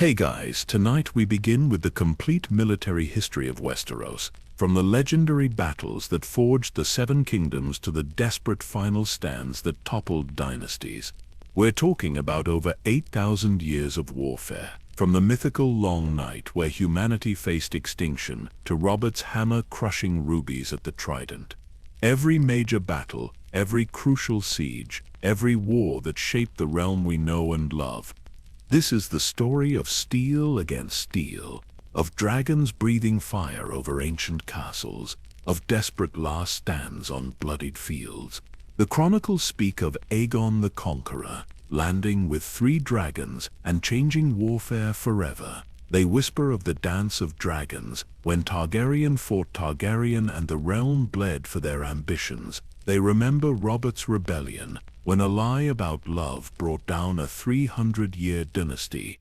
Hey guys, tonight we begin with the complete military history of Westeros, from the legendary battles that forged the Seven Kingdoms to the desperate final stands that toppled dynasties. We're talking about over 8,000 years of warfare, from the mythical Long Night where humanity faced extinction to Robert's hammer crushing rubies at the Trident. Every major battle, every crucial siege, every war that shaped the realm we know and love. This is the story of steel against steel, of dragons breathing fire over ancient castles, of desperate last stands on bloodied fields. The chronicles speak of Aegon the Conqueror, landing with 3 dragons and changing warfare forever. They whisper of the dance of dragons, when Targaryen fought Targaryen and the realm bled for their ambitions. They remember Robert's rebellion, when a lie about love brought down a 300-year dynasty.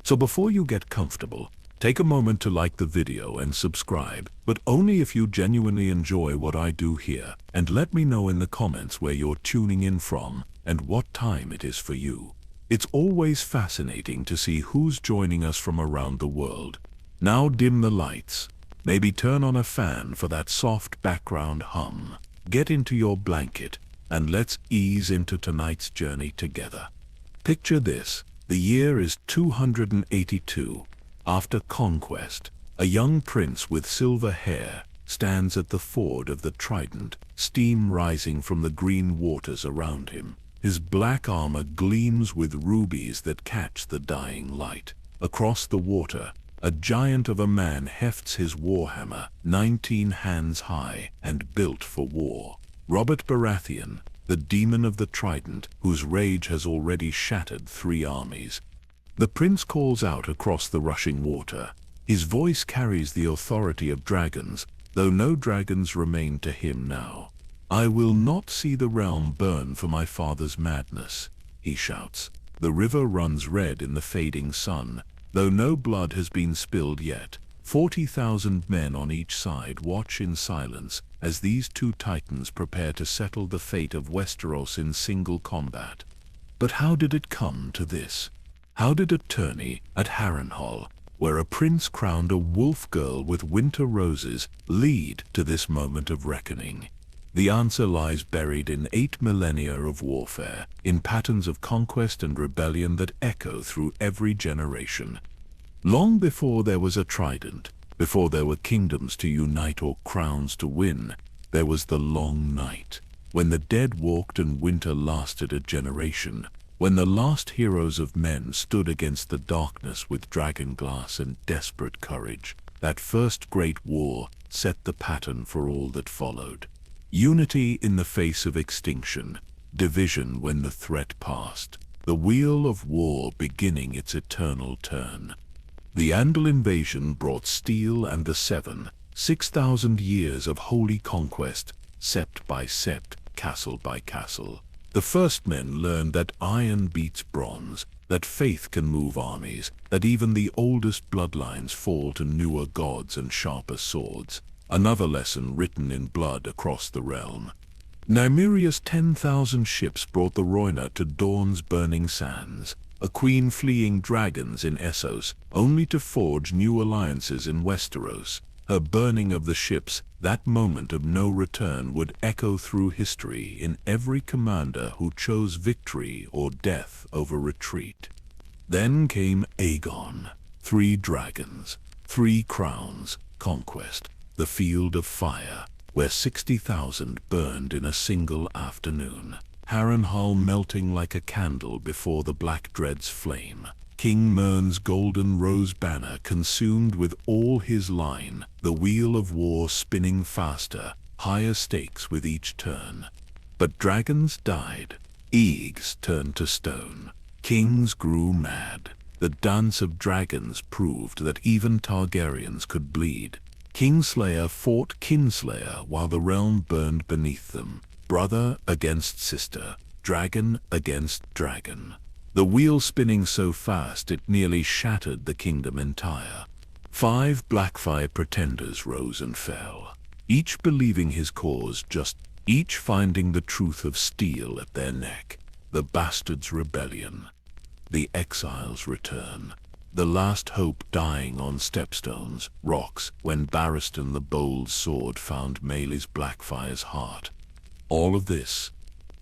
So before you get comfortable, take a moment to like the video and subscribe, but only if you genuinely enjoy what I do here, and let me know in the comments where you're tuning in from and what time it is for you. It's always fascinating to see who's joining us from around the world. Now dim the lights, maybe turn on a fan for that soft background hum. Get into your blanket, and let's ease into tonight's journey together. Picture this, the year is 282. After Conquest, a young prince with silver hair stands at the ford of the Trident, steam rising from the green waters around him. His black armor gleams with rubies that catch the dying light. Across the water, a giant of a man hefts his warhammer, 19 hands high and built for war. Robert Baratheon, the demon of the Trident, whose rage has already shattered 3 armies. The prince calls out across the rushing water. His voice carries the authority of dragons, though no dragons remain to him now. "I will not see the realm burn for my father's madness," he shouts. The river runs red in the fading sun, though no blood has been spilled yet. 40,000 men on each side watch in silence as these 2 titans prepare to settle the fate of Westeros in single combat. But how did it come to this? How did a tourney at Harrenhal, where a prince crowned a wolf girl with winter roses, lead to this moment of reckoning? The answer lies buried in 8 millennia of warfare, in patterns of conquest and rebellion that echo through every generation. Long before there was a trident, before there were kingdoms to unite or crowns to win, there was the Long Night, when the dead walked and winter lasted a generation, when the last heroes of men stood against the darkness with dragonglass and desperate courage. That first great war set the pattern for all that followed. Unity in the face of extinction, division when the threat passed, the wheel of war beginning its eternal turn. The Andal invasion brought steel and the 6,000 years of holy conquest, sept by sept, castle by castle. The first men learned that iron beats bronze, that faith can move armies, that even the oldest bloodlines fall to newer gods and sharper swords. Another lesson written in blood across the realm. Nymeria's 10,000 ships brought the Rhoynar to Dorne's burning sands, a queen fleeing dragons in Essos, only to forge new alliances in Westeros. Her burning of the ships, that moment of no return, would echo through history in every commander who chose victory or death over retreat. Then came Aegon, 3 dragons, 3 crowns, Conquest. The field of fire, where 60,000 burned in a single afternoon. Harrenhal melting like a candle before the Black Dread's flame. King Mern's golden rose banner consumed with all his line. The wheel of war spinning faster, higher stakes with each turn. But dragons died. Eags turned to stone. Kings grew mad. The dance of dragons proved that even Targaryens could bleed. Kingslayer fought Kinslayer while the realm burned beneath them. Brother against sister, dragon against dragon. The wheel spinning so fast it nearly shattered the kingdom entire. 5 Blackfyre pretenders rose and fell, each believing his cause just, each finding the truth of steel at their neck. The bastards' rebellion. The exiles return. the last hope dying on stepstones, rocks, when Barristan the bold sword found Maelys Blackfyre's heart. All of this,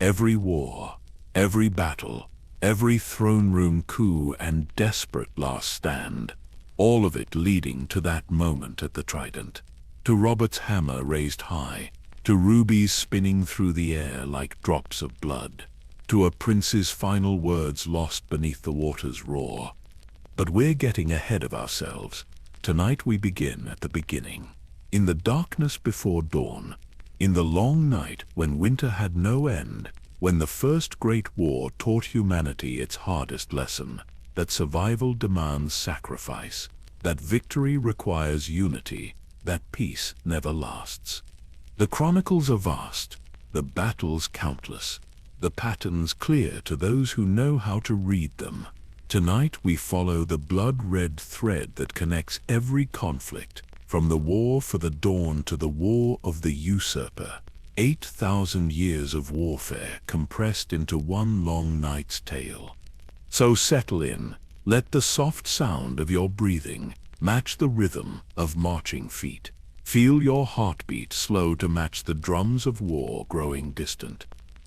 every war, every battle, every throne room coup and desperate last stand, all of it leading to that moment at the Trident, to Robert's hammer raised high, to rubies spinning through the air like drops of blood, to a prince's final words lost beneath the water's roar. But we're getting ahead of ourselves. Tonight we begin at the beginning. In the darkness before dawn, in the long night when winter had no end, when the first great war taught humanity its hardest lesson, that survival demands sacrifice, that victory requires unity, that peace never lasts. The chronicles are vast, the battles countless, the patterns clear to those who know how to read them. Tonight we follow the blood-red thread that connects every conflict, from the war for the dawn to the war of the usurper. 8,000 years of warfare compressed into one long night's tale. So settle in, let the soft sound of your breathing match the rhythm of marching feet. Feel your heartbeat slow to match the drums of war growing distant.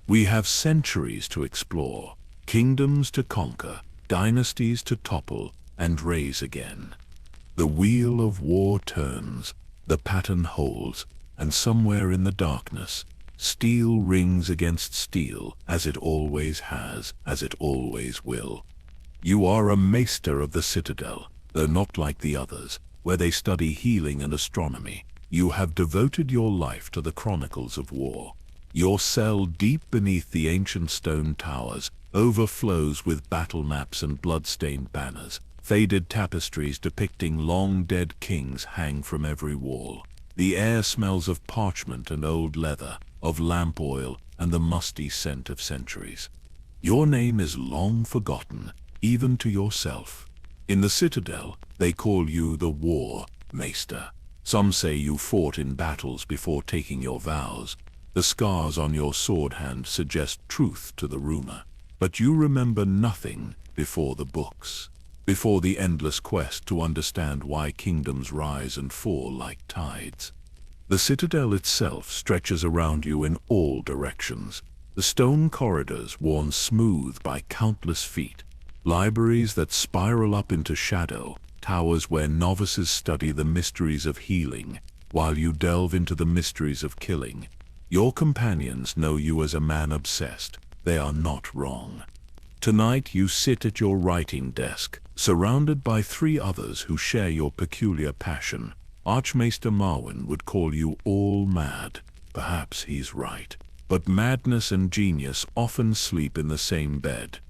We have centuries to explore, kingdoms to conquer, dynasties to topple and raise again. The wheel of war turns, the pattern holds, and somewhere in the darkness, steel rings against steel, as it always has, as it always will. You are a maester of the citadel, though not like the others, where they study healing and astronomy. You have devoted your life to the chronicles of war. Your cell deep beneath the ancient stone towers overflows with battle maps and bloodstained banners. Faded tapestries depicting long-dead kings hang from every wall. The air smells of parchment and old leather, of lamp oil and the musty scent of centuries. Your name is long forgotten, even to yourself. In the citadel, they call you the War Maester. Some say you fought in battles before taking your vows. The scars on your sword hand suggest truth to the rumor. But you remember nothing before the books, before the endless quest to understand why kingdoms rise and fall like tides. The citadel itself stretches around you in all directions. The stone corridors worn smooth by countless feet, libraries that spiral up into shadow, towers where novices study the mysteries of healing, while you delve into the mysteries of killing. Your companions know you as a man obsessed. They are not wrong. Tonight you sit at your writing desk, surrounded by 3 others who share your peculiar passion. Archmaester Marwyn would call you all mad. Perhaps he's right. But madness and genius often sleep in the same bed.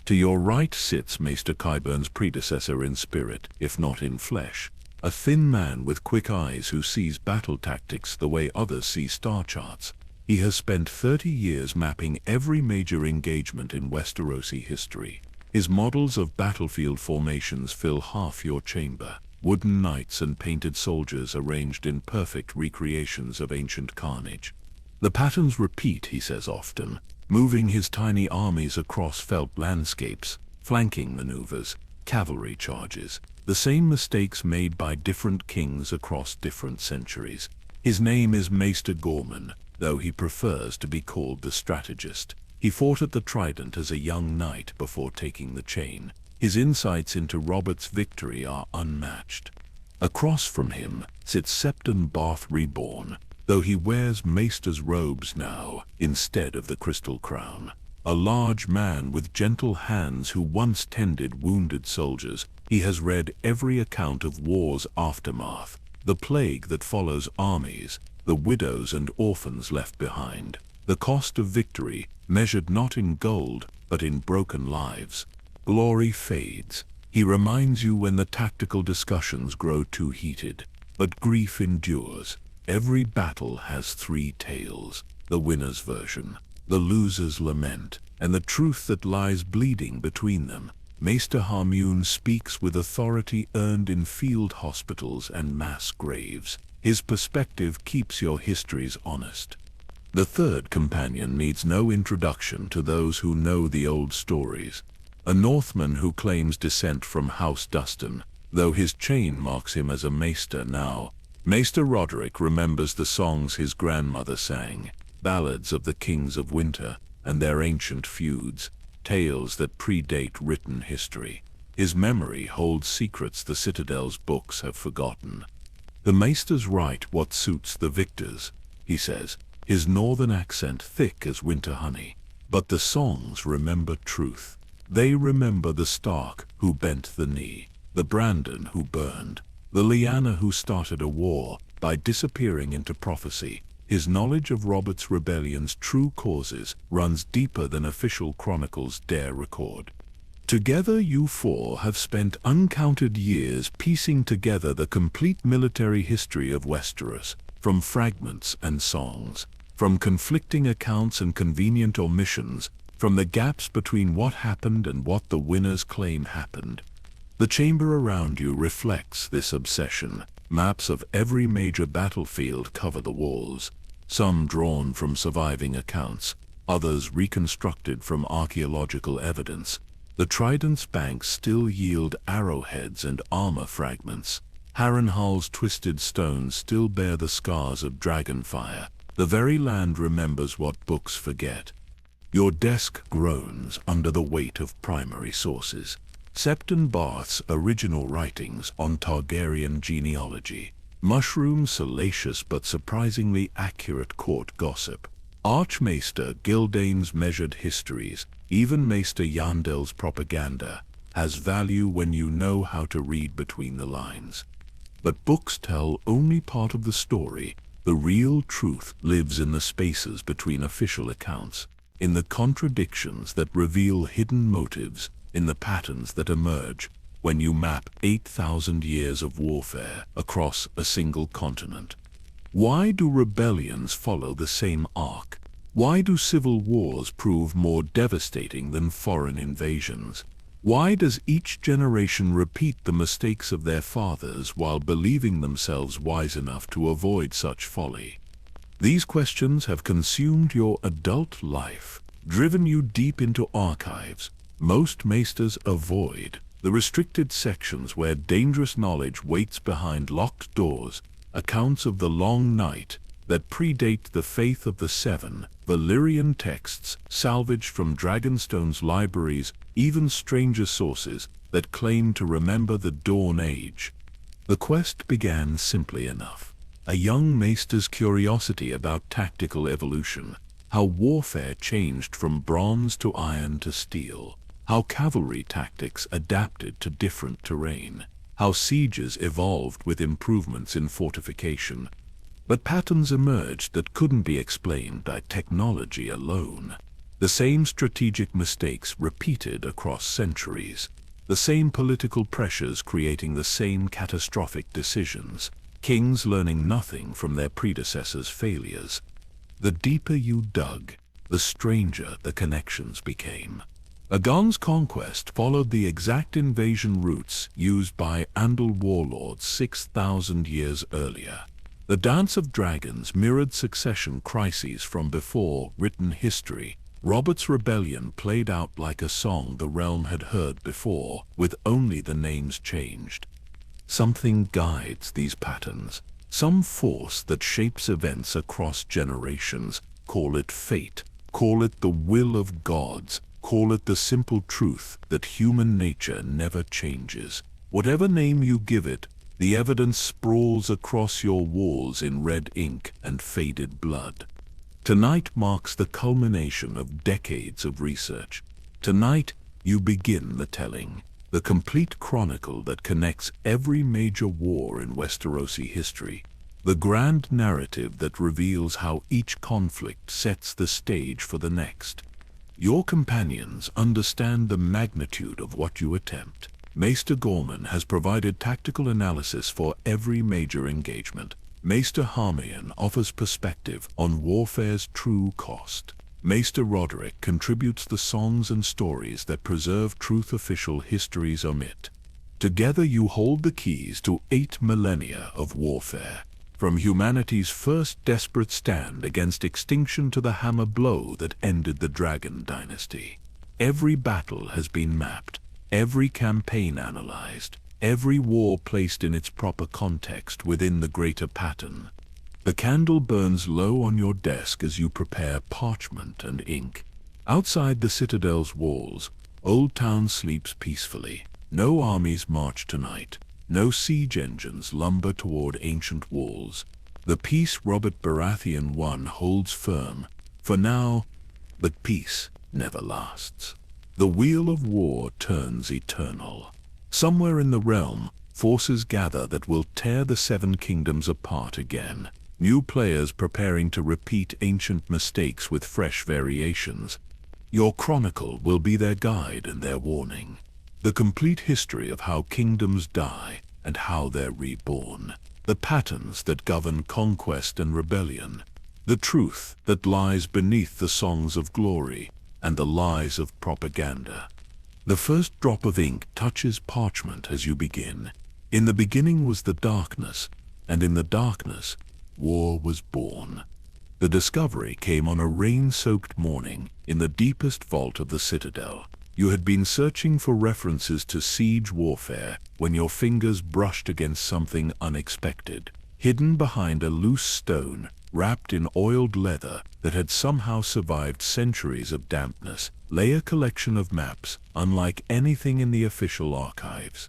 To your right sits Maester Qyburn's predecessor in spirit, if not in flesh. A thin man with quick eyes who sees battle tactics the way others see star charts. He has spent 30 years mapping every major engagement in Westerosi history. His models of battlefield formations fill half your chamber. Wooden knights and painted soldiers arranged in perfect recreations of ancient carnage. The patterns repeat, he says often, moving his tiny armies across felt landscapes, flanking maneuvers, cavalry charges, the same mistakes made by different kings across different centuries. His name is Maester Gorman, though he prefers to be called the strategist. He fought at the Trident as a young knight before taking the chain. His insights into Robert's victory are unmatched. Across from him sits Septon Barth Reborn, though he wears Maester's robes now instead of the crystal crown. A large man with gentle hands who once tended wounded soldiers, he has read every account of war's aftermath, the plague that follows armies, the widows and orphans left behind, the cost of victory measured not in gold but in broken lives. Glory fades. He reminds you when the tactical discussions grow too heated, but grief endures. Every battle has 3 tales, the winner's version, the loser's lament, and the truth that lies bleeding between them. Maester Harmune speaks with authority earned in field hospitals and mass graves. His perspective keeps your histories honest. The third companion needs no introduction to those who know the old stories. a Northman who claims descent from House Dustin, though his chain marks him as a maester now. Maester Roderick remembers the songs his grandmother sang, ballads of the kings of winter and their ancient feuds, tales that predate written history. His memory holds secrets the Citadel's books have forgotten. The maesters write what suits the victors, he says, his northern accent thick as winter honey. But the songs remember truth. They remember the Stark who bent the knee, the Brandon who burned, the Lyanna who started a war by disappearing into prophecy. His knowledge of Robert's rebellion's true causes runs deeper than official chronicles dare record. Together you four have spent uncounted years piecing together the complete military history of Westeros, from fragments and songs, from conflicting accounts and convenient omissions, from the gaps between what happened and what the winners claim happened. The chamber around you reflects this obsession. Maps of every major battlefield cover the walls, some drawn from surviving accounts, others reconstructed from archaeological evidence. The Trident's banks still yield arrowheads and armor fragments. Harrenhal's twisted stones still bear the scars of dragonfire. The very land remembers what books forget. Your desk groans under the weight of primary sources. Septon Barth's original writings on Targaryen genealogy, Mushroom's salacious but surprisingly accurate court gossip, Archmaester Gildane's measured histories, even Maester Yandel's propaganda, has value when you know how to read between the lines. But books tell only part of the story. The real truth lives in the spaces between official accounts, in the contradictions that reveal hidden motives, in the patterns that emerge when you map 8,000 years of warfare across a single continent. Why do rebellions follow the same arc? Why do civil wars prove more devastating than foreign invasions? Why does each generation repeat the mistakes of their fathers while believing themselves wise enough to avoid such folly? These questions have consumed your adult life, driven you deep into archives. Most maesters avoid the restricted sections where dangerous knowledge waits behind locked doors, accounts of the long night that predate the faith of the Seven, Valyrian texts salvaged from Dragonstone's libraries, even stranger sources that claim to remember the Dawn Age. The quest began simply enough. A young maester's curiosity about tactical evolution, how warfare changed from bronze to iron to steel, how cavalry tactics adapted to different terrain, how sieges evolved with improvements in fortification. But patterns emerged that couldn't be explained by technology alone. The same strategic mistakes repeated across centuries, the same political pressures creating the same catastrophic decisions, kings learning nothing from their predecessors' failures. The deeper you dug, the stranger the connections became. Aegon's conquest followed the exact invasion routes used by Andal warlords 6,000 years earlier. The Dance of Dragons mirrored succession crises from before written history. Robert's rebellion played out like a song the realm had heard before, with only the names changed. Something guides these patterns, some force that shapes events across generations. Call it fate, call it the will of gods, call it the simple truth that human nature never changes. Whatever name you give it, the evidence sprawls across your walls in red ink and faded blood. Tonight marks the culmination of decades of research. Tonight, you begin the telling, the complete chronicle that connects every major war in Westerosi history, the grand narrative that reveals how each conflict sets the stage for the next. Your companions understand the magnitude of what you attempt. Maester Gorman has provided tactical analysis for every major engagement. Maester Harmion offers perspective on warfare's true cost. Maester Roderick contributes the songs and stories that preserve truth official histories omit. Together you hold the keys to 8 millennia of warfare, from humanity's first desperate stand against extinction to the hammer blow that ended the Dragon dynasty. Every battle has been mapped, every campaign analyzed, every war placed in its proper context within the greater pattern. The candle burns low on your desk as you prepare parchment and ink. Outside the citadel's walls, Old Town sleeps peacefully. No armies march tonight. No siege engines lumber toward ancient walls. The peace Robert Baratheon won holds firm, for now, but peace never lasts. The wheel of war turns eternal. Somewhere in the realm, forces gather that will tear the Seven Kingdoms apart again. New players preparing to repeat ancient mistakes with fresh variations. Your chronicle will be their guide and their warning. The complete history of how kingdoms die and how they're reborn. The patterns that govern conquest and rebellion. The truth that lies beneath the songs of glory and the lies of propaganda. The first drop of ink touches parchment as you begin. In the beginning was the darkness, and in the darkness, war was born. The discovery came on a rain-soaked morning in the deepest vault of the citadel. You had been searching for references to siege warfare when your fingers brushed against something unexpected. Hidden behind a loose stone, wrapped in oiled leather that had somehow survived centuries of dampness, lay a collection of maps unlike anything in the official archives.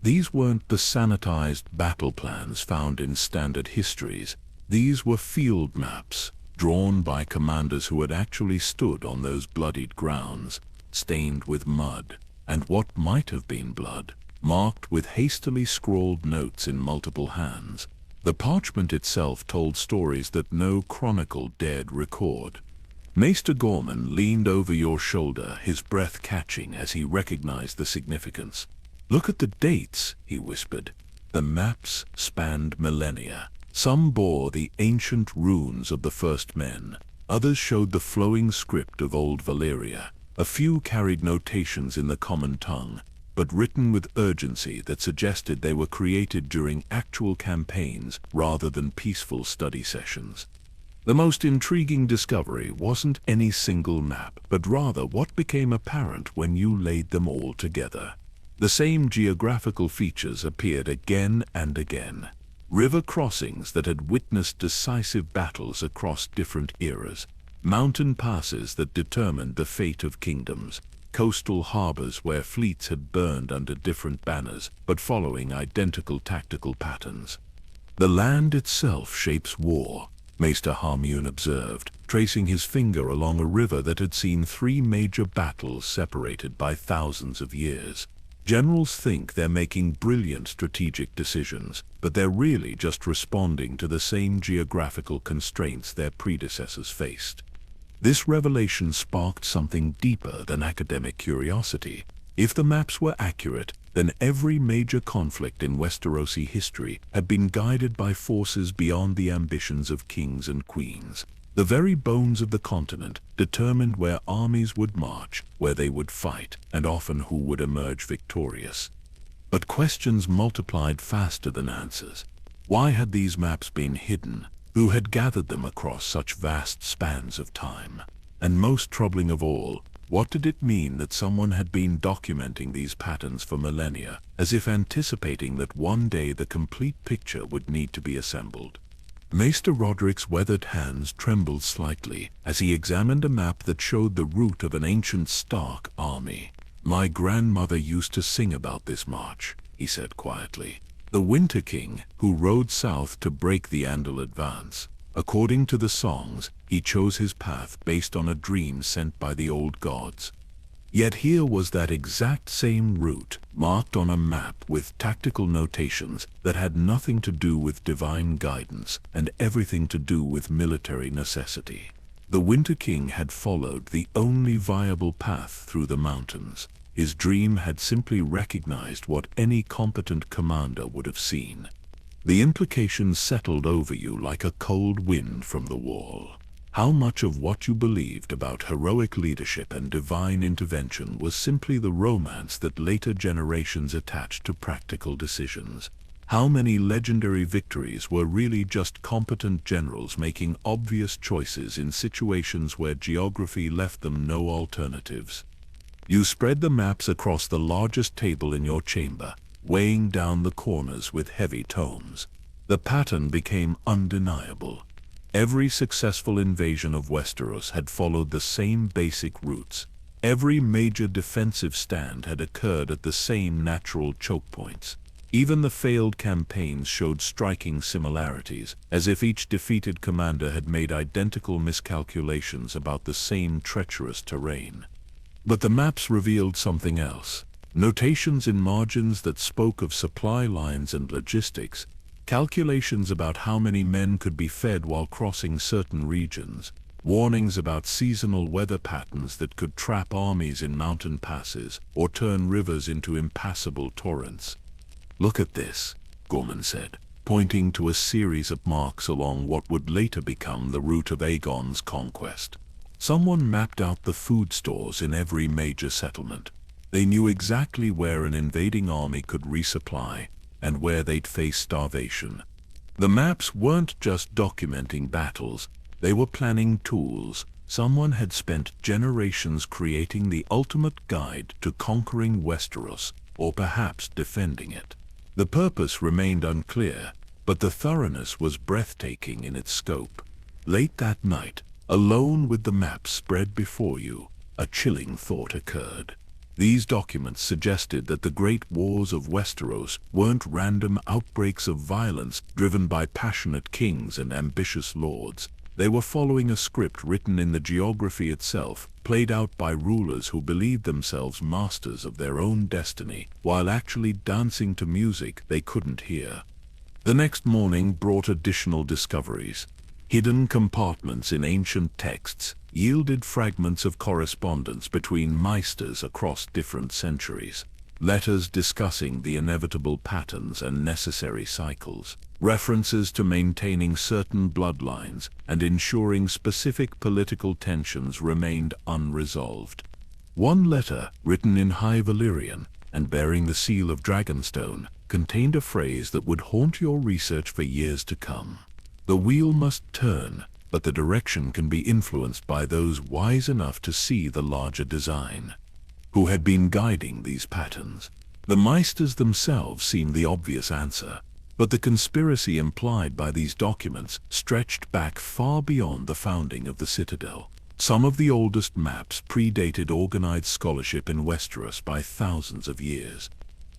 These weren't the sanitized battle plans found in standard histories. These were field maps, drawn by commanders who had actually stood on those bloodied grounds, stained with mud, and what might have been blood, marked with hastily scrawled notes in multiple hands. The parchment itself told stories that no chronicle dared record. Maester Gorman leaned over your shoulder, his breath catching as he recognized the significance. "Look at the dates," he whispered. The maps spanned millennia. Some bore the ancient runes of the first men. Others showed the flowing script of old Valyria. A few carried notations in the common tongue, but written with urgency that suggested they were created during actual campaigns rather than peaceful study sessions. The most intriguing discovery wasn't any single map, but rather what became apparent when you laid them all together. The same geographical features appeared again and again. River crossings that had witnessed decisive battles across different eras. Mountain passes that determined the fate of kingdoms. Coastal harbors where fleets had burned under different banners, but following identical tactical patterns. The land itself shapes war, Maester Harmune observed, tracing his finger along a river that had seen 3 major battles separated by thousands of years. Generals think they're making brilliant strategic decisions, but they're really just responding to the same geographical constraints their predecessors faced. This revelation sparked something deeper than academic curiosity. If the maps were accurate, then every major conflict in Westerosi history had been guided by forces beyond the ambitions of kings and queens. The very bones of the continent determined where armies would march, where they would fight, and often who would emerge victorious. But questions multiplied faster than answers. Why had these maps been hidden? Who had gathered them across such vast spans of time? And most troubling of all, what did it mean that someone had been documenting these patterns for millennia, as if anticipating that one day the complete picture would need to be assembled? Maester Roderick's weathered hands trembled slightly as he examined a map that showed the route of an ancient Stark army. "My grandmother used to sing about this march," he said quietly. "The Winter King, who rode south to break the Andal advance. According to the songs, he chose his path based on a dream sent by the old gods. Yet here was that exact same route, marked on a map with tactical notations that had nothing to do with divine guidance and everything to do with military necessity. The Winter King had followed the only viable path through the mountains. His dream had simply recognized what any competent commander would have seen. The implications settled over you like a cold wind from the wall. How much of what you believed about heroic leadership and divine intervention was simply the romance that later generations attached to practical decisions? How many legendary victories were really just competent generals making obvious choices in situations where geography left them no alternatives? You spread the maps across the largest table in your chamber, weighing down the corners with heavy tomes. The pattern became undeniable. Every successful invasion of Westeros had followed the same basic routes. Every major defensive stand had occurred at the same natural choke points. Even the failed campaigns showed striking similarities, as if each defeated commander had made identical miscalculations about the same treacherous terrain. But the maps revealed something else. Notations in margins that spoke of supply lines and logistics, calculations about how many men could be fed while crossing certain regions, warnings about seasonal weather patterns that could trap armies in mountain passes or turn rivers into impassable torrents. "Look at this," Gorman said, pointing to a series of marks along what would later become the route of Aegon's conquest. Someone mapped out the food stores in every major settlement. They knew exactly where an invading army could resupply and where they'd face starvation. The maps weren't just documenting battles, they were planning tools. Someone had spent generations creating the ultimate guide to conquering Westeros, or perhaps defending it. The purpose remained unclear, but the thoroughness was breathtaking in its scope. Late that night, alone with the maps spread before you, a chilling thought occurred. These documents suggested that the great wars of Westeros weren't random outbreaks of violence driven by passionate kings and ambitious lords. They were following a script written in the geography itself, played out by rulers who believed themselves masters of their own destiny, while actually dancing to music they couldn't hear. The next morning brought additional discoveries. Hidden compartments in ancient texts yielded fragments of correspondence between maesters across different centuries, letters discussing the inevitable patterns and necessary cycles, references to maintaining certain bloodlines and ensuring specific political tensions remained unresolved. One letter, written in High Valyrian and bearing the seal of Dragonstone, contained a phrase that would haunt your research for years to come. "The wheel must turn, but the direction can be influenced by those wise enough to see the larger design." Who had been guiding these patterns? The maesters themselves seemed the obvious answer, but the conspiracy implied by these documents stretched back far beyond the founding of the Citadel. Some of the oldest maps predated organized scholarship in Westeros by thousands of years.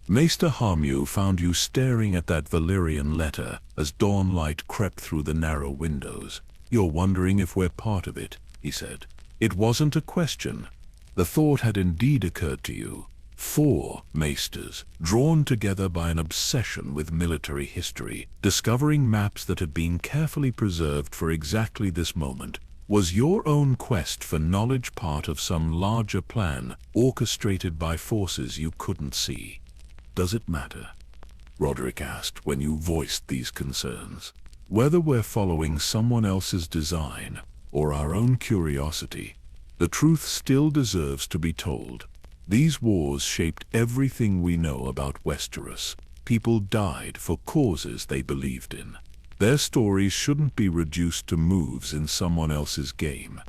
Maester Harmew found you staring at that Valyrian letter as dawn light crept through the narrow windows. "You're wondering if we're part of it," he said. It wasn't a question. The thought had indeed occurred to you. 4 maesters, drawn together by an obsession with military history, discovering maps that had been carefully preserved for exactly this moment. Was your own quest for knowledge part of some larger plan, orchestrated by forces you couldn't see? "Does it matter?" Roderick asked when you voiced these concerns. "Whether we're following someone else's design or our own curiosity, the truth still deserves to be told. These wars shaped everything we know about Westeros. People died for causes they believed in. Their stories shouldn't be reduced to moves in someone else's game."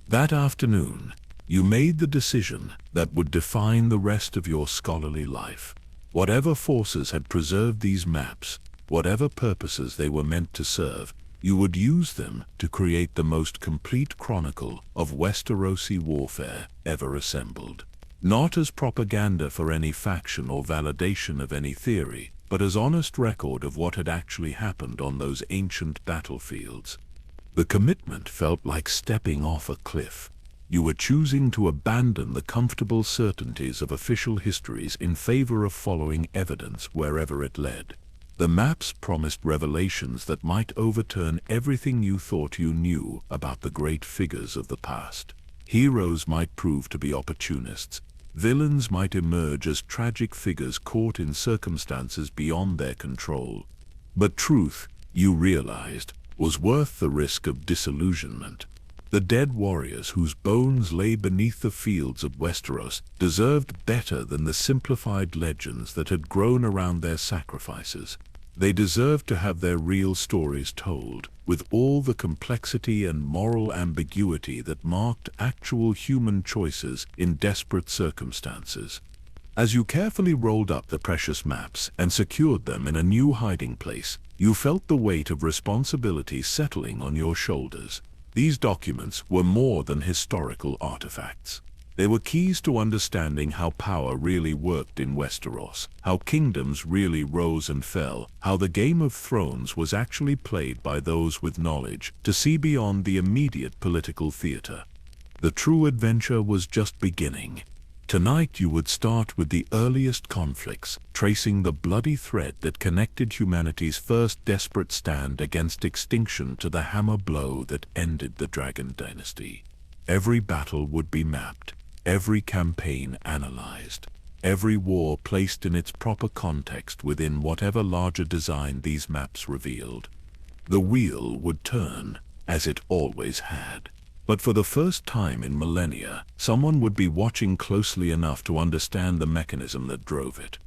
That afternoon, you made the decision that would define the rest of your scholarly life. Whatever forces had preserved these maps, whatever purposes they were meant to serve, you would use them to create the most complete chronicle of Westerosi warfare ever assembled. Not as propaganda for any faction or validation of any theory, but as honest record of what had actually happened on those ancient battlefields. The commitment felt like stepping off a cliff. You were choosing to abandon the comfortable certainties of official histories in favor of following evidence wherever it led. The maps promised revelations that might overturn everything you thought you knew about the great figures of the past. Heroes might prove to be opportunists. Villains might emerge as tragic figures caught in circumstances beyond their control. But truth, you realized, was worth the risk of disillusionment. The dead warriors whose bones lay beneath the fields of Westeros deserved better than the simplified legends that had grown around their sacrifices. They deserved to have their real stories told, with all the complexity and moral ambiguity that marked actual human choices in desperate circumstances. As you carefully rolled up the precious maps and secured them in a new hiding place, you felt the weight of responsibility settling on your shoulders. These documents were more than historical artifacts. They were keys to understanding how power really worked in Westeros, how kingdoms really rose and fell, how the Game of Thrones was actually played by those with knowledge to see beyond the immediate political theater. The true adventure was just beginning. Tonight you would start with the earliest conflicts, tracing the bloody thread that connected humanity's first desperate stand against extinction to the hammer blow that ended the Dragon Dynasty. Every battle would be mapped, every campaign analyzed, every war placed in its proper context within whatever larger design these maps revealed. The wheel would turn, as it always had. But for the first time in millennia, someone would be watching closely enough to understand the mechanism that drove it.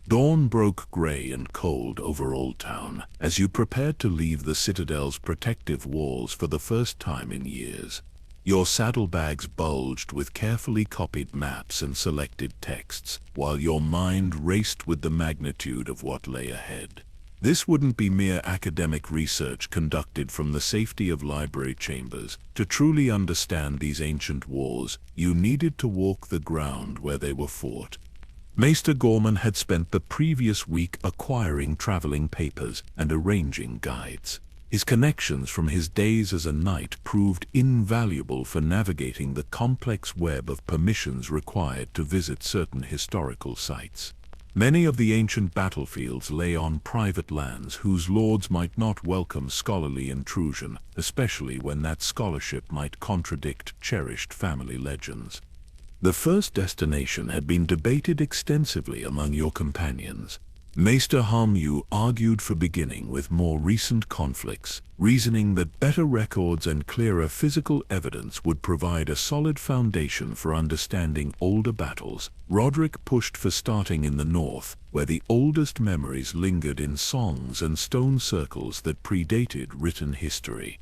Dawn broke gray and cold over Old Town as you prepared to leave the Citadel's protective walls for the first time in years. Your saddlebags bulged with carefully copied maps and selected texts, while your mind raced with the magnitude of what lay ahead. This wouldn't be mere academic research conducted from the safety of library chambers. To truly understand these ancient wars, you needed to walk the ground where they were fought. Maester Gorman had spent the previous week acquiring traveling papers and arranging guides. His connections from his days as a knight proved invaluable for navigating the complex web of permissions required to visit certain historical sites. Many of the ancient battlefields lay on private lands whose lords might not welcome scholarly intrusion, especially when that scholarship might contradict cherished family legends. The first destination had been debated extensively among your companions. Maester Harmu argued for beginning with more recent conflicts, reasoning that better records and clearer physical evidence would provide a solid foundation for understanding older battles. Roderick pushed for starting in the north, where the oldest memories lingered in songs and stone circles that predated written history.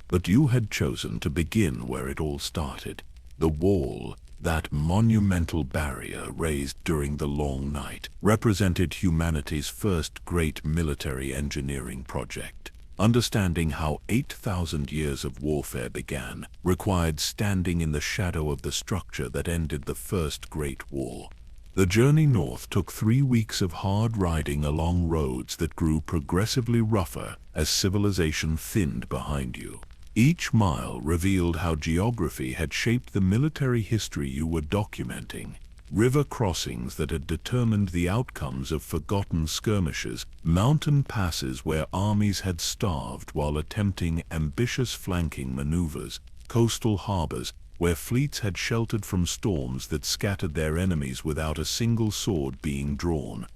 But you had chosen to begin where it all started, the Wall. That monumental barrier raised during the Long Night represented humanity's first great military engineering project. Understanding how 8,000 years of warfare began required standing in the shadow of the structure that ended the First Great War. The journey north took 3 weeks of hard riding along roads that grew progressively rougher as civilization thinned behind you. Each mile revealed how geography had shaped the military history you were documenting. River crossings that had determined the outcomes of forgotten skirmishes, mountain passes where armies had starved while attempting ambitious flanking maneuvers, coastal harbors where fleets had sheltered from storms that scattered their enemies without a single sword being drawn.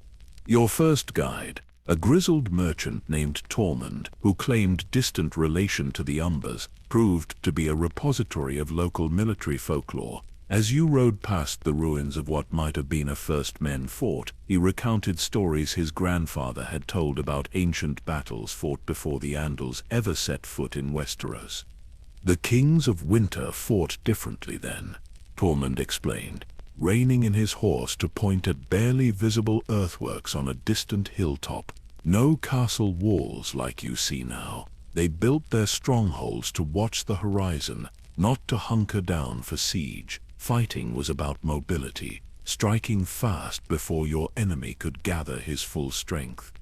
Your first guide, a grizzled merchant named Tormund, who claimed distant relation to the Umbers, proved to be a repository of local military folklore. As you rode past the ruins of what might have been a First Men fort, he recounted stories his grandfather had told about ancient battles fought before the Andals ever set foot in Westeros. The kings of winter fought differently then, Tormund explained, reining in his horse to point at barely visible earthworks on a distant hilltop. No castle walls like you see now. They built their strongholds to watch the horizon, not to hunker down for siege. Fighting was about mobility, striking fast before your enemy could gather his full strength.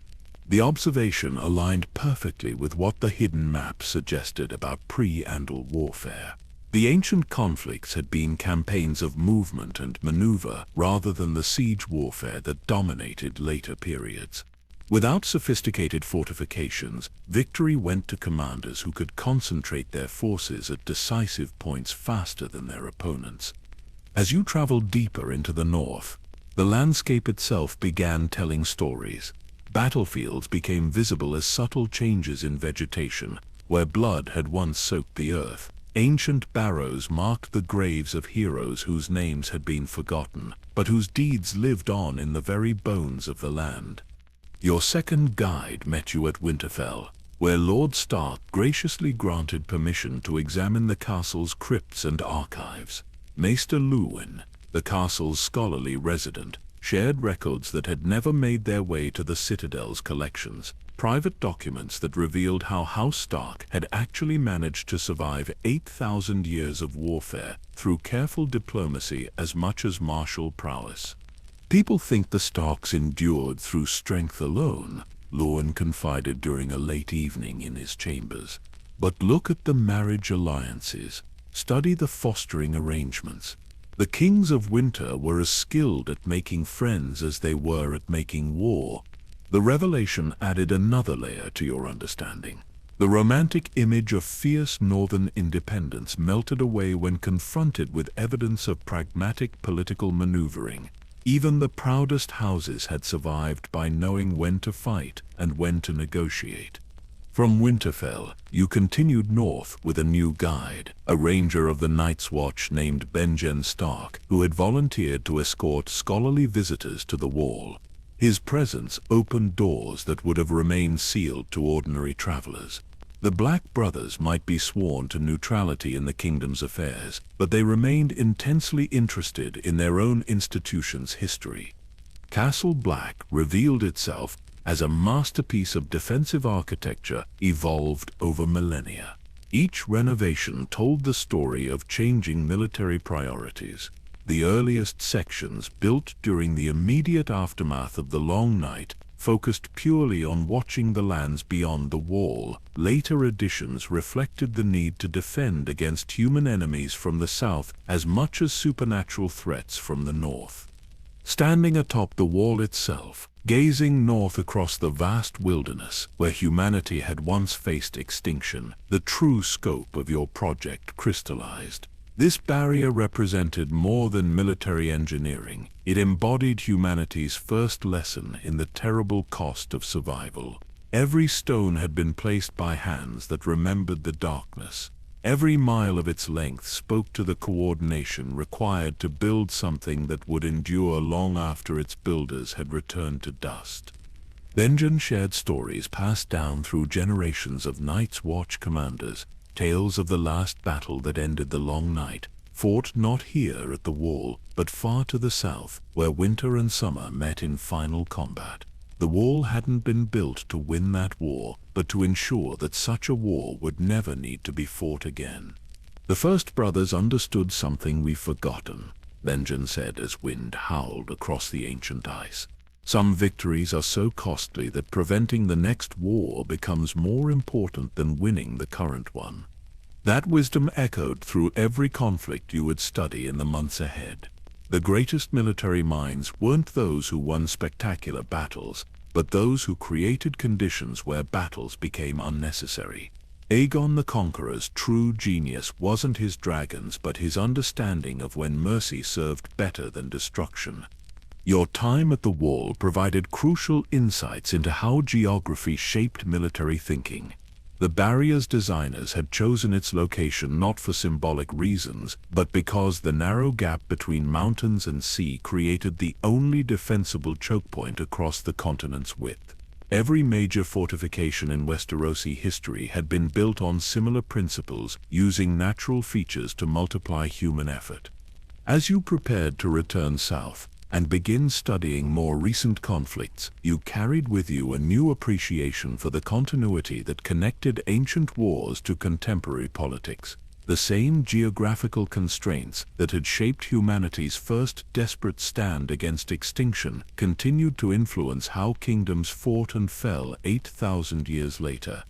The observation aligned perfectly with what the hidden map suggested about pre-Andal warfare. The ancient conflicts had been campaigns of movement and maneuver rather than the siege warfare that dominated later periods. Without sophisticated fortifications, victory went to commanders who could concentrate their forces at decisive points faster than their opponents. As you traveled deeper into the north, the landscape itself began telling stories. Battlefields became visible as subtle changes in vegetation, where blood had once soaked the earth. Ancient barrows marked the graves of heroes whose names had been forgotten, but whose deeds lived on in the very bones of the land. Your second guide met you at Winterfell, where Lord Stark graciously granted permission to examine the castle's crypts and archives. Maester Luwin, the castle's scholarly resident, shared records that had never made their way to the Citadel's collections, private documents that revealed how House Stark had actually managed to survive 8,000 years of warfare through careful diplomacy as much as martial prowess. People think the Starks endured through strength alone, Luwin confided during a late evening in his chambers. But look at the marriage alliances. Study the fostering arrangements. The kings of Winter were as skilled at making friends as they were at making war. The revelation added another layer to your understanding. The romantic image of fierce northern independence melted away when confronted with evidence of pragmatic political maneuvering. Even the proudest houses had survived by knowing when to fight and when to negotiate. From Winterfell, you continued north with a new guide, a ranger of the Night's Watch named Benjen Stark, who had volunteered to escort scholarly visitors to the Wall. His presence opened doors that would have remained sealed to ordinary travelers. The Black Brothers might be sworn to neutrality in the kingdom's affairs, but they remained intensely interested in their own institution's history. Castle Black revealed itself as a masterpiece of defensive architecture evolved over millennia. Each renovation told the story of changing military priorities. The earliest sections, built during the immediate aftermath of the Long Night, focused purely on watching the lands beyond the Wall. Later additions reflected the need to defend against human enemies from the south as much as supernatural threats from the north. Standing atop the Wall itself, gazing north across the vast wilderness where humanity had once faced extinction, the true scope of your project crystallized. This barrier represented more than military engineering. It embodied humanity's first lesson in the terrible cost of survival. Every stone had been placed by hands that remembered the darkness. Every mile of its length spoke to the coordination required to build something that would endure long after its builders had returned to dust. Benjen shared stories passed down through generations of Night's Watch commanders, tales of the last battle that ended the Long Night, fought not here at the Wall, but far to the south, where winter and summer met in final combat. The Wall hadn't been built to win that war, but to ensure that such a war would never need to be fought again. The First Brothers understood something we've forgotten, Benjen said as wind howled across the ancient ice. Some victories are so costly that preventing the next war becomes more important than winning the current one. That wisdom echoed through every conflict you would study in the months ahead. The greatest military minds weren't those who won spectacular battles, but those who created conditions where battles became unnecessary. Aegon the Conqueror's true genius wasn't his dragons but his understanding of when mercy served better than destruction. Your time at the Wall provided crucial insights into how geography shaped military thinking. The barrier's designers had chosen its location not for symbolic reasons, but because the narrow gap between mountains and sea created the only defensible choke point across the continent's width. Every major fortification in Westerosi history had been built on similar principles, using natural features to multiply human effort. As you prepared to return south and begin studying more recent conflicts, you carried with you a new appreciation for the continuity that connected ancient wars to contemporary politics. The same geographical constraints that had shaped humanity's first desperate stand against extinction continued to influence how kingdoms fought and fell 8,000 years later.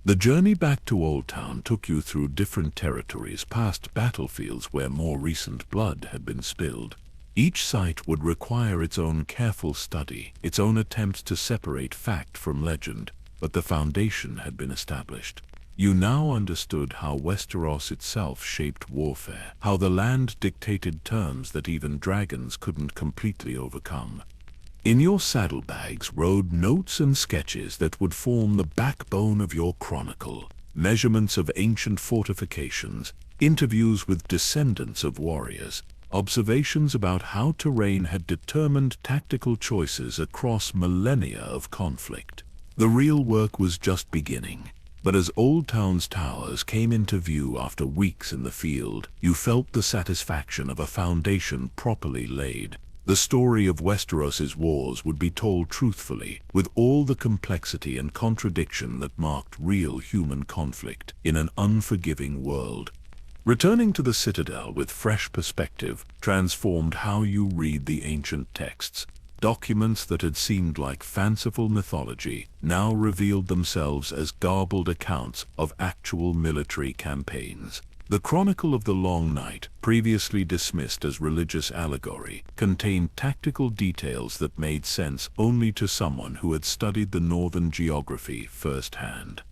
The journey back to Old Town took you through different territories, past battlefields where more recent blood had been spilled. Each site would require its own careful study, its own attempts to separate fact from legend, but the foundation had been established. You now understood how Westeros itself shaped warfare, how the land dictated terms that even dragons couldn't completely overcome. In your saddlebags rode notes and sketches that would form the backbone of your chronicle, measurements of ancient fortifications, interviews with descendants of warriors, observations about how terrain had determined tactical choices across millennia of conflict. The real work was just beginning. But as Old Town's towers came into view after weeks in the field, you felt the satisfaction of a foundation properly laid. The story of Westeros's wars would be told truthfully, with all the complexity and contradiction that marked real human conflict in an unforgiving world. Returning to the Citadel with fresh perspective transformed how you read the ancient texts. Documents that had seemed like fanciful mythology now revealed themselves as garbled accounts of actual military campaigns. The Chronicle of the Long Night, previously dismissed as religious allegory, contained tactical details that made sense only to someone who had studied the northern geography firsthand.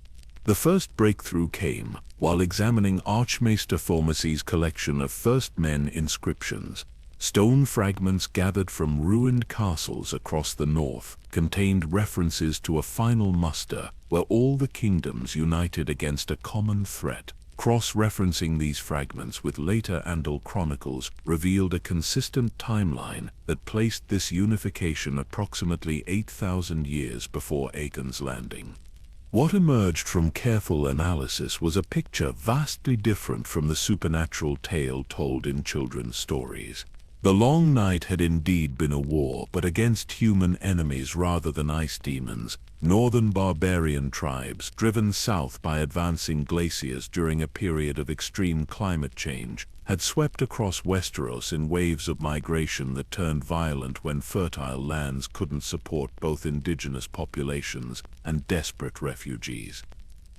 The first breakthrough came while examining Archmaester Formacy's collection of First Men inscriptions. Stone fragments gathered from ruined castles across the north contained references to a final muster where all the kingdoms united against a common threat. Cross-referencing these fragments with later Andal chronicles revealed a consistent timeline that placed this unification approximately 8,000 years before Aegon's landing. What emerged from careful analysis was a picture vastly different from the supernatural tale told in children's stories. The Long Night had indeed been a war, but against human enemies rather than ice demons. Northern barbarian tribes, driven south by advancing glaciers during a period of extreme climate change, had swept across Westeros in waves of migration that turned violent when fertile lands couldn't support both indigenous populations and desperate refugees.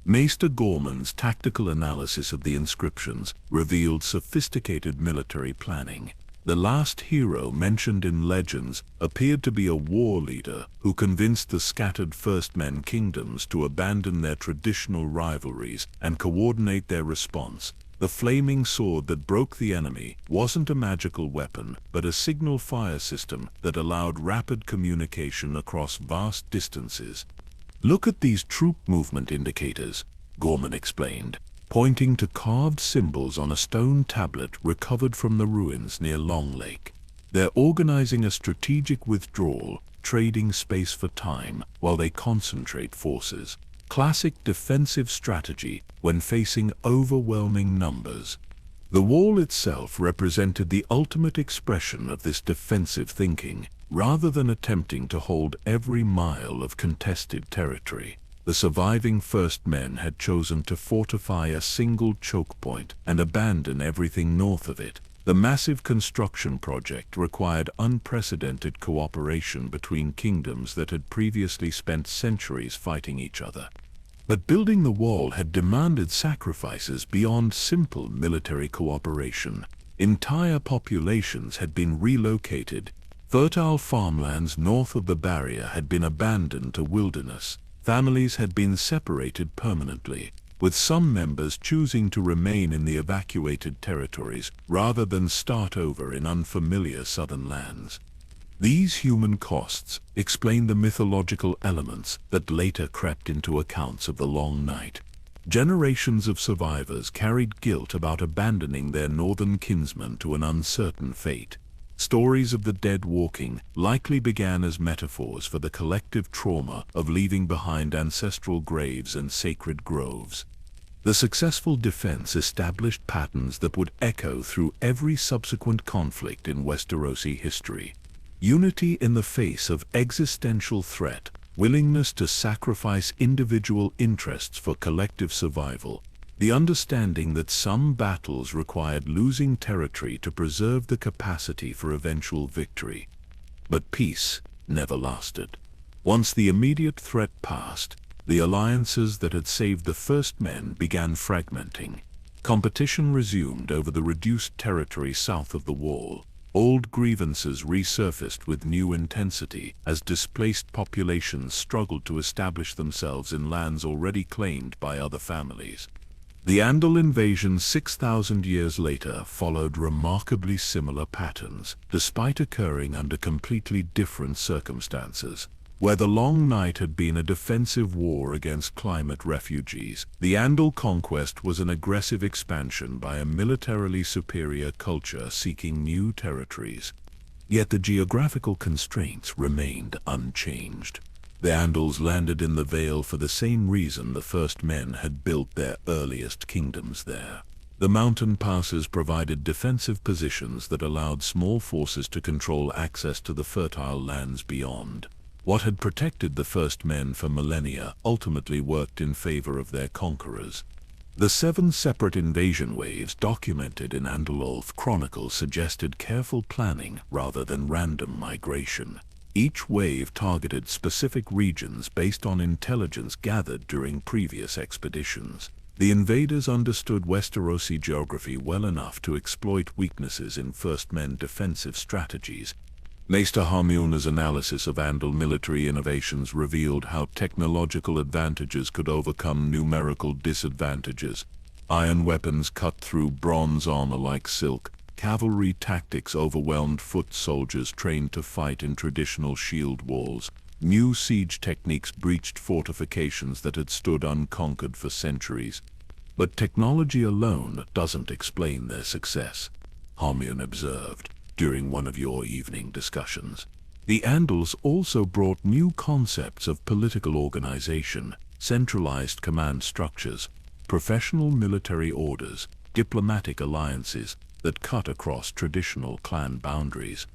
Maester Gorman's tactical analysis of the inscriptions revealed sophisticated military planning. The last hero mentioned in legends appeared to be a war leader who convinced the scattered First Men kingdoms to abandon their traditional rivalries and coordinate their response. The flaming sword that broke the enemy wasn't a magical weapon, but a signal fire system that allowed rapid communication across vast distances. "Look at these troop movement indicators," Gorman explained, pointing to carved symbols on a stone tablet recovered from the ruins near Long Lake. "They're organizing a strategic withdrawal, trading space for time while they concentrate forces. Classic defensive strategy when facing overwhelming numbers." The wall itself represented the ultimate expression of this defensive thinking, rather than attempting to hold every mile of contested territory. The surviving First Men had chosen to fortify a single choke point and abandon everything north of it. The massive construction project required unprecedented cooperation between kingdoms that had previously spent centuries fighting each other. But building the wall had demanded sacrifices beyond simple military cooperation. Entire populations had been relocated. Fertile farmlands north of the barrier had been abandoned to wilderness. Families had been separated permanently, with some members choosing to remain in the evacuated territories rather than start over in unfamiliar southern lands. These human costs explain the mythological elements that later crept into accounts of the Long Night. Generations of survivors carried guilt about abandoning their northern kinsmen to an uncertain fate. Stories of the dead walking likely began as metaphors for the collective trauma of leaving behind ancestral graves and sacred groves. The successful defense established patterns that would echo through every subsequent conflict in Westerosi history. Unity in the face of existential threat, willingness to sacrifice individual interests for collective survival, the understanding that some battles required losing territory to preserve the capacity for eventual victory. But peace never lasted. Once the immediate threat passed, the alliances that had saved the First Men began fragmenting. Competition resumed over the reduced territory south of the wall. Old grievances resurfaced with new intensity as displaced populations struggled to establish themselves in lands already claimed by other families. The Andal invasion 6,000 years later followed remarkably similar patterns, despite occurring under completely different circumstances. Where the Long Night had been a defensive war against climate refugees, the Andal conquest was an aggressive expansion by a militarily superior culture seeking new territories. Yet the geographical constraints remained unchanged. The Andals landed in the Vale for the same reason the first men had built their earliest kingdoms there. The mountain passes provided defensive positions that allowed small forces to control access to the fertile lands beyond. What had protected the first men for millennia ultimately worked in favor of their conquerors. The 7 separate invasion waves documented in Andalulf chronicles suggested careful planning rather than random migration. Each wave targeted specific regions based on intelligence gathered during previous expeditions. The invaders understood Westerosi geography well enough to exploit weaknesses in First Men defensive strategies. Maester Harmuna's analysis of Andal military innovations revealed how technological advantages could overcome numerical disadvantages. Iron weapons cut through bronze armor like silk. Cavalry tactics overwhelmed foot soldiers trained to fight in traditional shield walls. New siege techniques breached fortifications that had stood unconquered for centuries. But technology alone doesn't explain their success, Harmune observed during one of your evening discussions. The Andals also brought new concepts of political organization, centralized command structures, professional military orders, diplomatic alliances that cut across traditional clan boundaries.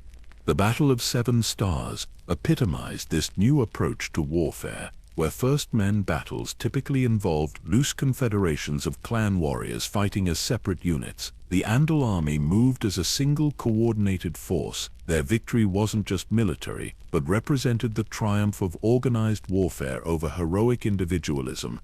The Battle of 7 Stars epitomized this new approach to warfare, where First Men battles typically involved loose confederations of clan warriors fighting as separate units. The Andal army moved as a single coordinated force. Their victory wasn't just military, but represented the triumph of organized warfare over heroic individualism.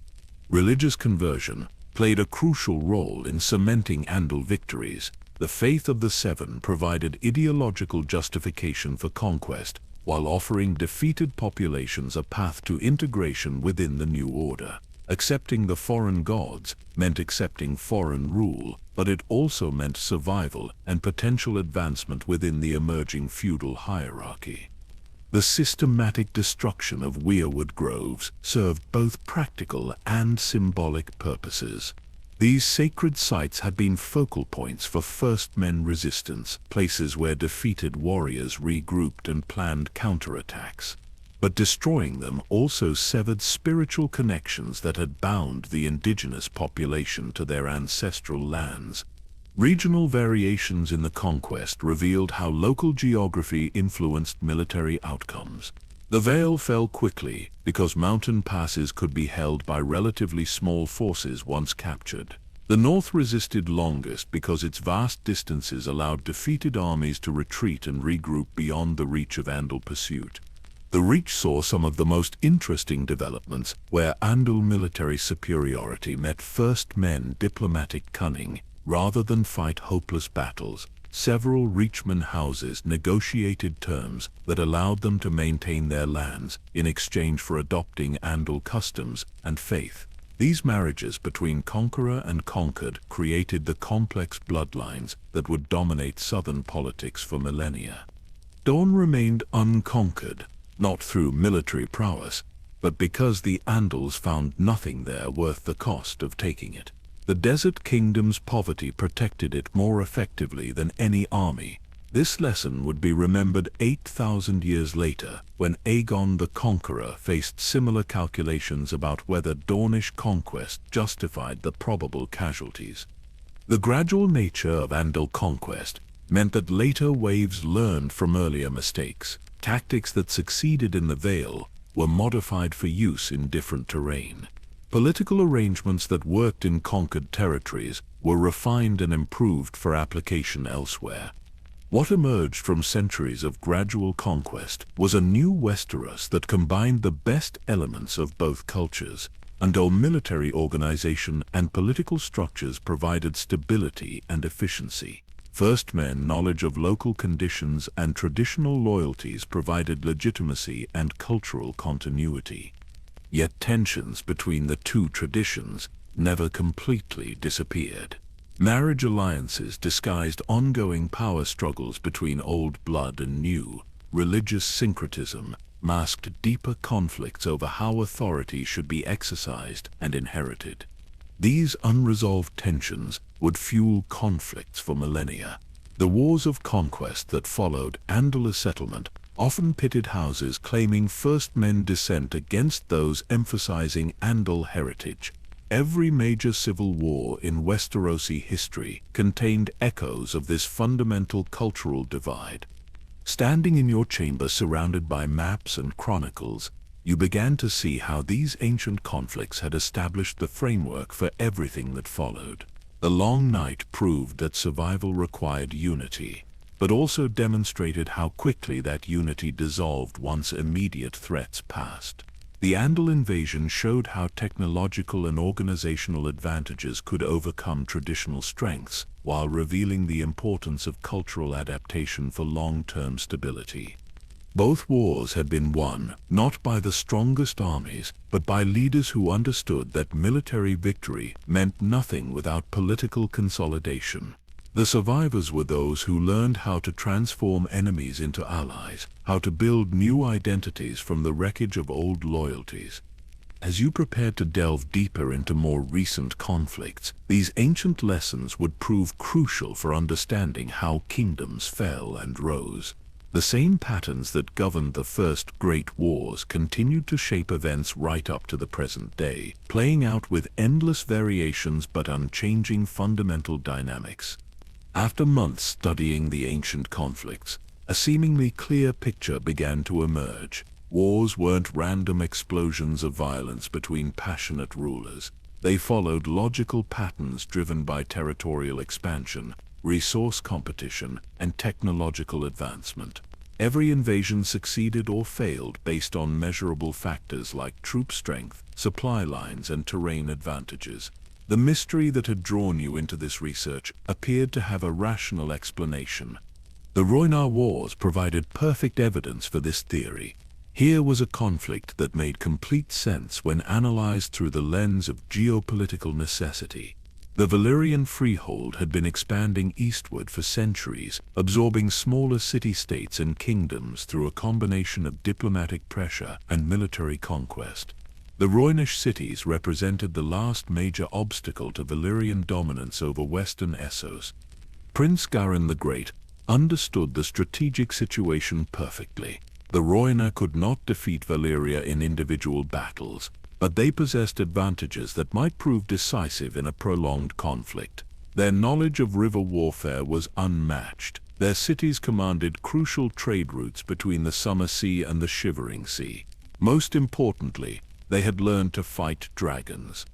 Religious conversion played a crucial role in cementing Andal victories. The faith of the Seven provided ideological justification for conquest, while offering defeated populations a path to integration within the new order. Accepting the foreign gods meant accepting foreign rule, but it also meant survival and potential advancement within the emerging feudal hierarchy. The systematic destruction of weirwood groves served both practical and symbolic purposes. These sacred sites had been focal points for First Men resistance, places where defeated warriors regrouped and planned counterattacks. But destroying them also severed spiritual connections that had bound the indigenous population to their ancestral lands. Regional variations in the conquest revealed how local geography influenced military outcomes. The Vale fell quickly because mountain passes could be held by relatively small forces once captured. The north resisted longest because its vast distances allowed defeated armies to retreat and regroup beyond the reach of Andal pursuit. The Reach saw some of the most interesting developments, where Andal military superiority met First Men diplomatic cunning. Rather than fight hopeless battles, several Reachmen houses negotiated terms that allowed them to maintain their lands in exchange for adopting Andal customs and faith. These marriages between conqueror and conquered created the complex bloodlines that would dominate southern politics for millennia. Dorne remained unconquered, not through military prowess, but because the Andals found nothing there worth the cost of taking it. The Desert Kingdom's poverty protected it more effectively than any army. This lesson would be remembered 8,000 years later, when Aegon the Conqueror faced similar calculations about whether Dornish conquest justified the probable casualties. The gradual nature of Andal conquest meant that later waves learned from earlier mistakes. Tactics that succeeded in the Vale were modified for use in different terrain. Political arrangements that worked in conquered territories were refined and improved for application elsewhere. What emerged from centuries of gradual conquest was a new Westeros that combined the best elements of both cultures. Andal military organization and political structures provided stability and efficiency. First Men knowledge of local conditions and traditional loyalties provided legitimacy and cultural continuity. Yet tensions between the two traditions never completely disappeared. Marriage alliances disguised ongoing power struggles between old blood and new. Religious syncretism masked deeper conflicts over how authority should be exercised and inherited. These unresolved tensions would fuel conflicts for millennia. The wars of conquest that followed Andal's settlement often pitted houses claiming First Men descent against those emphasizing Andal heritage. Every major civil war in Westerosi history contained echoes of this fundamental cultural divide. Standing in your chamber surrounded by maps and chronicles, you began to see how these ancient conflicts had established the framework for everything that followed. The long night proved that survival required unity, but also demonstrated how quickly that unity dissolved once immediate threats passed. The Andal invasion showed how technological and organizational advantages could overcome traditional strengths, while revealing the importance of cultural adaptation for long-term stability. Both wars had been won, not by the strongest armies, but by leaders who understood that military victory meant nothing without political consolidation. The survivors were those who learned how to transform enemies into allies, how to build new identities from the wreckage of old loyalties. As you prepared to delve deeper into more recent conflicts, these ancient lessons would prove crucial for understanding how kingdoms fell and rose. The same patterns that governed the first great wars continued to shape events right up to the present day, playing out with endless variations but unchanging fundamental dynamics. After months studying the ancient conflicts, a seemingly clear picture began to emerge. Wars weren't random explosions of violence between passionate rulers. They followed logical patterns driven by territorial expansion, resource competition, and technological advancement. Every invasion succeeded or failed based on measurable factors like troop strength, supply lines, and terrain advantages. The mystery that had drawn you into this research appeared to have a rational explanation. The Rhoynar Wars provided perfect evidence for this theory. Here was a conflict that made complete sense when analyzed through the lens of geopolitical necessity. The Valyrian freehold had been expanding eastward for centuries, absorbing smaller city-states and kingdoms through a combination of diplomatic pressure and military conquest. The Rhoynish cities represented the last major obstacle to Valyrian dominance over western Essos. Prince Garin the Great understood the strategic situation perfectly. The Rhoynar could not defeat Valyria in individual battles, but they possessed advantages that might prove decisive in a prolonged conflict. Their knowledge of river warfare was unmatched. Their cities commanded crucial trade routes between the Summer Sea and the Shivering Sea. Most importantly, they had learned to fight dragons.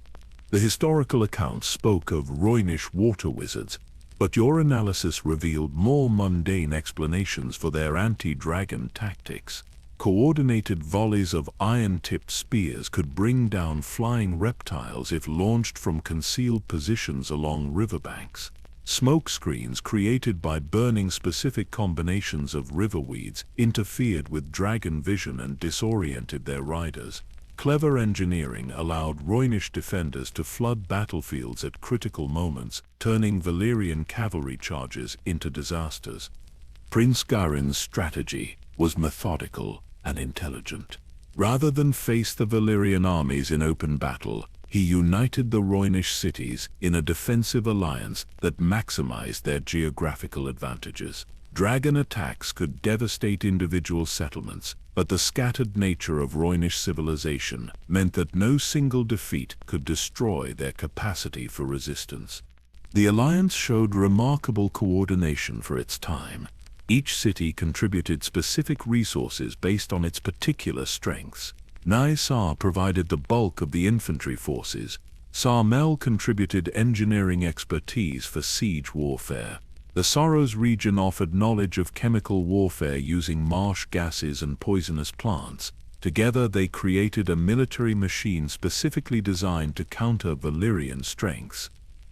The historical accounts spoke of Rhoynish water wizards, but your analysis revealed more mundane explanations for their anti-dragon tactics. Coordinated volleys of iron-tipped spears could bring down flying reptiles if launched from concealed positions along riverbanks. Smoke screens created by burning specific combinations of riverweeds interfered with dragon vision and disoriented their riders. Clever engineering allowed Rhoynish defenders to flood battlefields at critical moments, turning Valyrian cavalry charges into disasters. Prince Garin's strategy was methodical and intelligent. Rather than face the Valyrian armies in open battle, he united the Rhoynish cities in a defensive alliance that maximized their geographical advantages. Dragon attacks could devastate individual settlements, but the scattered nature of Rhoynish civilization meant that no single defeat could destroy their capacity for resistance. The alliance showed remarkable coordination for its time. Each city contributed specific resources based on its particular strengths. Nysa provided the bulk of the infantry forces. Sarmel contributed engineering expertise for siege warfare. The Sorrows region offered knowledge of chemical warfare using marsh gases and poisonous plants. Together they created a military machine specifically designed to counter Valyrian strengths.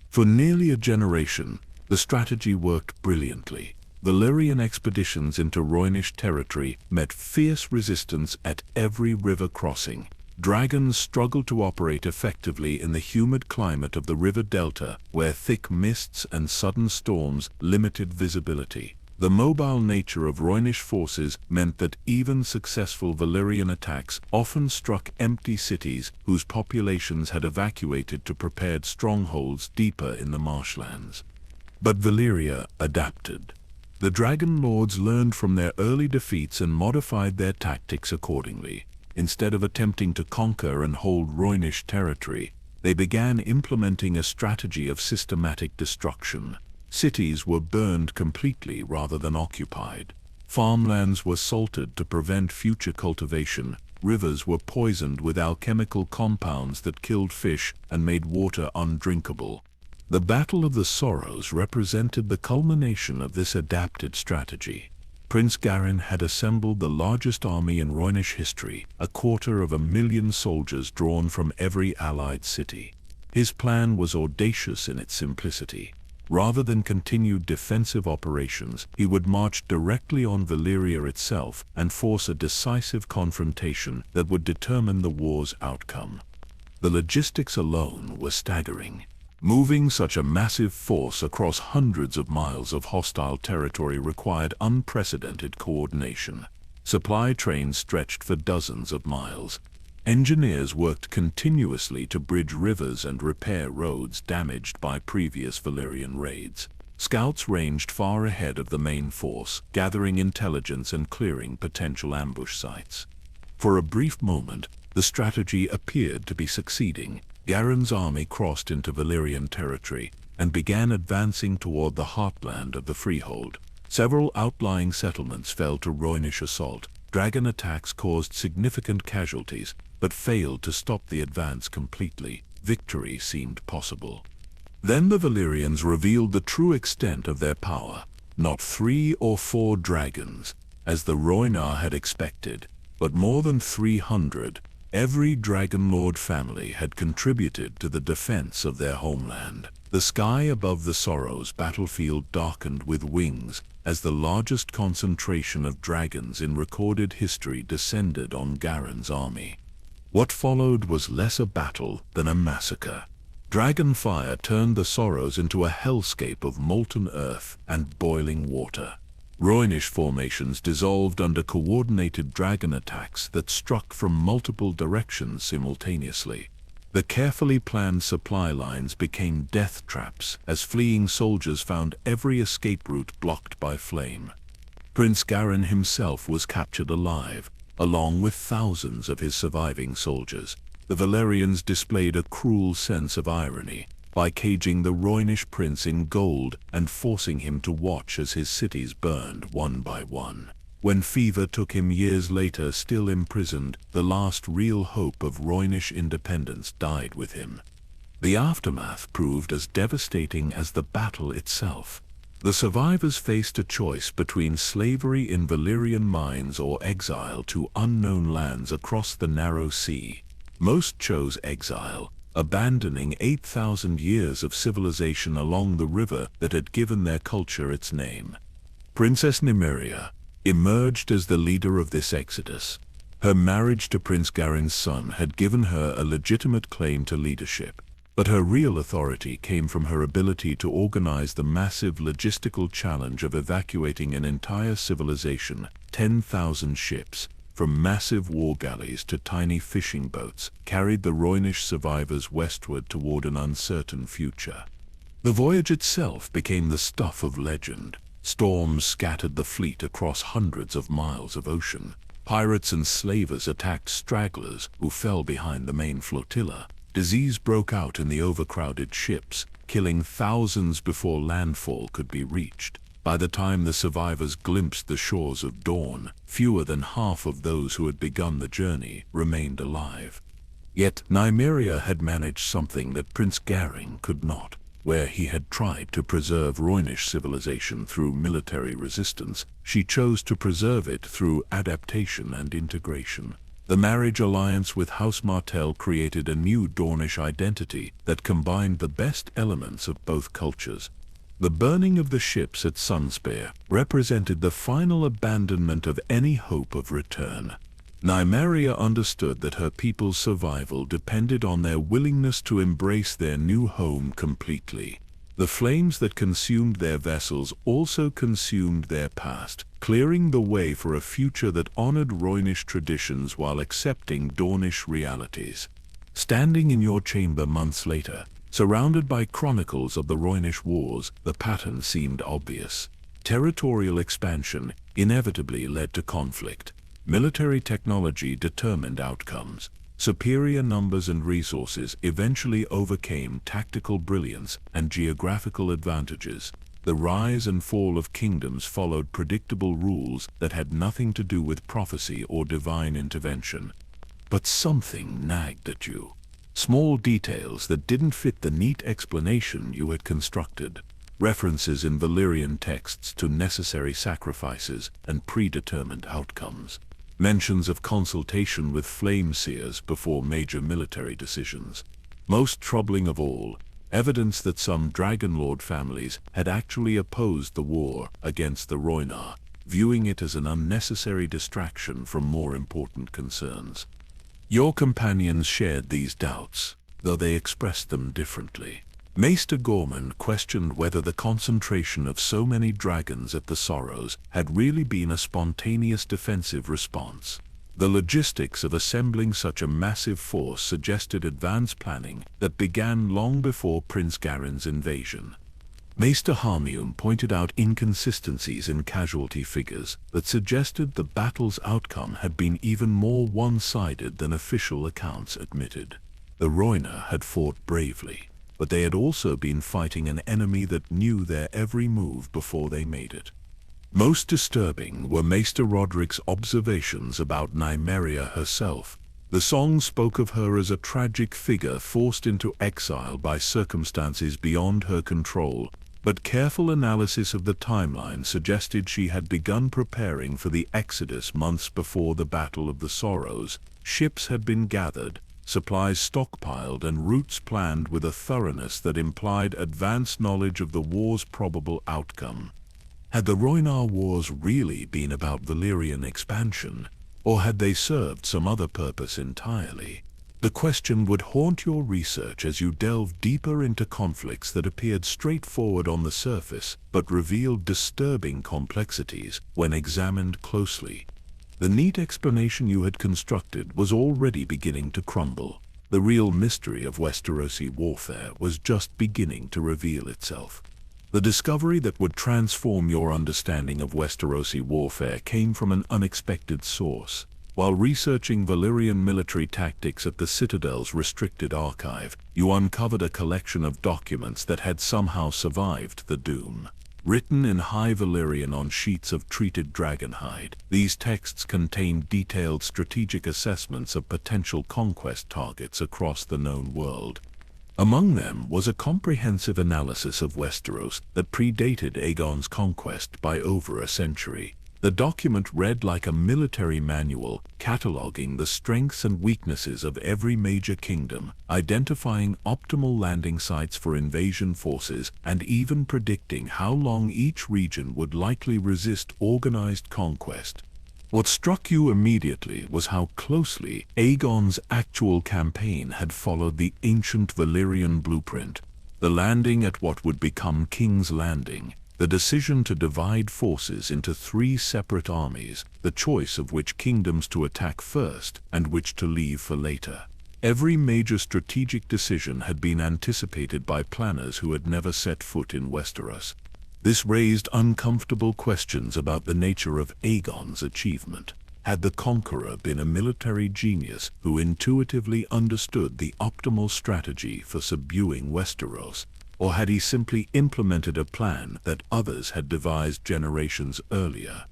For nearly a generation, the strategy worked brilliantly. Valyrian expeditions into Rhoynish territory met fierce resistance at every river crossing. Dragons struggled to operate effectively in the humid climate of the river delta, where thick mists and sudden storms limited visibility. The mobile nature of Rhoynish forces meant that even successful Valyrian attacks often struck empty cities whose populations had evacuated to prepared strongholds deeper in the marshlands. But Valyria adapted. The Dragon Lords learned from their early defeats and modified their tactics accordingly. Instead of attempting to conquer and hold Rhoynish territory, they began implementing a strategy of systematic destruction. Cities were burned completely rather than occupied. Farmlands were salted to prevent future cultivation. Rivers were poisoned with alchemical compounds that killed fish and made water undrinkable. The Battle of the Sorrows represented the culmination of this adapted strategy. Prince Garin had assembled the largest army in Rhoynish history, 250,000 soldiers drawn from every allied city. His plan was audacious in its simplicity. Rather than continued defensive operations, he would march directly on Valyria itself and force a decisive confrontation that would determine the war's outcome. The logistics alone were staggering. Moving such a massive force across hundreds of miles of hostile territory required unprecedented coordination. Supply trains stretched for dozens of miles. Engineers worked continuously to bridge rivers and repair roads damaged by previous Valyrian raids. Scouts ranged far ahead of the main force, gathering intelligence and clearing potential ambush sites. For a brief moment, the strategy appeared to be succeeding. Garin's army crossed into Valyrian territory and began advancing toward the heartland of the Freehold. Several outlying settlements fell to Rhoynish assault. Dragon attacks caused significant casualties, but failed to stop the advance completely. Victory seemed possible. Then the Valyrians revealed the true extent of their power. Not 3 or 4 dragons, as the Rhoynar had expected, but more than 300. Every Dragon Lord family had contributed to the defense of their homeland. The sky above the Sorrows battlefield darkened with wings as the largest concentration of dragons in recorded history descended on Garin's army. What followed was less a battle than a massacre. Dragonfire turned the Sorrows into a hellscape of molten earth and boiling water. Rhoynish formations dissolved under coordinated dragon attacks that struck from multiple directions simultaneously. The carefully planned supply lines became death traps as fleeing soldiers found every escape route blocked by flame. Prince Garin himself was captured alive, along with thousands of his surviving soldiers. The Valyrians displayed a cruel sense of irony by caging the Rhoynish prince in gold and forcing him to watch as his cities burned one by one. When fever took him years later still imprisoned, the last real hope of Rhoynish independence died with him. The aftermath proved as devastating as the battle itself. The survivors faced a choice between slavery in Valyrian mines or exile to unknown lands across the narrow sea. Most chose exile, abandoning 8,000 years of civilization along the river that had given their culture its name. Princess Nymeria emerged as the leader of this exodus. Her marriage to Prince Garin's son had given her a legitimate claim to leadership, but her real authority came from her ability to organize the massive logistical challenge of evacuating an entire civilization. 10,000 ships, from massive war galleys to tiny fishing boats, carried the Rhoynish survivors westward toward an uncertain future. The voyage itself became the stuff of legend. Storms scattered the fleet across hundreds of miles of ocean. Pirates and slavers attacked stragglers who fell behind the main flotilla. Disease broke out in the overcrowded ships, killing thousands before landfall could be reached. By the time the survivors glimpsed the shores of Dorne, fewer than half of those who had begun the journey remained alive. Yet Nymeria had managed something that Prince Garin could not. Where he had tried to preserve Rhoynish civilization through military resistance, she chose to preserve it through adaptation and integration. The marriage alliance with House Martell created a new Dornish identity that combined the best elements of both cultures. The burning of the ships at Sunspear represented the final abandonment of any hope of return. Nymeria understood that her people's survival depended on their willingness to embrace their new home completely. The flames that consumed their vessels also consumed their past, clearing the way for a future that honored Rhoynish traditions while accepting Dornish realities. Standing in your chamber months later, surrounded by chronicles of the Rhoynish Wars, the pattern seemed obvious. Territorial expansion inevitably led to conflict. Military technology determined outcomes. Superior numbers and resources eventually overcame tactical brilliance and geographical advantages. The rise and fall of kingdoms followed predictable rules that had nothing to do with prophecy or divine intervention. But something nagged at you. Small details that didn't fit the neat explanation you had constructed. References in Valyrian texts to necessary sacrifices and predetermined outcomes. Mentions of consultation with flame seers before major military decisions. Most troubling of all, evidence that some Dragonlord families had actually opposed the war against the Rhoynar, viewing it as an unnecessary distraction from more important concerns. Your companions shared these doubts, though they expressed them differently. Maester Gorman questioned whether the concentration of so many dragons at the Sorrows had really been a spontaneous defensive response. The logistics of assembling such a massive force suggested advanced planning that began long before Prince Garen's invasion. Maester Harmium pointed out inconsistencies in casualty figures that suggested the battle's outcome had been even more one-sided than official accounts admitted. The Rhoynar had fought bravely, but they had also been fighting an enemy that knew their every move before they made it. Most disturbing were Maester Roderick's observations about Nymeria herself. The song spoke of her as a tragic figure forced into exile by circumstances beyond her control, but careful analysis of the timeline suggested she had begun preparing for the exodus months before the Battle of the Sorrows. Ships had been gathered, supplies stockpiled, and routes planned with a thoroughness that implied advanced knowledge of the war's probable outcome. Had the Rhoynar Wars really been about Valyrian expansion, or had they served some other purpose entirely? The question would haunt your research as you delved deeper into conflicts that appeared straightforward on the surface, but revealed disturbing complexities when examined closely. The neat explanation you had constructed was already beginning to crumble. The real mystery of Westerosi warfare was just beginning to reveal itself. The discovery that would transform your understanding of Westerosi warfare came from an unexpected source. While researching Valyrian military tactics at the Citadel's restricted archive, you uncovered a collection of documents that had somehow survived the doom. Written in High Valyrian on sheets of treated dragonhide, these texts contained detailed strategic assessments of potential conquest targets across the known world. Among them was a comprehensive analysis of Westeros that predated Aegon's conquest by over a century. The document read like a military manual, cataloging the strengths and weaknesses of every major kingdom, identifying optimal landing sites for invasion forces, and even predicting how long each region would likely resist organized conquest. What struck you immediately was how closely Aegon's actual campaign had followed the ancient Valyrian blueprint. The landing at what would become King's Landing, the decision to divide forces into 3 separate armies, the choice of which kingdoms to attack first and which to leave for later. Every major strategic decision had been anticipated by planners who had never set foot in Westeros. This raised uncomfortable questions about the nature of Aegon's achievement. Had the Conqueror been a military genius who intuitively understood the optimal strategy for subduing Westeros? Or had he simply implemented a plan that others had devised generations earlier?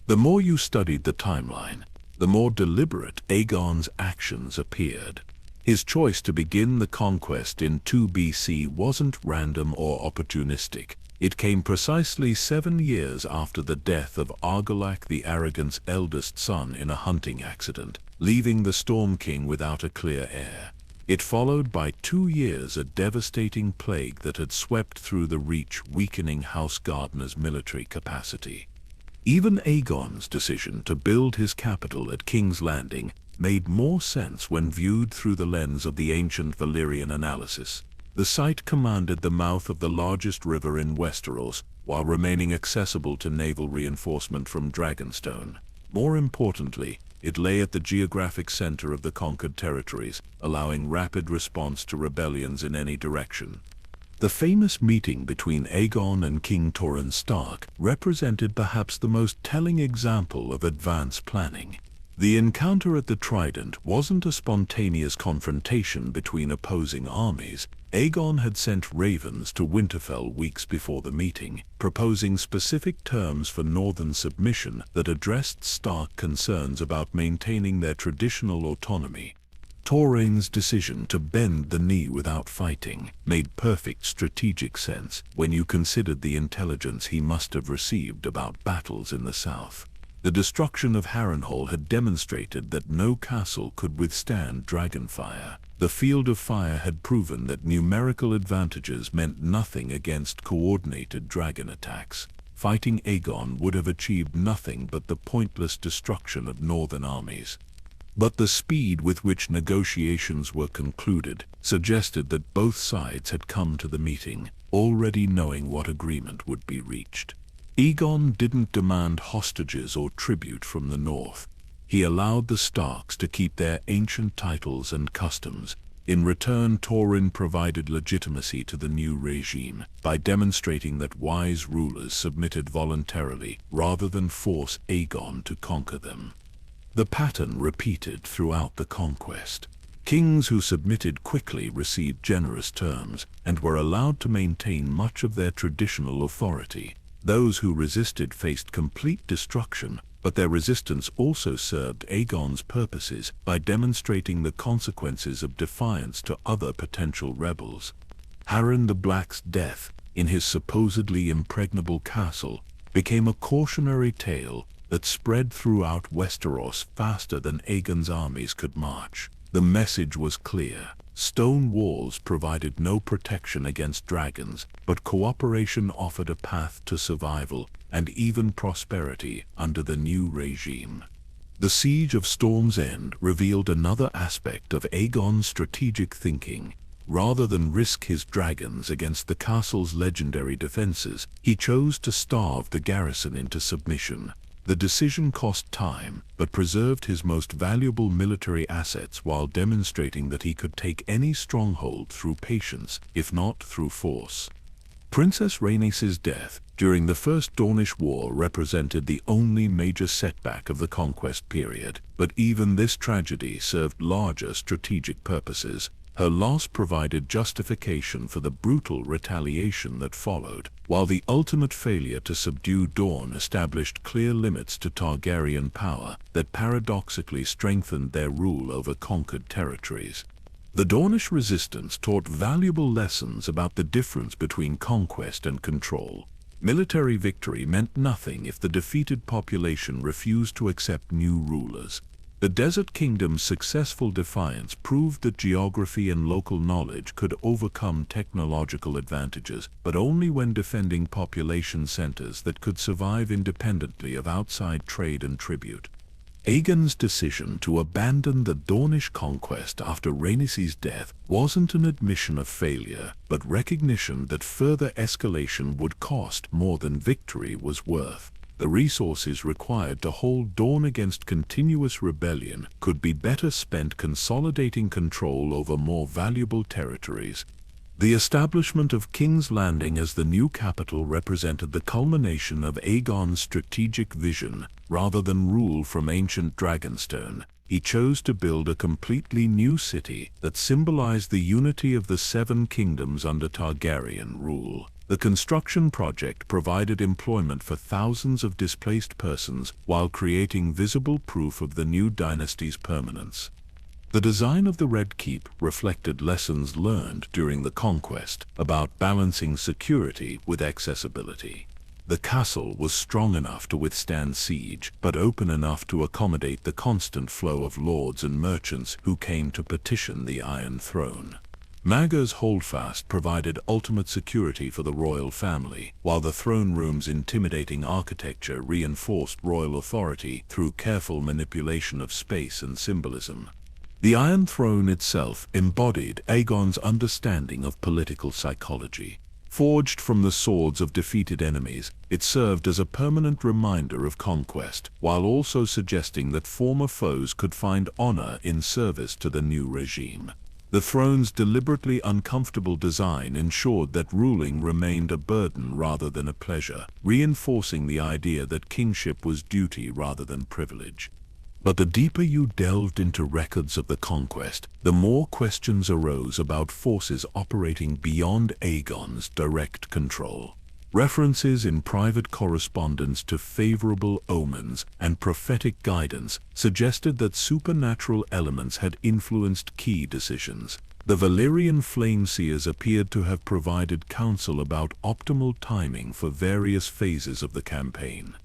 The more you studied the timeline, the more deliberate Aegon's actions appeared. His choice to begin the conquest in 2 BC wasn't random or opportunistic. It came precisely 7 years after the death of Argilac the Arrogant's eldest son in a hunting accident, leaving the Storm King without a clear heir. It followed by 2 years a devastating plague that had swept through the Reach, weakening House Gardener's military capacity. Even Aegon's decision to build his capital at King's Landing made more sense when viewed through the lens of the ancient Valyrian analysis. The site commanded the mouth of the largest river in Westeros, while remaining accessible to naval reinforcement from Dragonstone. More importantly, it lay at the geographic center of the conquered territories, allowing rapid response to rebellions in any direction. The famous meeting between Aegon and King Torrhen Stark represented perhaps the most telling example of advanced planning. The encounter at the Trident wasn't a spontaneous confrontation between opposing armies. Aegon had sent ravens to Winterfell weeks before the meeting, proposing specific terms for northern submission that addressed Stark concerns about maintaining their traditional autonomy. Torrhen's decision to bend the knee without fighting made perfect strategic sense when you considered the intelligence he must have received about battles in the south. The destruction of Harrenhal had demonstrated that no castle could withstand dragonfire. The Field of Fire had proven that numerical advantages meant nothing against coordinated dragon attacks. Fighting Aegon would have achieved nothing but the pointless destruction of northern armies. But the speed with which negotiations were concluded suggested that both sides had come to the meeting, already knowing what agreement would be reached. Aegon didn't demand hostages or tribute from the north. He allowed the Starks to keep their ancient titles and customs. In return, Torrhen provided legitimacy to the new regime by demonstrating that wise rulers submitted voluntarily rather than force Aegon to conquer them. The pattern repeated throughout the Conquest. Kings who submitted quickly received generous terms and were allowed to maintain much of their traditional authority. Those who resisted faced complete destruction, but their resistance also served Aegon's purposes by demonstrating the consequences of defiance to other potential rebels. Harren the Black's death, in his supposedly impregnable castle, became a cautionary tale that spread throughout Westeros faster than Aegon's armies could march. The message was clear. Stone walls provided no protection against dragons, but cooperation offered a path to survival and even prosperity under the new regime. The Siege of Storm's End revealed another aspect of Aegon's strategic thinking. Rather than risk his dragons against the castle's legendary defenses, he chose to starve the garrison into submission. The decision cost time, but preserved his most valuable military assets while demonstrating that he could take any stronghold through patience, if not through force. Princess Rhaenys's death during the First Dornish War represented the only major setback of the Conquest period, but even this tragedy served larger strategic purposes. Her loss provided justification for the brutal retaliation that followed, while the ultimate failure to subdue Dorne established clear limits to Targaryen power that paradoxically strengthened their rule over conquered territories. The Dornish resistance taught valuable lessons about the difference between conquest and control. Military victory meant nothing if the defeated population refused to accept new rulers. The Desert Kingdom's successful defiance proved that geography and local knowledge could overcome technological advantages, but only when defending population centers that could survive independently of outside trade and tribute. Aegon's decision to abandon the Dornish conquest after Rhaenys's death wasn't an admission of failure, but recognition that further escalation would cost more than victory was worth. The resources required to hold Dorne against continuous rebellion could be better spent consolidating control over more valuable territories. The establishment of King's Landing as the new capital represented the culmination of Aegon's strategic vision. Rather than rule from ancient Dragonstone, he chose to build a completely new city that symbolized the unity of the Seven Kingdoms under Targaryen rule. The construction project provided employment for thousands of displaced persons while creating visible proof of the new dynasty's permanence. The design of the Red Keep reflected lessons learned during the Conquest about balancing security with accessibility. The castle was strong enough to withstand siege, but open enough to accommodate the constant flow of lords and merchants who came to petition the Iron Throne. Maga's holdfast provided ultimate security for the royal family, while the throne room's intimidating architecture reinforced royal authority through careful manipulation of space and symbolism. The Iron Throne itself embodied Aegon's understanding of political psychology. Forged from the swords of defeated enemies, it served as a permanent reminder of conquest, while also suggesting that former foes could find honor in service to the new regime. The throne's deliberately uncomfortable design ensured that ruling remained a burden rather than a pleasure, reinforcing the idea that kingship was duty rather than privilege. But the deeper you delved into records of the conquest, the more questions arose about forces operating beyond Aegon's direct control. References in private correspondence to favorable omens and prophetic guidance suggested that supernatural elements had influenced key decisions. The Valyrian Flameseers appeared to have provided counsel about optimal timing for various phases of the campaign.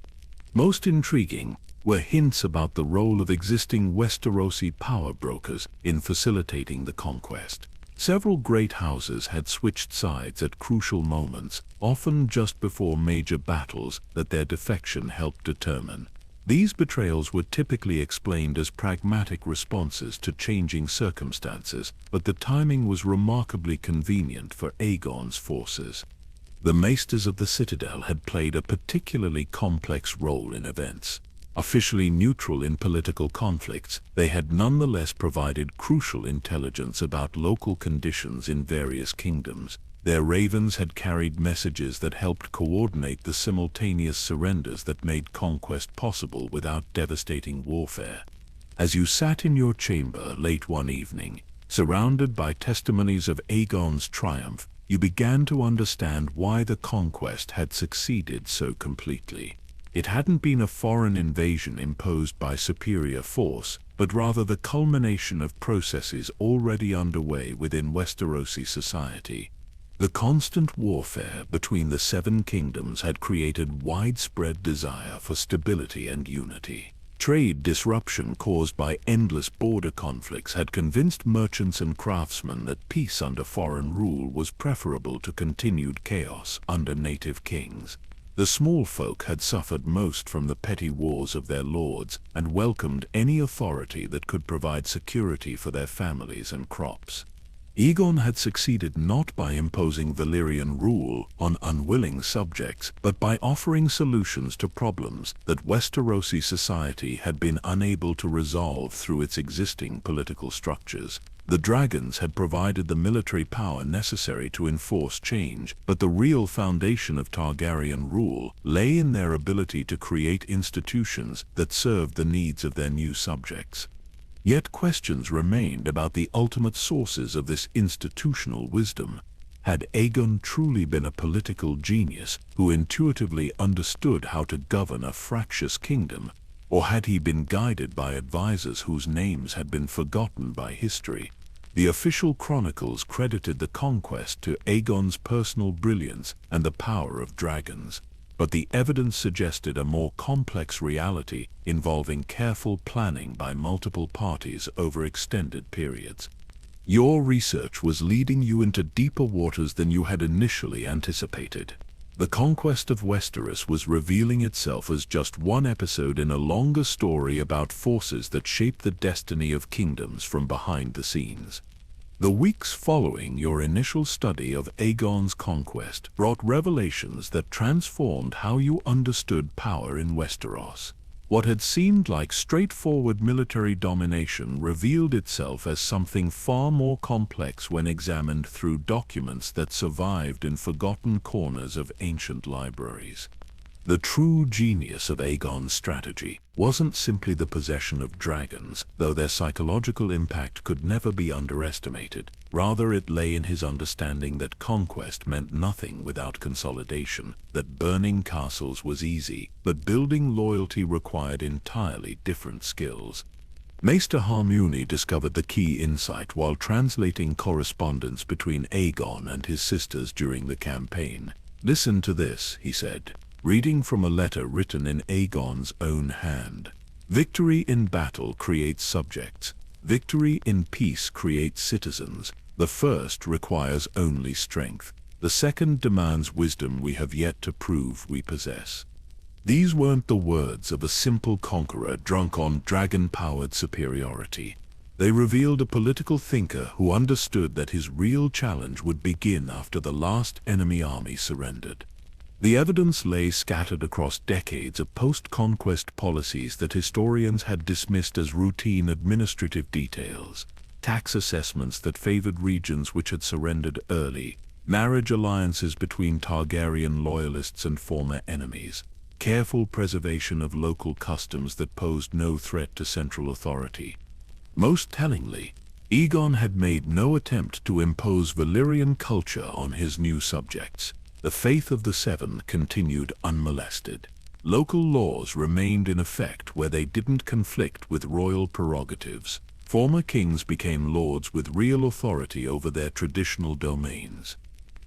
Most intriguing were hints about the role of existing Westerosi power brokers in facilitating the conquest. Several great houses had switched sides at crucial moments, often just before major battles that their defection helped determine. These betrayals were typically explained as pragmatic responses to changing circumstances, but the timing was remarkably convenient for Aegon's forces. The Maesters of the Citadel had played a particularly complex role in events. Officially neutral in political conflicts, they had nonetheless provided crucial intelligence about local conditions in various kingdoms. Their ravens had carried messages that helped coordinate the simultaneous surrenders that made conquest possible without devastating warfare. As you sat in your chamber late one evening, surrounded by testimonies of Aegon's triumph, you began to understand why the conquest had succeeded so completely. It hadn't been a foreign invasion imposed by superior force, but rather the culmination of processes already underway within Westerosi society. The constant warfare between the Seven Kingdoms had created widespread desire for stability and unity. Trade disruption caused by endless border conflicts had convinced merchants and craftsmen that peace under foreign rule was preferable to continued chaos under native kings. The small folk had suffered most from the petty wars of their lords and welcomed any authority that could provide security for their families and crops. Aegon had succeeded not by imposing Valyrian rule on unwilling subjects, but by offering solutions to problems that Westerosi society had been unable to resolve through its existing political structures. The dragons had provided the military power necessary to enforce change, but the real foundation of Targaryen rule lay in their ability to create institutions that served the needs of their new subjects. Yet questions remained about the ultimate sources of this institutional wisdom. Had Aegon truly been a political genius who intuitively understood how to govern a fractious kingdom? Or had he been guided by advisors whose names had been forgotten by history? The official chronicles credited the conquest to Aegon's personal brilliance and the power of dragons. But the evidence suggested a more complex reality involving careful planning by multiple parties over extended periods. Your research was leading you into deeper waters than you had initially anticipated. The conquest of Westeros was revealing itself as just one episode in a longer story about forces that shaped the destiny of kingdoms from behind the scenes. The weeks following your initial study of Aegon's conquest brought revelations that transformed how you understood power in Westeros. What had seemed like straightforward military domination revealed itself as something far more complex when examined through documents that survived in forgotten corners of ancient libraries. The true genius of Aegon's strategy wasn't simply the possession of dragons, though their psychological impact could never be underestimated. Rather, it lay in his understanding that conquest meant nothing without consolidation, that burning castles was easy, but building loyalty required entirely different skills. Maester Harmuni discovered the key insight while translating correspondence between Aegon and his sisters during the campaign. "Listen to this," he said, reading from a letter written in Aegon's own hand. "Victory in battle creates subjects. Victory in peace creates citizens. The first requires only strength. The second demands wisdom we have yet to prove we possess." These weren't the words of a simple conqueror drunk on dragon-powered superiority. They revealed a political thinker who understood that his real challenge would begin after the last enemy army surrendered. The evidence lay scattered across decades of post-conquest policies that historians had dismissed as routine administrative details. Tax assessments that favored regions which had surrendered early, marriage alliances between Targaryen loyalists and former enemies, careful preservation of local customs that posed no threat to central authority. Most tellingly, Aegon had made no attempt to impose Valyrian culture on his new subjects. The faith of the Seven continued unmolested. Local laws remained in effect where they didn't conflict with royal prerogatives. Former kings became lords with real authority over their traditional domains.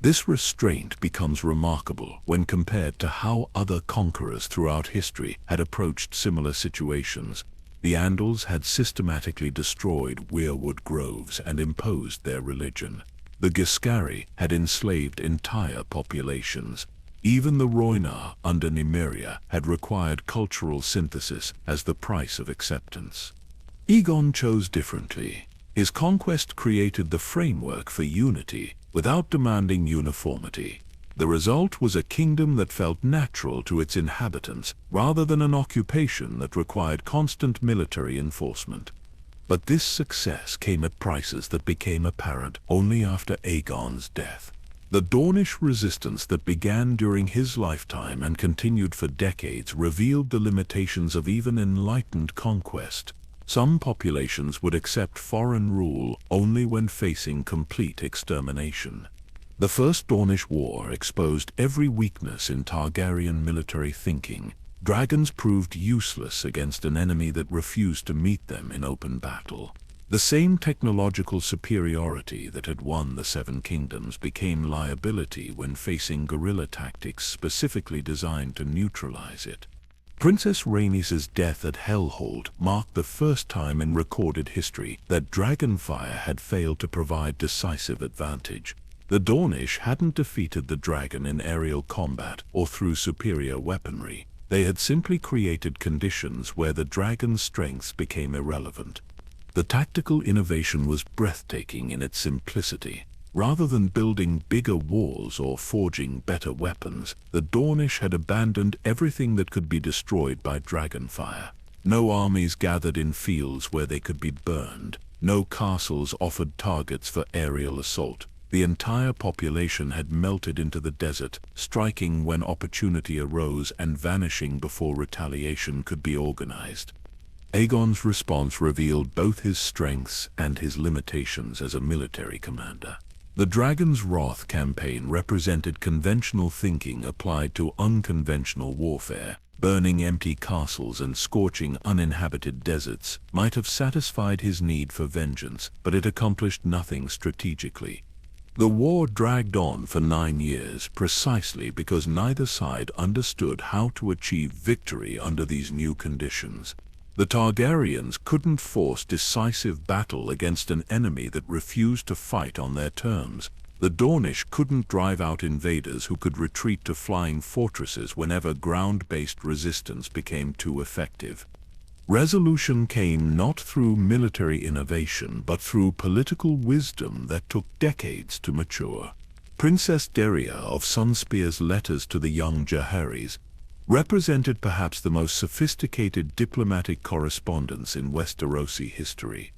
This restraint becomes remarkable when compared to how other conquerors throughout history had approached similar situations. The Andals had systematically destroyed weirwood groves and imposed their religion. The Giscari had enslaved entire populations. Even the Rhoynar under Nymeria had required cultural synthesis as the price of acceptance. Aegon chose differently. His conquest created the framework for unity without demanding uniformity. The result was a kingdom that felt natural to its inhabitants rather than an occupation that required constant military enforcement. But this success came at prices that became apparent only after Aegon's death. The Dornish resistance that began during his lifetime and continued for decades revealed the limitations of even enlightened conquest. Some populations would accept foreign rule only when facing complete extermination. The First Dornish War exposed every weakness in Targaryen military thinking. Dragons proved useless against an enemy that refused to meet them in open battle. The same technological superiority that had won the Seven Kingdoms became liability when facing guerrilla tactics specifically designed to neutralize it. Princess Rhaenys' death at Hellhold marked the first time in recorded history that Dragonfire had failed to provide decisive advantage. The Dornish hadn't defeated the dragon in aerial combat or through superior weaponry. They had simply created conditions where the dragon's strengths became irrelevant. The tactical innovation was breathtaking in its simplicity. Rather than building bigger walls or forging better weapons, the Dornish had abandoned everything that could be destroyed by dragonfire. No armies gathered in fields where they could be burned. No castles offered targets for aerial assault. The entire population had melted into the desert, striking when opportunity arose and vanishing before retaliation could be organized. Aegon's response revealed both his strengths and his limitations as a military commander. The Dragon's Wrath campaign represented conventional thinking applied to unconventional warfare. Burning empty castles and scorching uninhabited deserts might have satisfied his need for vengeance, but it accomplished nothing strategically. The war dragged on for 9 years precisely because neither side understood how to achieve victory under these new conditions. The Targaryens couldn't force decisive battle against an enemy that refused to fight on their terms. The Dornish couldn't drive out invaders who could retreat to flying fortresses whenever ground-based resistance became too effective. Resolution came not through military innovation, but through political wisdom that took decades to mature. Princess Daria of Sunspear's letters to the young Jaehaerys represented perhaps the most sophisticated diplomatic correspondence in Westerosi history.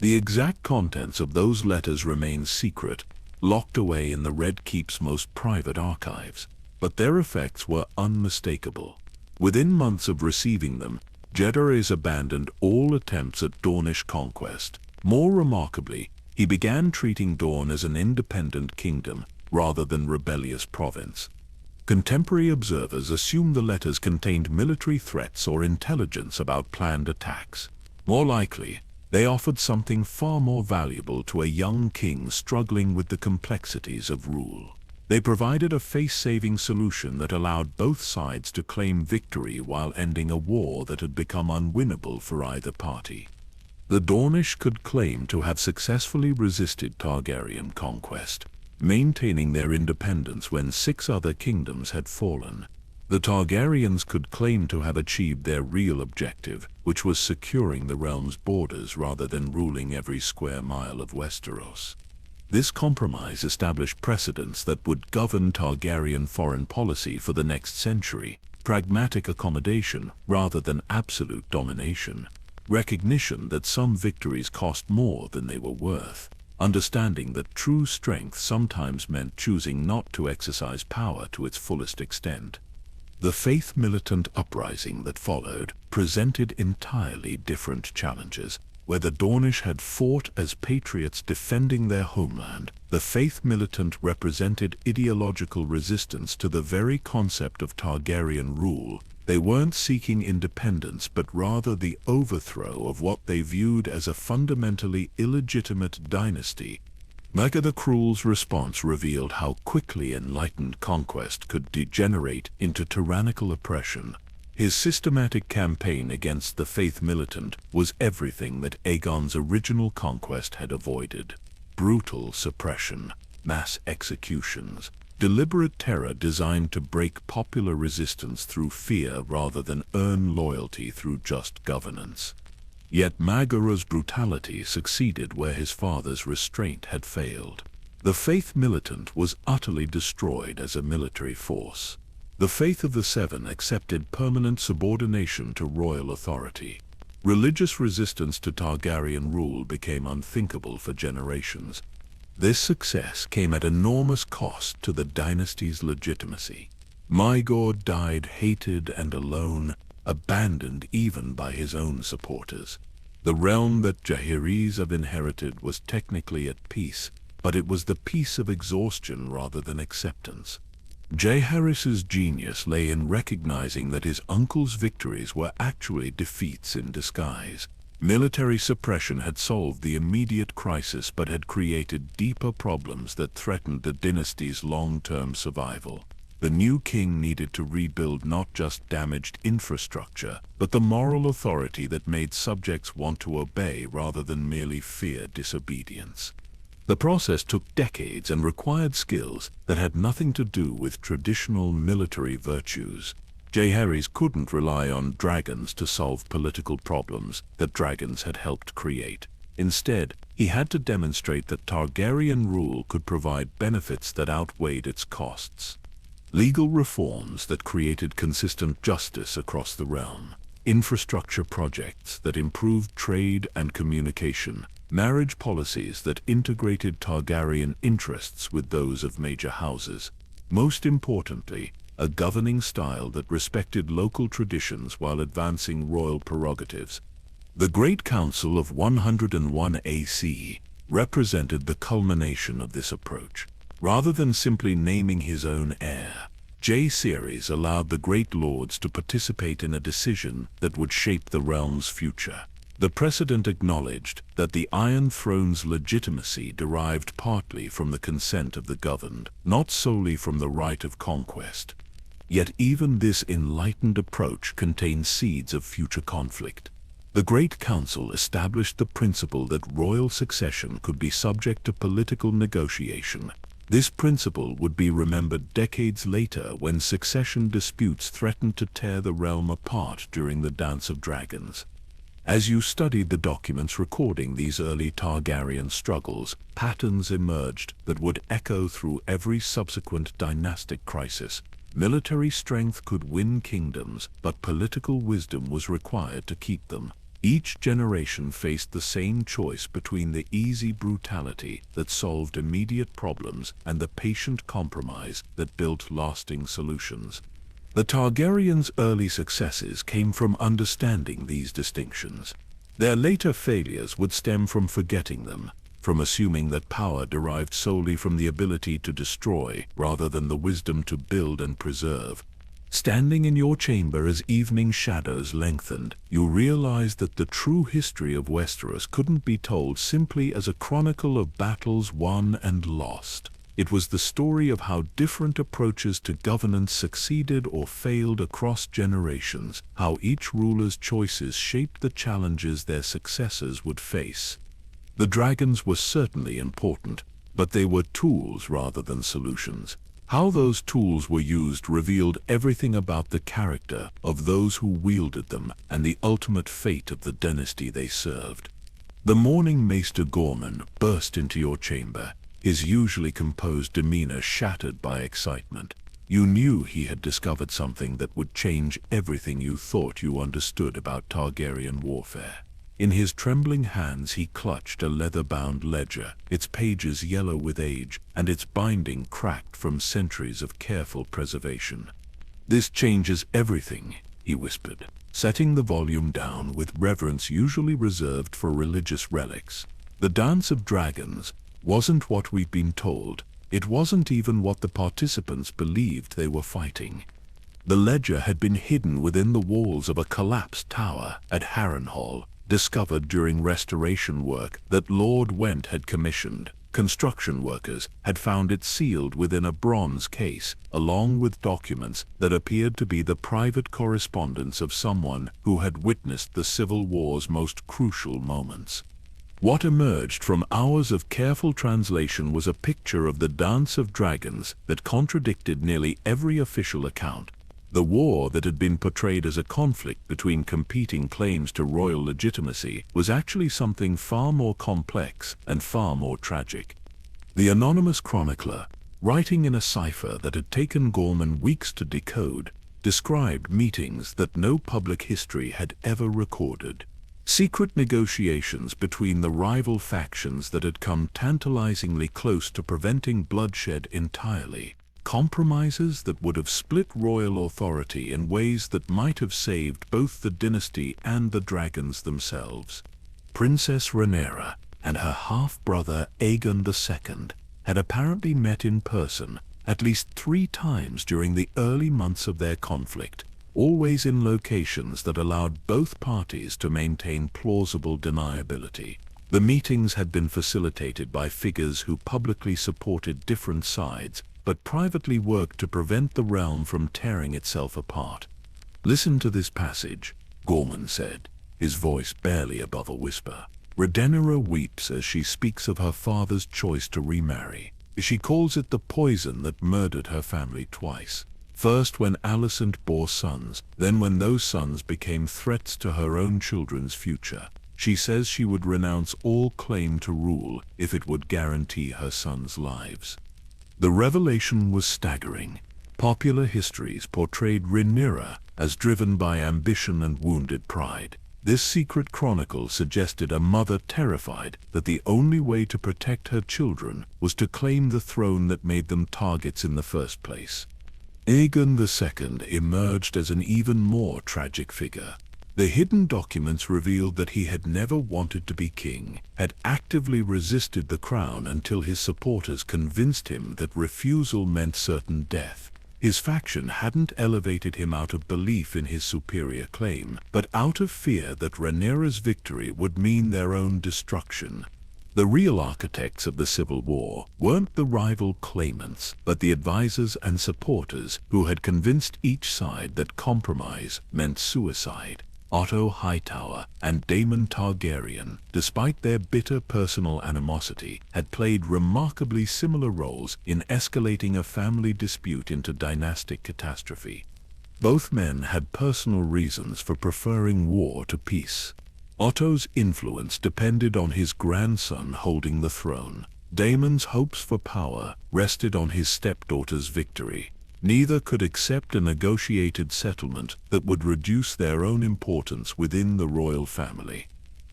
The exact contents of those letters remain secret, locked away in the Red Keep's most private archives, but their effects were unmistakable. Within months of receiving them, Jaehaerys abandoned all attempts at Dornish conquest. More remarkably, he began treating Dorne as an independent kingdom rather than rebellious province. Contemporary observers assumed the letters contained military threats or intelligence about planned attacks. More likely, they offered something far more valuable to a young king struggling with the complexities of rule. They provided a face-saving solution that allowed both sides to claim victory while ending a war that had become unwinnable for either party. The Dornish could claim to have successfully resisted Targaryen conquest, maintaining their independence when 6 other kingdoms had fallen. The Targaryens could claim to have achieved their real objective, which was securing the realm's borders rather than ruling every square mile of Westeros. This compromise established precedents that would govern Targaryen foreign policy for the next century: pragmatic accommodation rather than absolute domination, recognition that some victories cost more than they were worth, understanding that true strength sometimes meant choosing not to exercise power to its fullest extent. The faith militant uprising that followed presented entirely different challenges. Where the Dornish had fought as patriots defending their homeland, the faith militant represented ideological resistance to the very concept of Targaryen rule. They weren't seeking independence but rather the overthrow of what they viewed as a fundamentally illegitimate dynasty. Maegor the Cruel's response revealed how quickly enlightened conquest could degenerate into tyrannical oppression. His systematic campaign against the faith militant was everything that Aegon's original conquest had avoided: brutal suppression, mass executions, deliberate terror designed to break popular resistance through fear rather than earn loyalty through just governance. Yet Maegor's brutality succeeded where his father's restraint had failed. The faith militant was utterly destroyed as a military force. The Faith of the Seven accepted permanent subordination to royal authority. Religious resistance to Targaryen rule became unthinkable for generations. This success came at enormous cost to the dynasty's legitimacy. Maegor died hated and alone, abandoned even by his own supporters. The realm that Jaehaerys had inherited was technically at peace, but it was the peace of exhaustion rather than acceptance. Jaehaerys' genius lay in recognizing that his uncle's victories were actually defeats in disguise. Military suppression had solved the immediate crisis but had created deeper problems that threatened the dynasty's long-term survival. The new king needed to rebuild not just damaged infrastructure, but the moral authority that made subjects want to obey rather than merely fear disobedience. The process took decades and required skills that had nothing to do with traditional military virtues. Jaehaerys couldn't rely on dragons to solve political problems that dragons had helped create. Instead, he had to demonstrate that Targaryen rule could provide benefits that outweighed its costs. Legal reforms that created consistent justice across the realm, infrastructure projects that improved trade and communication, marriage policies that integrated Targaryen interests with those of major houses. Most importantly, a governing style that respected local traditions while advancing royal prerogatives. The Great Council of 101 AC represented the culmination of this approach. Rather than simply naming his own heir, Jaehaerys allowed the Great Lords to participate in a decision that would shape the realm's future. The precedent acknowledged that the Iron Throne's legitimacy derived partly from the consent of the governed, not solely from the right of conquest. Yet even this enlightened approach contained seeds of future conflict. The Great Council established the principle that royal succession could be subject to political negotiation. This principle would be remembered decades later when succession disputes threatened to tear the realm apart during the Dance of Dragons. As you studied the documents recording these early Targaryen struggles, patterns emerged that would echo through every subsequent dynastic crisis. Military strength could win kingdoms, but political wisdom was required to keep them. Each generation faced the same choice between the easy brutality that solved immediate problems and the patient compromise that built lasting solutions. The Targaryens' early successes came from understanding these distinctions. Their later failures would stem from forgetting them, from assuming that power derived solely from the ability to destroy rather than the wisdom to build and preserve. Standing in your chamber as evening shadows lengthened, you realized that the true history of Westeros couldn't be told simply as a chronicle of battles won and lost. It was the story of how different approaches to governance succeeded or failed across generations, how each ruler's choices shaped the challenges their successors would face. The dragons were certainly important, but they were tools rather than solutions. How those tools were used revealed everything about the character of those who wielded them and the ultimate fate of the dynasty they served. The morning Maester Gorman burst into your chamber, his usually composed demeanor shattered by excitement. You knew he had discovered something that would change everything you thought you understood about Targaryen warfare. In his trembling hands he clutched a leather-bound ledger, its pages yellow with age, and its binding cracked from centuries of careful preservation. "This changes everything," he whispered, setting the volume down with reverence usually reserved for religious relics. "The Dance of Dragons wasn't what we've been told. It wasn't even what the participants believed they were fighting." The ledger had been hidden within the walls of a collapsed tower at Harrenhal, discovered during restoration work that Lord Went had commissioned. Construction workers had found it sealed within a bronze case, along with documents that appeared to be the private correspondence of someone who had witnessed the Civil War's most crucial moments. What emerged from hours of careful translation was a picture of the Dance of Dragons that contradicted nearly every official account. The war that had been portrayed as a conflict between competing claims to royal legitimacy was actually something far more complex and far more tragic. The anonymous chronicler, writing in a cipher that had taken Gorman weeks to decode, described meetings that no public history had ever recorded. Secret negotiations between the rival factions that had come tantalizingly close to preventing bloodshed entirely. Compromises that would have split royal authority in ways that might have saved both the dynasty and the dragons themselves. Princess Rhaenyra and her half-brother Aegon II had apparently met in person at least 3 times during the early months of their conflict, always in locations that allowed both parties to maintain plausible deniability. The meetings had been facilitated by figures who publicly supported different sides, but privately worked to prevent the realm from tearing itself apart. "Listen to this passage," Gorman said, his voice barely above a whisper. "Rhaenyra weeps as she speaks of her father's choice to remarry. She calls it the poison that murdered her family twice. First when Alicent bore sons, then when those sons became threats to her own children's future. She says she would renounce all claim to rule if it would guarantee her sons' lives." The revelation was staggering. Popular histories portrayed Rhaenyra as driven by ambition and wounded pride. This secret chronicle suggested a mother terrified that the only way to protect her children was to claim the throne that made them targets in the first place. Aegon II emerged as an even more tragic figure. The hidden documents revealed that he had never wanted to be king, had actively resisted the crown until his supporters convinced him that refusal meant certain death. His faction hadn't elevated him out of belief in his superior claim, but out of fear that Rhaenyra's victory would mean their own destruction. The real architects of the Civil War weren't the rival claimants, but the advisors and supporters who had convinced each side that compromise meant suicide. Otto Hightower and Daemon Targaryen, despite their bitter personal animosity, had played remarkably similar roles in escalating a family dispute into dynastic catastrophe. Both men had personal reasons for preferring war to peace. Otto's influence depended on his grandson holding the throne. Daemon's hopes for power rested on his stepdaughter's victory. Neither could accept a negotiated settlement that would reduce their own importance within the royal family.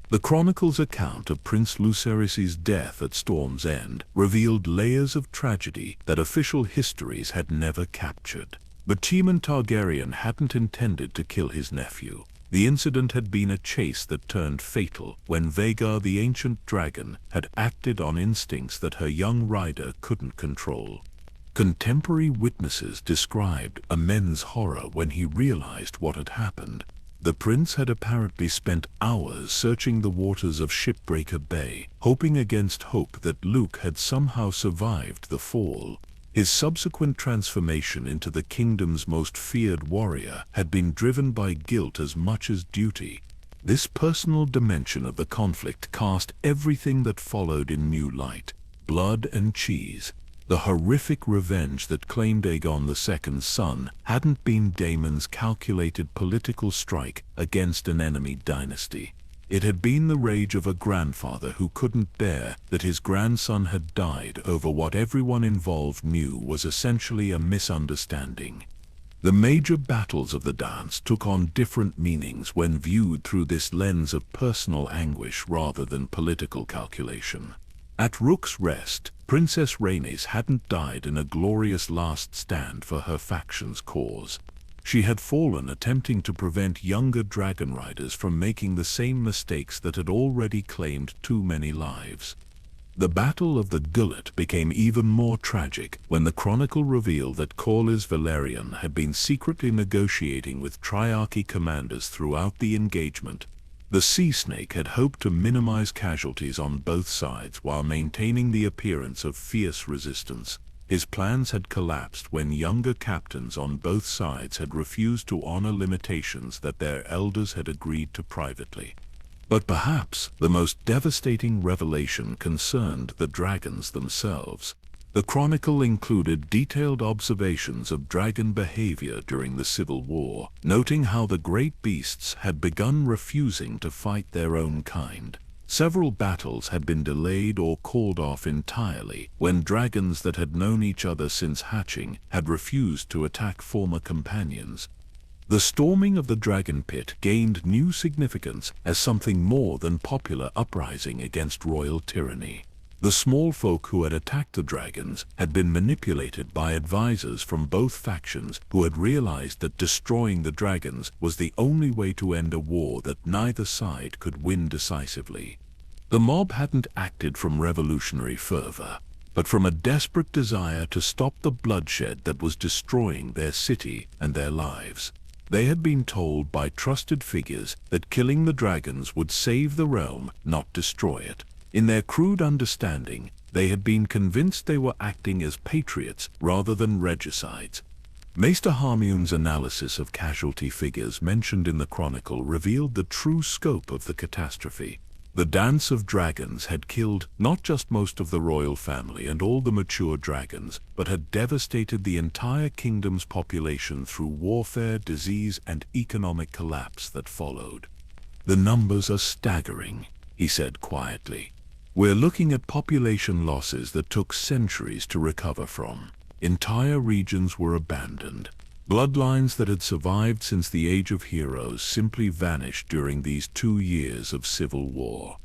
The Chronicle's account of Prince Lucerys' death at Storm's End revealed layers of tragedy that official histories had never captured. But Daemon Targaryen hadn't intended to kill his nephew. The incident had been a chase that turned fatal when Vhagar the ancient dragon had acted on instincts that her young rider couldn't control. Contemporary witnesses described immense horror when he realized what had happened. The prince had apparently spent hours searching the waters of Shipbreaker Bay, hoping against hope that Luke had somehow survived the fall. His subsequent transformation into the kingdom's most feared warrior had been driven by guilt as much as duty. This personal dimension of the conflict cast everything that followed in new light. Blood and cheese, The horrific revenge that claimed Aegon II's son hadn't been Daemon's calculated political strike against an enemy dynasty. It had been the rage of a grandfather who couldn't bear that his grandson had died over what everyone involved knew was essentially a misunderstanding. The major battles of the dance took on different meanings when viewed through this lens of personal anguish rather than political calculation. At Rook's Rest, Princess Rhaenys hadn't died in a glorious last stand for her faction's cause. She had fallen attempting to prevent younger dragon riders from making the same mistakes that had already claimed too many lives. The Battle of the Gullet became even more tragic when the chronicle revealed that Corlys Velaryon had been secretly negotiating with Triarchy commanders throughout the engagement. The Sea Snake had hoped to minimize casualties on both sides while maintaining the appearance of fierce resistance. His plans had collapsed when younger captains on both sides had refused to honor limitations that their elders had agreed to privately. But perhaps the most devastating revelation concerned the dragons themselves. The chronicle included detailed observations of dragon behavior during the Civil War, noting how the great beasts had begun refusing to fight their own kind. Several battles had been delayed or called off entirely when dragons that had known each other since hatching had refused to attack former companions. The storming of the dragon pit gained new significance as something more than popular uprising against royal tyranny. The small folk who had attacked the dragons had been manipulated by advisors from both factions who had realized that destroying the dragons was the only way to end a war that neither side could win decisively. The mob hadn't acted from revolutionary fervor, but from a desperate desire to stop the bloodshed that was destroying their city and their lives. They had been told by trusted figures that killing the dragons would save the realm, not destroy it. In their crude understanding, they had been convinced they were acting as patriots rather than regicides. Maester Harmune's analysis of casualty figures mentioned in the chronicle revealed the true scope of the catastrophe. The Dance of Dragons had killed not just most of the royal family and all the mature dragons, but had devastated the entire kingdom's population through warfare, disease, and economic collapse that followed. "The numbers are staggering," he said quietly. "We're looking at population losses that took centuries to recover from. Entire regions were abandoned. Bloodlines that had survived since the Age of Heroes simply vanished during these 2 years of civil war."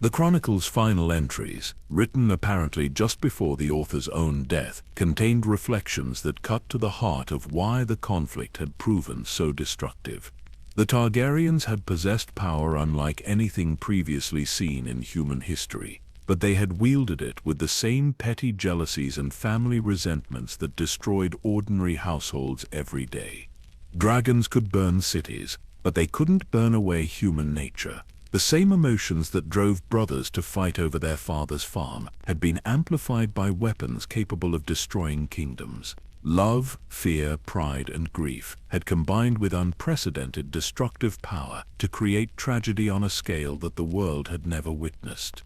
The chronicle's final entries, written apparently just before the author's own death, contained reflections that cut to the heart of why the conflict had proven so destructive. The Targaryens had possessed power unlike anything previously seen in human history, but they had wielded it with the same petty jealousies and family resentments that destroyed ordinary households every day. Dragons could burn cities, but they couldn't burn away human nature. The same emotions that drove brothers to fight over their father's farm had been amplified by weapons capable of destroying kingdoms. Love, fear, pride, and grief had combined with unprecedented destructive power to create tragedy on a scale that the world had never witnessed.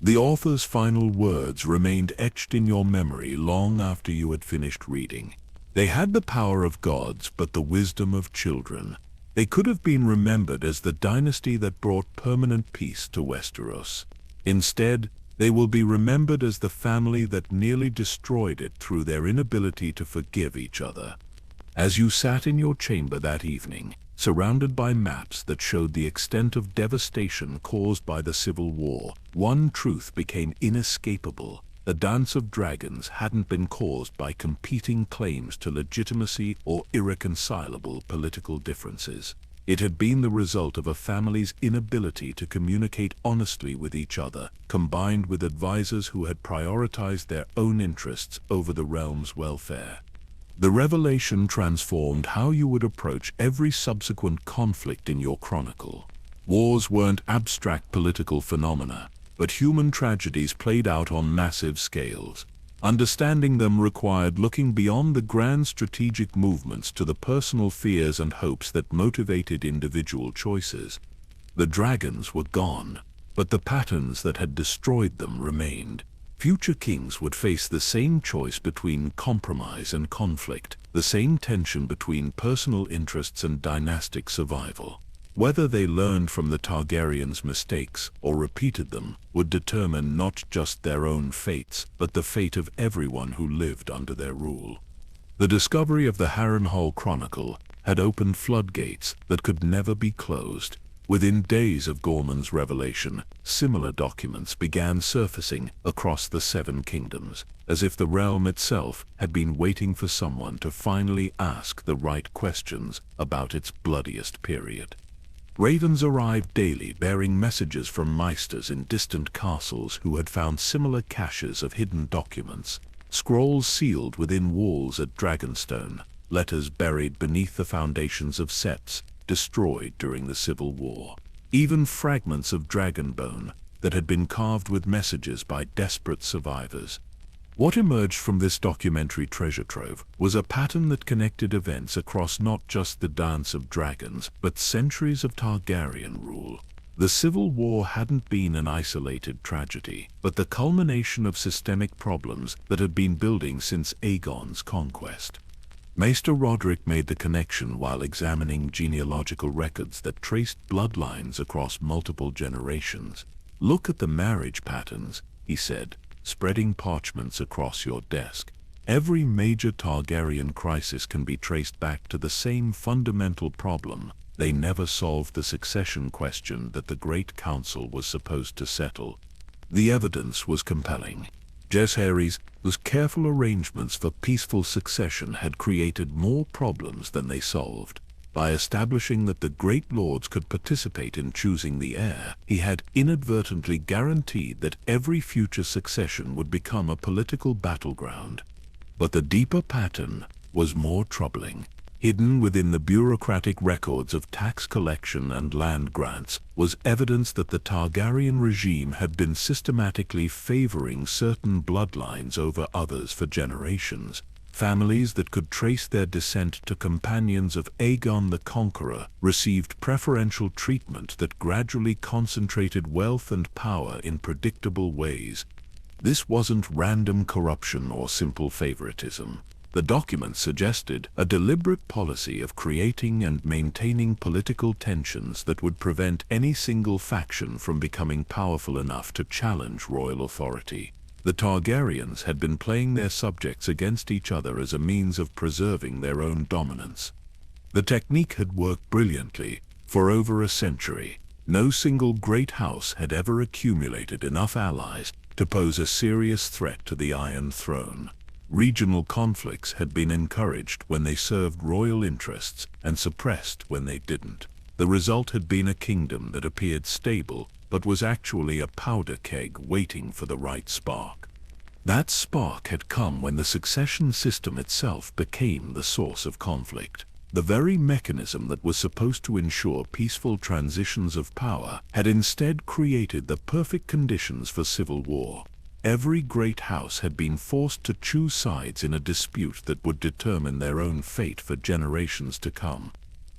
The author's final words remained etched in your memory long after you had finished reading. They had the power of gods, but the wisdom of children. They could have been remembered as the dynasty that brought permanent peace to Westeros. Instead, they will be remembered as the family that nearly destroyed it through their inability to forgive each other. As you sat in your chamber that evening, surrounded by maps that showed the extent of devastation caused by the Civil War, one truth became inescapable. The Dance of Dragons hadn't been caused by competing claims to legitimacy or irreconcilable political differences. It had been the result of a family's inability to communicate honestly with each other, combined with advisors who had prioritized their own interests over the realm's welfare. The revelation transformed how you would approach every subsequent conflict in your chronicle. Wars weren't abstract political phenomena, but human tragedies played out on massive scales. Understanding them required looking beyond the grand strategic movements to the personal fears and hopes that motivated individual choices. The dragons were gone, but the patterns that had destroyed them remained. Future kings would face the same choice between compromise and conflict, the same tension between personal interests and dynastic survival. Whether they learned from the Targaryens' mistakes or repeated them would determine not just their own fates, but the fate of everyone who lived under their rule. The discovery of the Harrenhal chronicle had opened floodgates that could never be closed. Within days of Gorman's revelation, similar documents began surfacing across the Seven Kingdoms, as if the realm itself had been waiting for someone to finally ask the right questions about its bloodiest period. Ravens arrived daily bearing messages from meisters in distant castles who had found similar caches of hidden documents, scrolls sealed within walls at Dragonstone, letters buried beneath the foundations of septs, destroyed during the Civil War. Even fragments of dragon bone that had been carved with messages by desperate survivors. What emerged from this documentary treasure trove was a pattern that connected events across not just the Dance of Dragons, but centuries of Targaryen rule. The Civil War hadn't been an isolated tragedy, but the culmination of systemic problems that had been building since Aegon's conquest. Maester Roderick made the connection while examining genealogical records that traced bloodlines across multiple generations. "Look at the marriage patterns," he said, spreading parchments across your desk. "Every major Targaryen crisis can be traced back to the same fundamental problem. They never solved the succession question that the Great Council was supposed to settle." The evidence was compelling. Jaehaerys' careful arrangements for peaceful succession had created more problems than they solved. By establishing that the Great Lords could participate in choosing the heir, he had inadvertently guaranteed that every future succession would become a political battleground. But the deeper pattern was more troubling. Hidden within the bureaucratic records of tax collection and land grants was evidence that the Targaryen regime had been systematically favoring certain bloodlines over others for generations. Families that could trace their descent to companions of Aegon the Conqueror received preferential treatment that gradually concentrated wealth and power in predictable ways. This wasn't random corruption or simple favoritism. The document suggested a deliberate policy of creating and maintaining political tensions that would prevent any single faction from becoming powerful enough to challenge royal authority. The Targaryens had been playing their subjects against each other as a means of preserving their own dominance. The technique had worked brilliantly. For over a century, no single great house had ever accumulated enough allies to pose a serious threat to the Iron Throne. Regional conflicts had been encouraged when they served royal interests and suppressed when they didn't. The result had been a kingdom that appeared stable, but was actually a powder keg waiting for the right spark. That spark had come when the succession system itself became the source of conflict. The very mechanism that was supposed to ensure peaceful transitions of power had instead created the perfect conditions for civil war. Every great house had been forced to choose sides in a dispute that would determine their own fate for generations to come.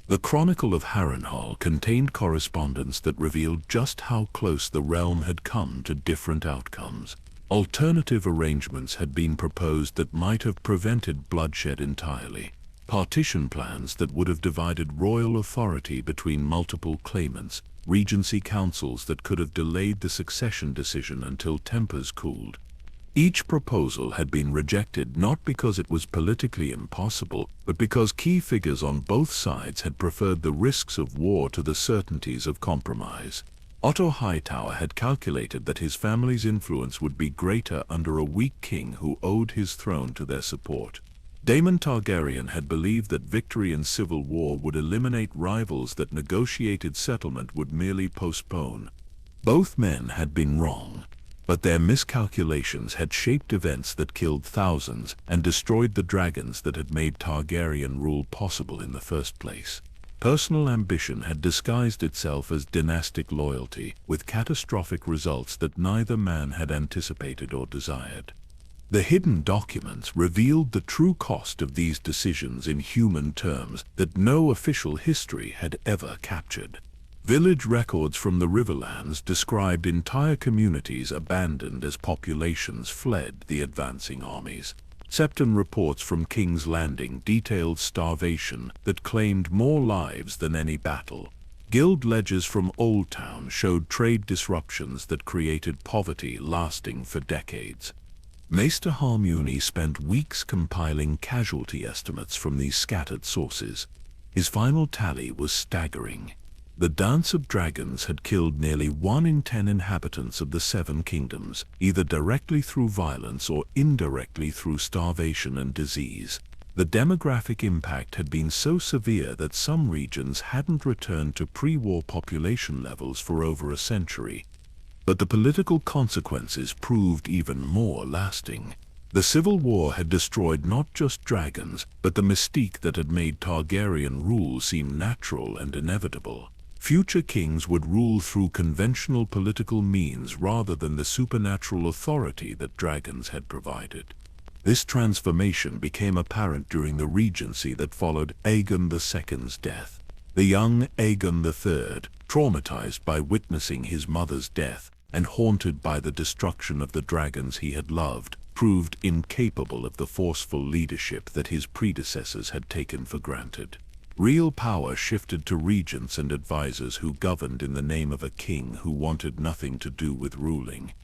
The Chronicle of Harrenhal contained correspondence that revealed just how close the realm had come to different outcomes. Alternative arrangements had been proposed that might have prevented bloodshed entirely. Partition plans that would have divided royal authority between multiple claimants, regency councils that could have delayed the succession decision until tempers cooled. Each proposal had been rejected not because it was politically impossible, but because key figures on both sides had preferred the risks of war to the certainties of compromise. Otto Hightower had calculated that his family's influence would be greater under a weak king who owed his throne to their support. Daemon Targaryen had believed that victory in civil war would eliminate rivals that negotiated settlement would merely postpone. Both men had been wrong, but their miscalculations had shaped events that killed thousands and destroyed the dragons that had made Targaryen rule possible in the first place. Personal ambition had disguised itself as dynastic loyalty, with catastrophic results that neither man had anticipated or desired. The hidden documents revealed the true cost of these decisions in human terms that no official history had ever captured. Village records from the Riverlands described entire communities abandoned as populations fled the advancing armies. Septon reports from King's Landing detailed starvation that claimed more lives than any battle. Guild ledgers from Old Town showed trade disruptions that created poverty lasting for decades. Maester Harmuni spent weeks compiling casualty estimates from these scattered sources. His final tally was staggering. The Dance of Dragons had killed nearly 1 in 10 inhabitants of the Seven Kingdoms, either directly through violence or indirectly through starvation and disease. The demographic impact had been so severe that some regions hadn't returned to pre-war population levels for over a century. But the political consequences proved even more lasting. The Civil War had destroyed not just dragons, but the mystique that had made Targaryen rule seem natural and inevitable. Future kings would rule through conventional political means rather than the supernatural authority that dragons had provided. This transformation became apparent during the regency that followed Aegon II's death. The young Aegon III, traumatized by witnessing his mother's death and haunted by the destruction of the dragons he had loved, proved incapable of the forceful leadership that his predecessors had taken for granted. Real power shifted to regents and advisors who governed in the name of a king who wanted nothing to do with ruling.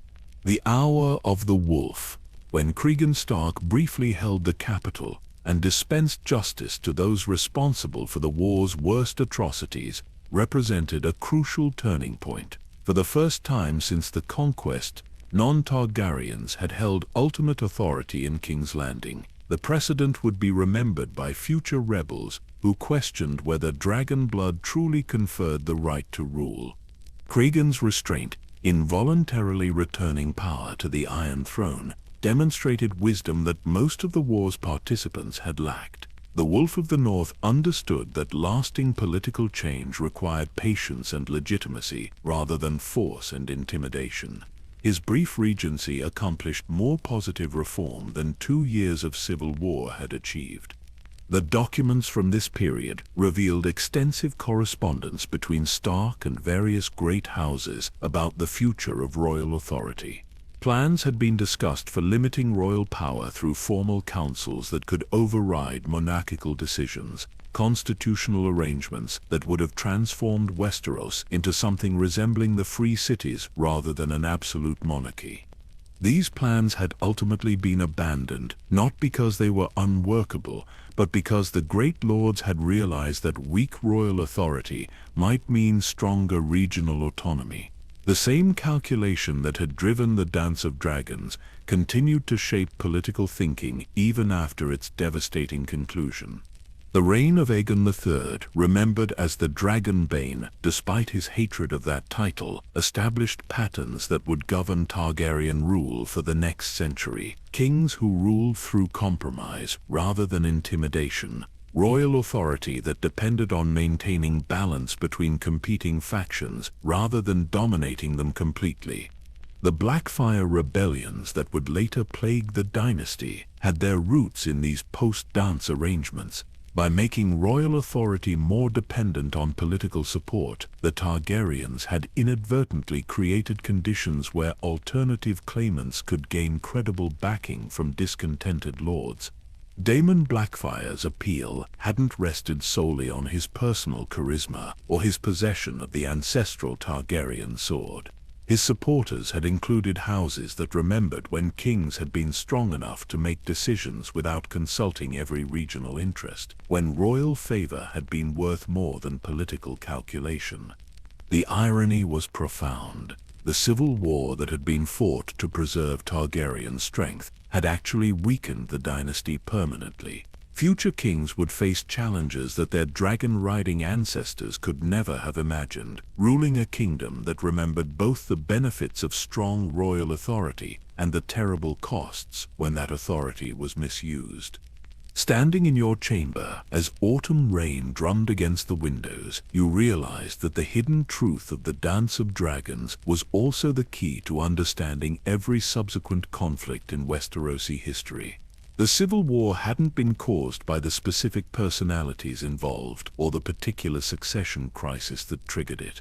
The Hour of the Wolf, when Cregan Stark briefly held the capital and dispensed justice to those responsible for the war's worst atrocities, represented a crucial turning point. For the first time since the Conquest, non-Targaryens had held ultimate authority in King's Landing. The precedent would be remembered by future rebels who questioned whether dragon blood truly conferred the right to rule. Cregan's restraint, involuntarily returning power to the Iron Throne, demonstrated wisdom that most of the war's participants had lacked. The Wolf of the North understood that lasting political change required patience and legitimacy rather than force and intimidation. His brief regency accomplished more positive reform than 2 years of civil war had achieved. The documents from this period revealed extensive correspondence between Stark and various great houses about the future of royal authority. Plans had been discussed for limiting royal power through formal councils that could override monarchical decisions, constitutional arrangements that would have transformed Westeros into something resembling the free cities rather than an absolute monarchy. These plans had ultimately been abandoned, not because they were unworkable, but because the great lords had realized that weak royal authority might mean stronger regional autonomy. The same calculation that had driven the Dance of Dragons continued to shape political thinking even after its devastating conclusion. The reign of Aegon III, remembered as the Dragonbane despite his hatred of that title, established patterns that would govern Targaryen rule for the next century. Kings who ruled through compromise rather than intimidation. Royal authority that depended on maintaining balance between competing factions rather than dominating them completely. The Blackfyre rebellions that would later plague the dynasty had their roots in these post-dance arrangements. By making royal authority more dependent on political support, the Targaryens had inadvertently created conditions where alternative claimants could gain credible backing from discontented lords. Daemon Blackfyre's appeal hadn't rested solely on his personal charisma or his possession of the ancestral Targaryen sword. His supporters had included houses that remembered when kings had been strong enough to make decisions without consulting every regional interest, when royal favor had been worth more than political calculation. The irony was profound. The civil war that had been fought to preserve Targaryen strength had actually weakened the dynasty permanently. Future kings would face challenges that their dragon-riding ancestors could never have imagined, ruling a kingdom that remembered both the benefits of strong royal authority and the terrible costs when that authority was misused. Standing in your chamber, as autumn rain drummed against the windows, you realized that the hidden truth of the Dance of Dragons was also the key to understanding every subsequent conflict in Westerosi history. The Civil War hadn't been caused by the specific personalities involved or the particular succession crisis that triggered it.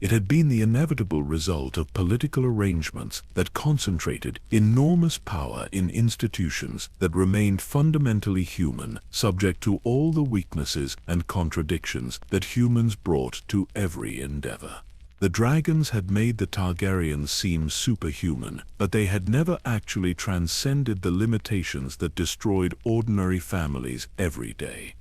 It had been the inevitable result of political arrangements that concentrated enormous power in institutions that remained fundamentally human, subject to all the weaknesses and contradictions that humans brought to every endeavor. The dragons had made the Targaryens seem superhuman, but they had never actually transcended the limitations that destroyed ordinary families every day.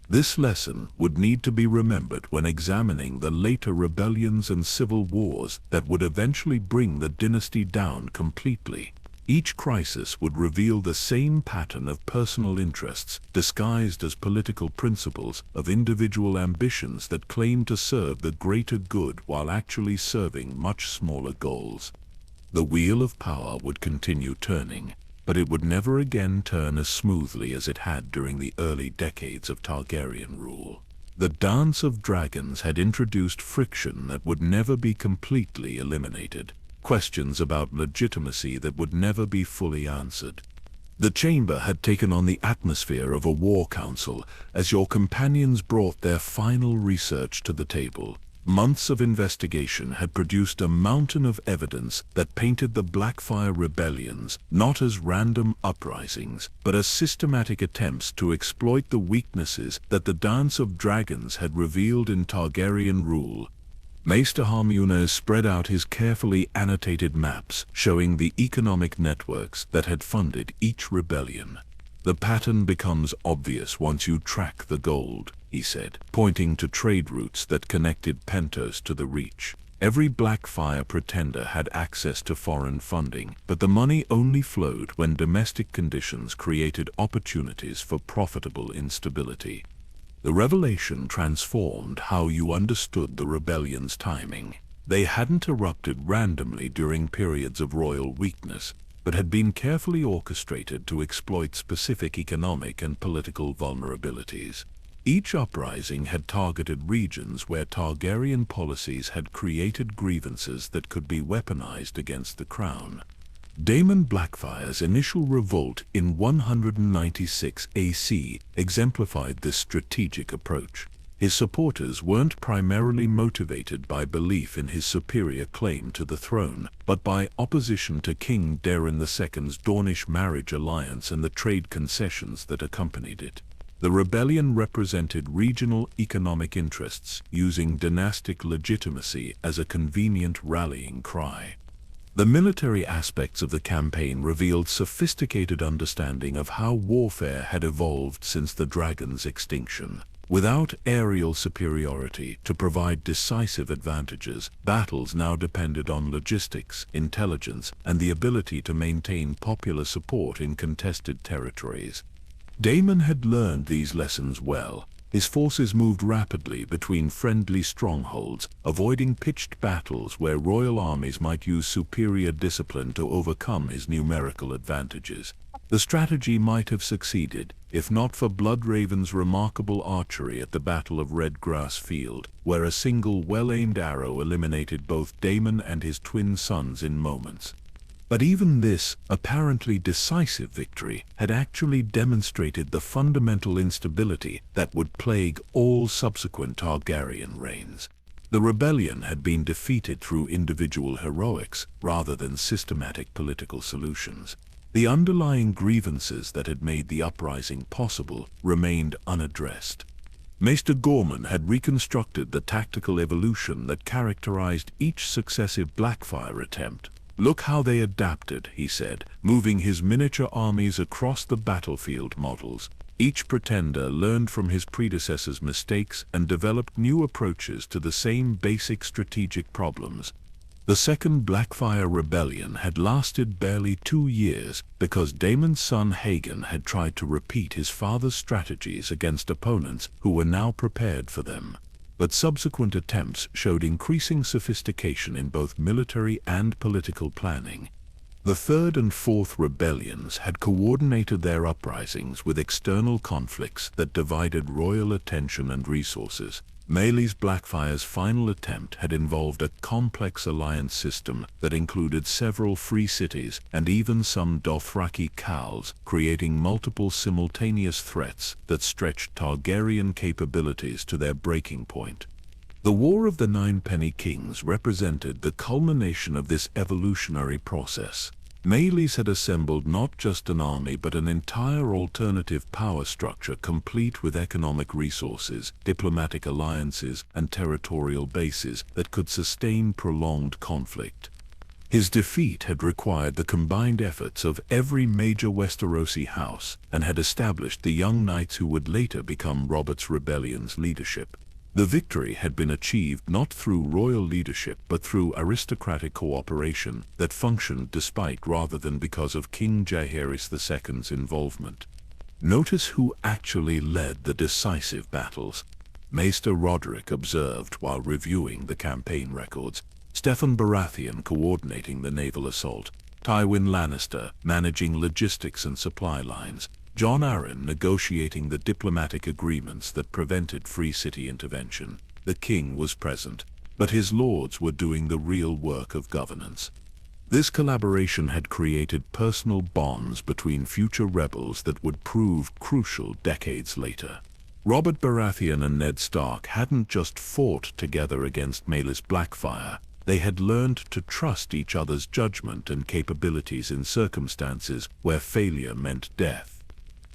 This lesson would need to be remembered when examining the later rebellions and civil wars that would eventually bring the dynasty down completely. Each crisis would reveal the same pattern of personal interests, disguised as political principles, of individual ambitions that claim to serve the greater good while actually serving much smaller goals. The wheel of power would continue turning, but it would never again turn as smoothly as it had during the early decades of Targaryen rule. The Dance of Dragons had introduced friction that would never be completely eliminated, questions about legitimacy that would never be fully answered. The chamber had taken on the atmosphere of a war council as your companions brought their final research to the table. Months of investigation had produced a mountain of evidence that painted the Blackfyre rebellions not as random uprisings, but as systematic attempts to exploit the weaknesses that the Dance of Dragons had revealed in Targaryen rule. Maester Harrenhal spread out his carefully annotated maps showing the economic networks that had funded each rebellion. The pattern becomes obvious once you track the gold, he said, pointing to trade routes that connected Pentos to the Reach. Every Blackfyre pretender had access to foreign funding, but the money only flowed when domestic conditions created opportunities for profitable instability. The revelation transformed how you understood the rebellion's timing. They hadn't erupted randomly during periods of royal weakness, but had been carefully orchestrated to exploit specific economic and political vulnerabilities. Each uprising had targeted regions where Targaryen policies had created grievances that could be weaponized against the crown. Daemon Blackfyre's initial revolt in 196 AC exemplified this strategic approach. His supporters weren't primarily motivated by belief in his superior claim to the throne, but by opposition to King Daeron II's Dornish marriage alliance and the trade concessions that accompanied it. The rebellion represented regional economic interests, using dynastic legitimacy as a convenient rallying cry. The military aspects of the campaign revealed sophisticated understanding of how warfare had evolved since the dragon's extinction. Without aerial superiority to provide decisive advantages, battles now depended on logistics, intelligence, and the ability to maintain popular support in contested territories. Daemon had learned these lessons well. His forces moved rapidly between friendly strongholds, avoiding pitched battles where royal armies might use superior discipline to overcome his numerical advantages. The strategy might have succeeded, if not for Bloodraven's remarkable archery at the Battle of Redgrass Field, where a single well-aimed arrow eliminated both Daemon and his twin sons in moments. But even this apparently decisive victory had actually demonstrated the fundamental instability that would plague all subsequent Targaryen reigns. The rebellion had been defeated through individual heroics rather than systematic political solutions. The underlying grievances that had made the uprising possible remained unaddressed. Maester Gorman had reconstructed the tactical evolution that characterized each successive Blackfyre attempt. "Look how they adapted," he said, moving his miniature armies across the battlefield models. Each pretender learned from his predecessor's mistakes and developed new approaches to the same basic strategic problems. The Second Blackfyre Rebellion had lasted barely 2 years because Daemon's son Aegon had tried to repeat his father's strategies against opponents who were now prepared for them. But subsequent attempts showed increasing sophistication in both military and political planning. The Third and Fourth Rebellions had coordinated their uprisings with external conflicts that divided royal attention and resources. Maelys Blackfyre's final attempt had involved a complex alliance system that included several free cities and even some Dothraki khals, creating multiple simultaneous threats that stretched Targaryen capabilities to their breaking point. The War of the Nine Penny Kings represented the culmination of this evolutionary process. Maelys had assembled not just an army but an entire alternative power structure complete with economic resources, diplomatic alliances, and territorial bases that could sustain prolonged conflict. His defeat had required the combined efforts of every major Westerosi house and had established the young knights who would later become Robert's rebellion's leadership. The victory had been achieved not through royal leadership but through aristocratic cooperation that functioned despite rather than because of King Jaehaerys II's involvement. Notice who actually led the decisive battles. Maester Roderick observed while reviewing the campaign records, Steffon Baratheon coordinating the naval assault, Tywin Lannister managing logistics and supply lines, Jon Arryn negotiating the diplomatic agreements that prevented Free City intervention. The king was present, but his lords were doing the real work of governance. This collaboration had created personal bonds between future rebels that would prove crucial decades later. Robert Baratheon and Ned Stark hadn't just fought together against Maelys Blackfyre, they had learned to trust each other's judgment and capabilities in circumstances where failure meant death.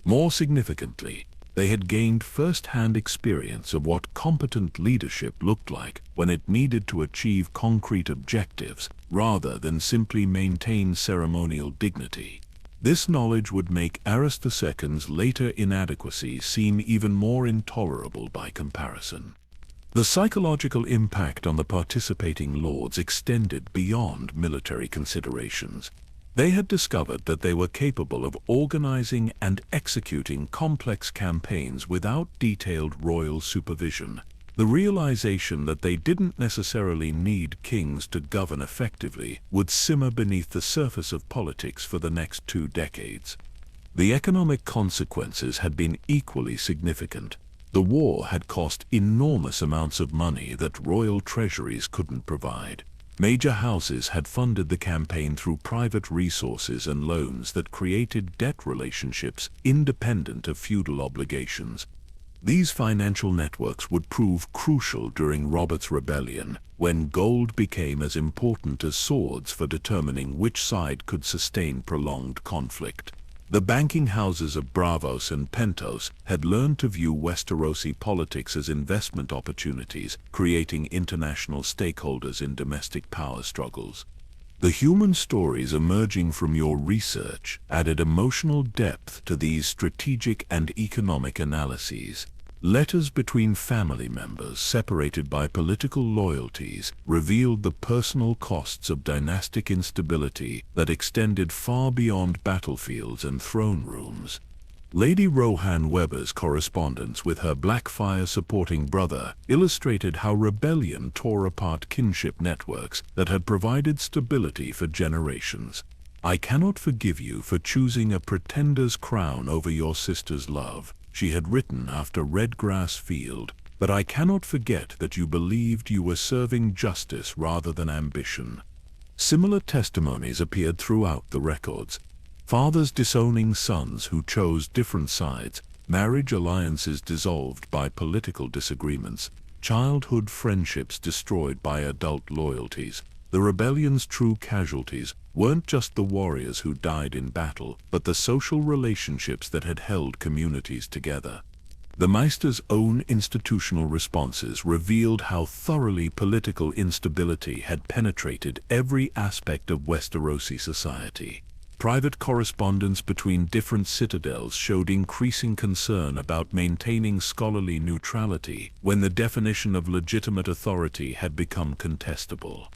More significantly, they had gained first-hand experience of what competent leadership looked like when it needed to achieve concrete objectives rather than simply maintain ceremonial dignity. This knowledge would make Aerys II's later inadequacies seem even more intolerable by comparison. The psychological impact on the participating lords extended beyond military considerations. They had discovered that they were capable of organizing and executing complex campaigns without detailed royal supervision. The realization that they didn't necessarily need kings to govern effectively would simmer beneath the surface of politics for the next 2 decades. The economic consequences had been equally significant. The war had cost enormous amounts of money that royal treasuries couldn't provide. Major houses had funded the campaign through private resources and loans that created debt relationships independent of feudal obligations. These financial networks would prove crucial during Robert's rebellion, when gold became as important as swords for determining which side could sustain prolonged conflict. The banking houses of Braavos and Pentos had learned to view Westerosi politics as investment opportunities, creating international stakeholders in domestic power struggles. The human stories emerging from your research added emotional depth to these strategic and economic analyses. Letters between family members separated by political loyalties revealed the personal costs of dynastic instability that extended far beyond battlefields and throne rooms. Lady Rohan Webber's correspondence with her Blackfyre supporting brother illustrated how rebellion tore apart kinship networks that had provided stability for generations. "I cannot forgive you for choosing a pretender's crown over your sister's love," she had written after Redgrass Field, "but I cannot forget that you believed you were serving justice rather than ambition." Similar testimonies appeared throughout the records. Fathers disowning sons who chose different sides, marriage alliances dissolved by political disagreements, childhood friendships destroyed by adult loyalties. The rebellion's true casualties weren't just the warriors who died in battle, but the social relationships that had held communities together. The Maester's own institutional responses revealed how thoroughly political instability had penetrated every aspect of Westerosi society. Private correspondence between different citadels showed increasing concern about maintaining scholarly neutrality when the definition of legitimate authority had become contestable.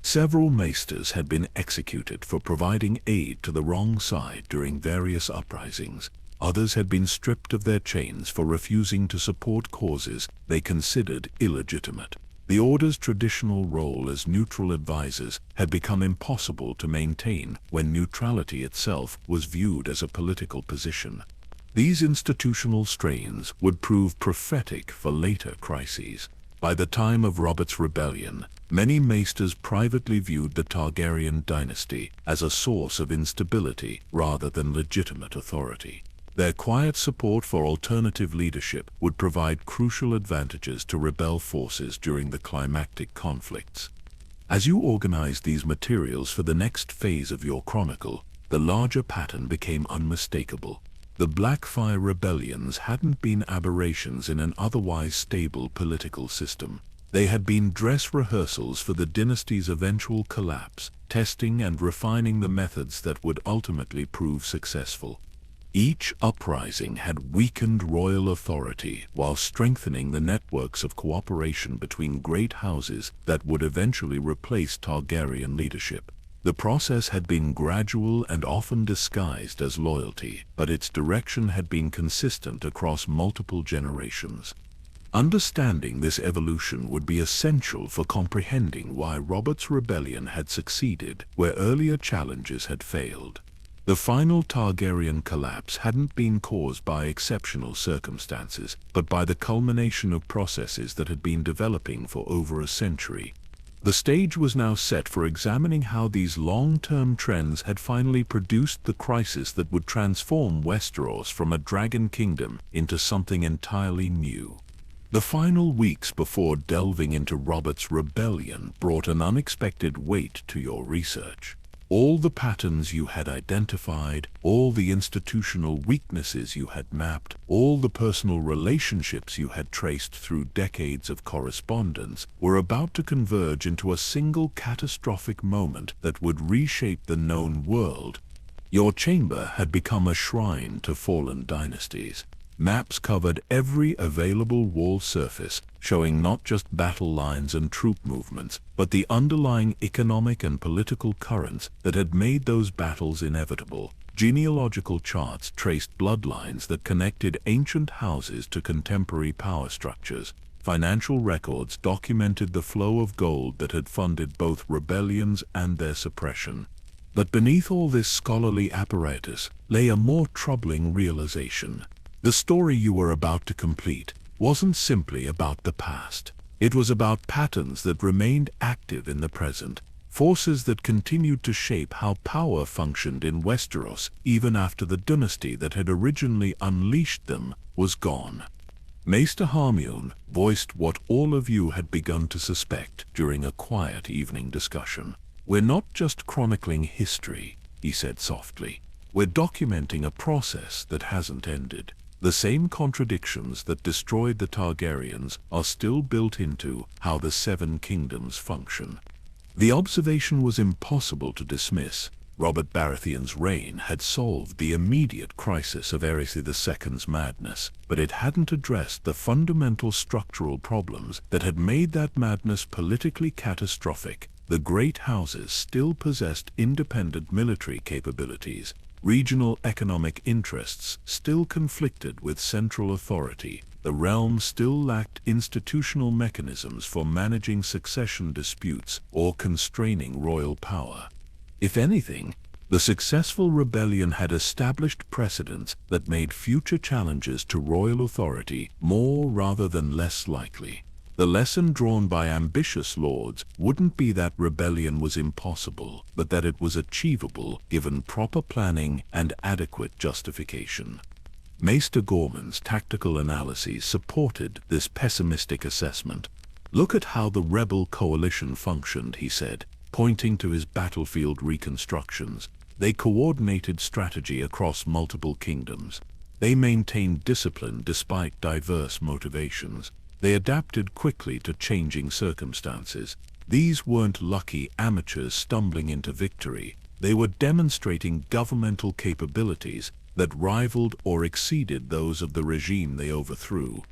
Several maesters had been executed for providing aid to the wrong side during various uprisings. Others had been stripped of their chains for refusing to support causes they considered illegitimate. The Order's traditional role as neutral advisors had become impossible to maintain when neutrality itself was viewed as a political position. These institutional strains would prove prophetic for later crises. By the time of Robert's rebellion, many maesters privately viewed the Targaryen dynasty as a source of instability rather than legitimate authority. Their quiet support for alternative leadership would provide crucial advantages to rebel forces during the climactic conflicts. As you organized these materials for the next phase of your chronicle, the larger pattern became unmistakable. The Blackfyre rebellions hadn't been aberrations in an otherwise stable political system. They had been dress rehearsals for the dynasty's eventual collapse, testing and refining the methods that would ultimately prove successful. Each uprising had weakened royal authority while strengthening the networks of cooperation between great houses that would eventually replace Targaryen leadership. The process had been gradual and often disguised as loyalty, but its direction had been consistent across multiple generations. Understanding this evolution would be essential for comprehending why Robert's rebellion had succeeded where earlier challenges had failed. The final Targaryen collapse hadn't been caused by exceptional circumstances, but by the culmination of processes that had been developing for over a century. The stage was now set for examining how these long-term trends had finally produced the crisis that would transform Westeros from a dragon kingdom into something entirely new. The final weeks before delving into Robert's rebellion brought an unexpected weight to your research. All the patterns you had identified, all the institutional weaknesses you had mapped, all the personal relationships you had traced through decades of correspondence were about to converge into a single catastrophic moment that would reshape the known world. Your chamber had become a shrine to fallen dynasties. Maps covered every available wall surface, showing not just battle lines and troop movements, but the underlying economic and political currents that had made those battles inevitable. Genealogical charts traced bloodlines that connected ancient houses to contemporary power structures. Financial records documented the flow of gold that had funded both rebellions and their suppression. But beneath all this scholarly apparatus lay a more troubling realization. The story you were about to complete wasn't simply about the past. It was about patterns that remained active in the present, forces that continued to shape how power functioned in Westeros even after the dynasty that had originally unleashed them was gone. Maester Harrenhal voiced what all of you had begun to suspect during a quiet evening discussion. "We're not just chronicling history," he said softly. "We're documenting a process that hasn't ended. The same contradictions that destroyed the Targaryens are still built into how the Seven Kingdoms function." The observation was impossible to dismiss. Robert Baratheon's reign had solved the immediate crisis of Aerys II's madness, but it hadn't addressed the fundamental structural problems that had made that madness politically catastrophic. The great houses still possessed independent military capabilities. Regional economic interests still conflicted with central authority. The realm still lacked institutional mechanisms for managing succession disputes or constraining royal power. If anything, the successful rebellion had established precedents that made future challenges to royal authority more rather than less likely. The lesson drawn by ambitious lords wouldn't be that rebellion was impossible, but that it was achievable given proper planning and adequate justification. Maester Gorman's tactical analyses supported this pessimistic assessment. "Look at how the rebel coalition functioned," he said, pointing to his battlefield reconstructions. "They coordinated strategy across multiple kingdoms. They maintained discipline despite diverse motivations. They adapted quickly to changing circumstances. These weren't lucky amateurs stumbling into victory. They were demonstrating governmental capabilities that rivaled or exceeded those of the regime they overthrew."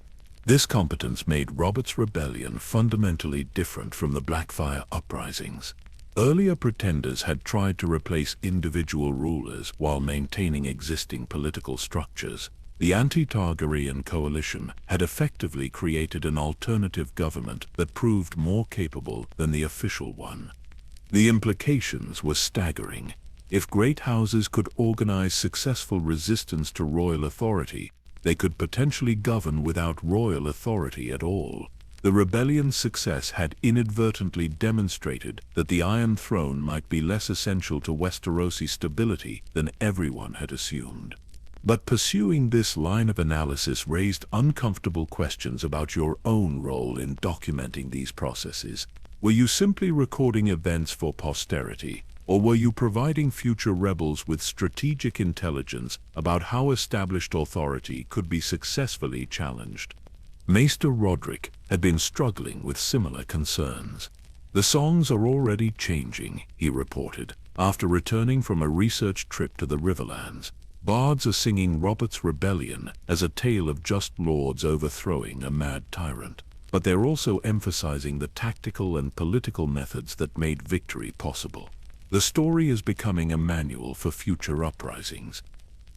This competence made Robert's rebellion fundamentally different from the Blackfyre uprisings. Earlier pretenders had tried to replace individual rulers while maintaining existing political structures. The anti-Targaryen coalition had effectively created an alternative government that proved more capable than the official one. The implications were staggering. If great houses could organize successful resistance to royal authority, they could potentially govern without royal authority at all. The rebellion's success had inadvertently demonstrated that the Iron Throne might be less essential to Westerosi stability than everyone had assumed. But pursuing this line of analysis raised uncomfortable questions about your own role in documenting these processes. Were you simply recording events for posterity, or were you providing future rebels with strategic intelligence about how established authority could be successfully challenged? Maester Roderick had been struggling with similar concerns. "The songs are already changing," he reported, after returning from a research trip to the Riverlands. "Bards are singing Robert's Rebellion as a tale of just lords overthrowing a mad tyrant. But they're also emphasizing the tactical and political methods that made victory possible. The story is becoming a manual for future uprisings."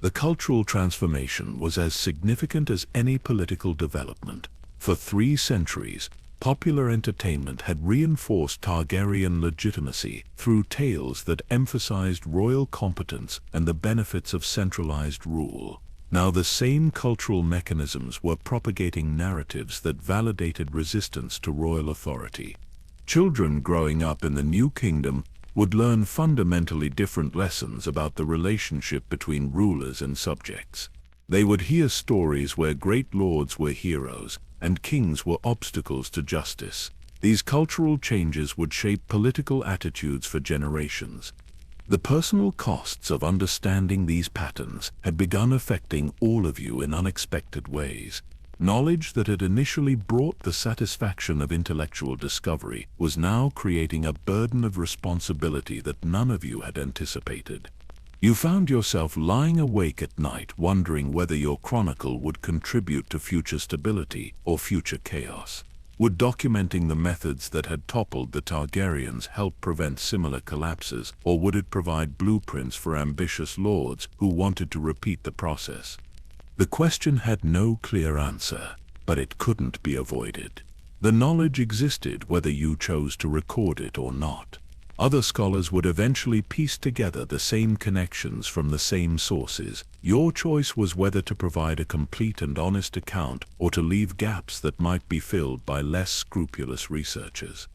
The cultural transformation was as significant as any political development. For 3 centuries, popular entertainment had reinforced Targaryen legitimacy through tales that emphasized royal competence and the benefits of centralized rule. Now the same cultural mechanisms were propagating narratives that validated resistance to royal authority. Children growing up in the new kingdom would learn fundamentally different lessons about the relationship between rulers and subjects. They would hear stories where great lords were heroes and kings were obstacles to justice. These cultural changes would shape political attitudes for generations. The personal costs of understanding these patterns had begun affecting all of you in unexpected ways. Knowledge that had initially brought the satisfaction of intellectual discovery was now creating a burden of responsibility that none of you had anticipated. You found yourself lying awake at night wondering whether your chronicle would contribute to future stability or future chaos. Would documenting the methods that had toppled the Targaryens help prevent similar collapses, or would it provide blueprints for ambitious lords who wanted to repeat the process? The question had no clear answer, but it couldn't be avoided. The knowledge existed whether you chose to record it or not. Other scholars would eventually piece together the same connections from the same sources. Your choice was whether to provide a complete and honest account or to leave gaps that might be filled by less scrupulous researchers.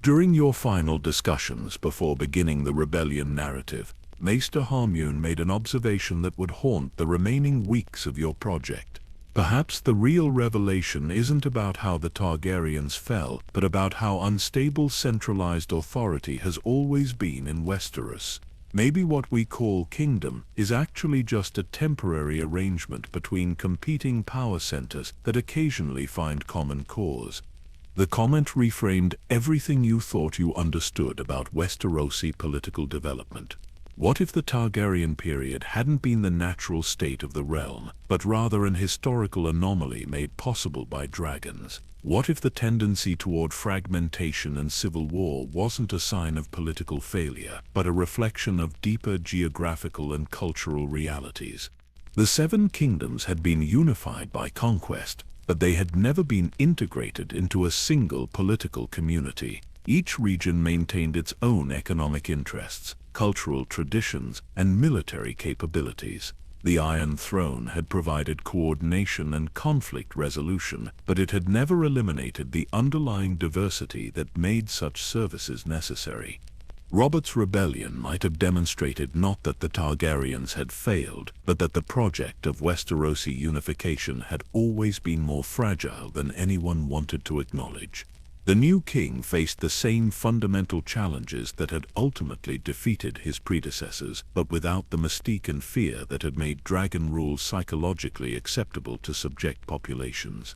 During your final discussions before beginning the rebellion narrative, Maester Harmune made an observation that would haunt the remaining weeks of your project. Perhaps the real revelation isn't about how the Targaryens fell, but about how unstable centralized authority has always been in Westeros. Maybe what we call kingdom is actually just a temporary arrangement between competing power centers that occasionally find common cause. The comment reframed everything you thought you understood about Westerosi political development. What if the Targaryen period hadn't been the natural state of the realm, but rather an historical anomaly made possible by dragons? What if the tendency toward fragmentation and civil war wasn't a sign of political failure, but a reflection of deeper geographical and cultural realities? The 7 kingdoms had been unified by conquest, but they had never been integrated into a single political community. Each region maintained its own economic interests, cultural traditions, and military capabilities. The Iron Throne had provided coordination and conflict resolution, but it had never eliminated the underlying diversity that made such services necessary. Robert's Rebellion might have demonstrated not that the Targaryens had failed, but that the project of Westerosi unification had always been more fragile than anyone wanted to acknowledge. The new king faced the same fundamental challenges that had ultimately defeated his predecessors, but without the mystique and fear that had made dragon rule psychologically acceptable to subject populations.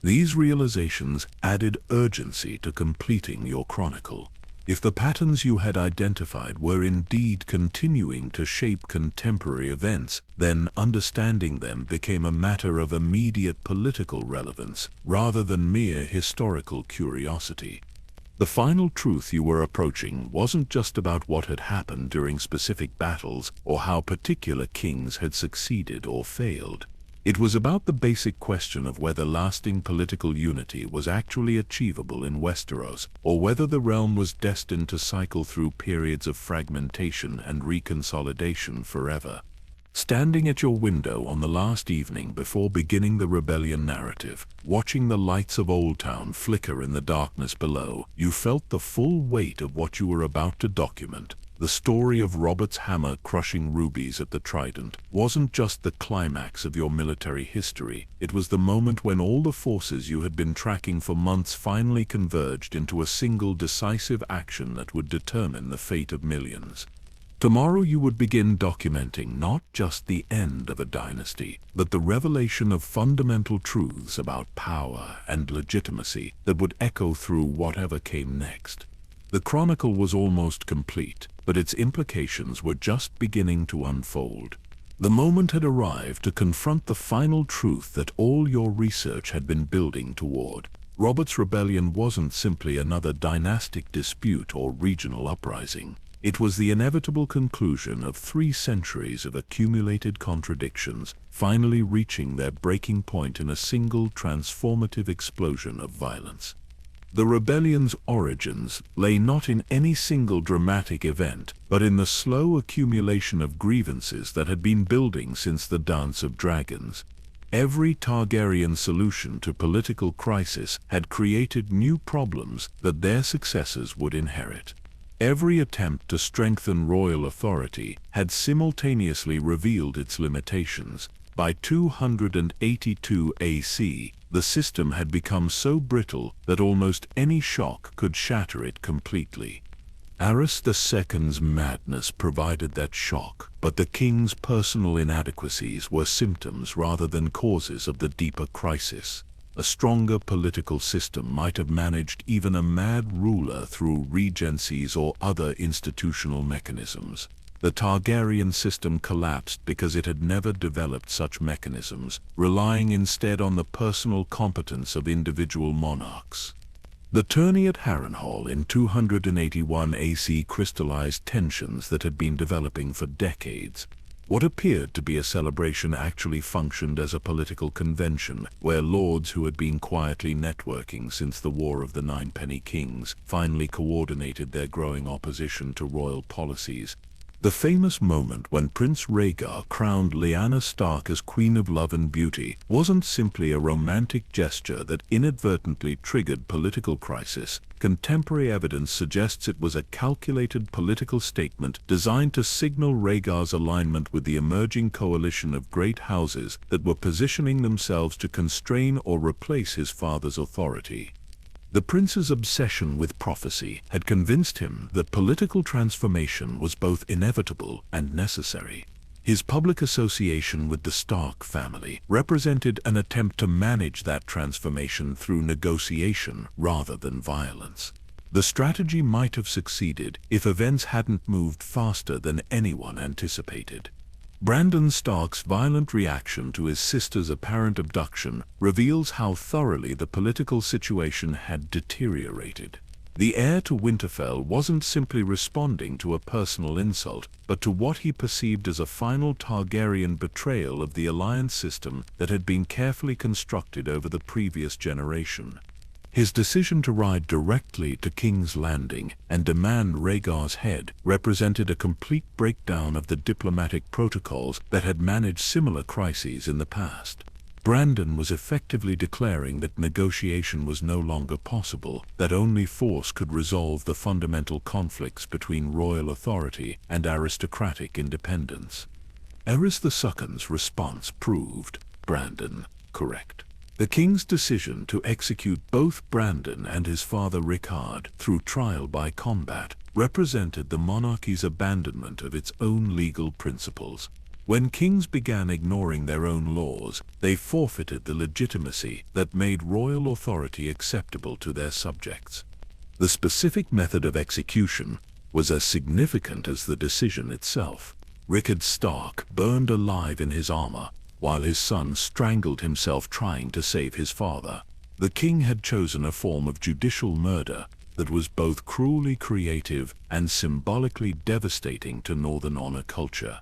These realizations added urgency to completing your chronicle. If the patterns you had identified were indeed continuing to shape contemporary events, then understanding them became a matter of immediate political relevance, rather than mere historical curiosity. The final truth you were approaching wasn't just about what had happened during specific battles or how particular kings had succeeded or failed. It was about the basic question of whether lasting political unity was actually achievable in Westeros, or whether the realm was destined to cycle through periods of fragmentation and reconsolidation forever. Standing at your window on the last evening before beginning the rebellion narrative, watching the lights of Old Town flicker in the darkness below, you felt the full weight of what you were about to document. The story of Robert's hammer crushing rubies at the Trident wasn't just the climax of your military history. It was the moment when all the forces you had been tracking for months finally converged into a single decisive action that would determine the fate of millions. Tomorrow you would begin documenting not just the end of a dynasty, but the revelation of fundamental truths about power and legitimacy that would echo through whatever came next. The chronicle was almost complete, but its implications were just beginning to unfold. The moment had arrived to confront the final truth that all your research had been building toward. Robert's rebellion wasn't simply another dynastic dispute or regional uprising. It was the inevitable conclusion of 3 centuries of accumulated contradictions, finally reaching their breaking point in a single transformative explosion of violence. The rebellion's origins lay not in any single dramatic event, but in the slow accumulation of grievances that had been building since the Dance of Dragons. Every Targaryen solution to political crisis had created new problems that their successors would inherit. Every attempt to strengthen royal authority had simultaneously revealed its limitations. By 282 AC, the system had become so brittle that almost any shock could shatter it completely. Aerys II's madness provided that shock, but the king's personal inadequacies were symptoms rather than causes of the deeper crisis. A stronger political system might have managed even a mad ruler through regencies or other institutional mechanisms. The Targaryen system collapsed because it had never developed such mechanisms, relying instead on the personal competence of individual monarchs. The tourney at Harrenhal in 281 AC crystallized tensions that had been developing for decades. What appeared to be a celebration actually functioned as a political convention, where lords who had been quietly networking since the War of the Ninepenny Kings finally coordinated their growing opposition to royal policies. The famous moment when Prince Rhaegar crowned Lyanna Stark as Queen of Love and Beauty wasn't simply a romantic gesture that inadvertently triggered political crisis. Contemporary evidence suggests it was a calculated political statement designed to signal Rhaegar's alignment with the emerging coalition of great houses that were positioning themselves to constrain or replace his father's authority. The prince's obsession with prophecy had convinced him that political transformation was both inevitable and necessary. His public association with the Stark family represented an attempt to manage that transformation through negotiation rather than violence. The strategy might have succeeded if events hadn't moved faster than anyone anticipated. Brandon Stark's violent reaction to his sister's apparent abduction reveals how thoroughly the political situation had deteriorated. The heir to Winterfell wasn't simply responding to a personal insult, but to what he perceived as a final Targaryen betrayal of the alliance system that had been carefully constructed over the previous generation. His decision to ride directly to King's Landing and demand Rhaegar's head represented a complete breakdown of the diplomatic protocols that had managed similar crises in the past. Brandon was effectively declaring that negotiation was no longer possible, that only force could resolve the fundamental conflicts between royal authority and aristocratic independence. Aerys II's response proved Brandon correct. The king's decision to execute both Brandon and his father Rickard through trial by combat represented the monarchy's abandonment of its own legal principles. When kings began ignoring their own laws, they forfeited the legitimacy that made royal authority acceptable to their subjects. The specific method of execution was as significant as the decision itself. Rickard Stark burned alive in his armor, while his son strangled himself trying to save his father. The king had chosen a form of judicial murder that was both cruelly creative and symbolically devastating to Northern honor culture.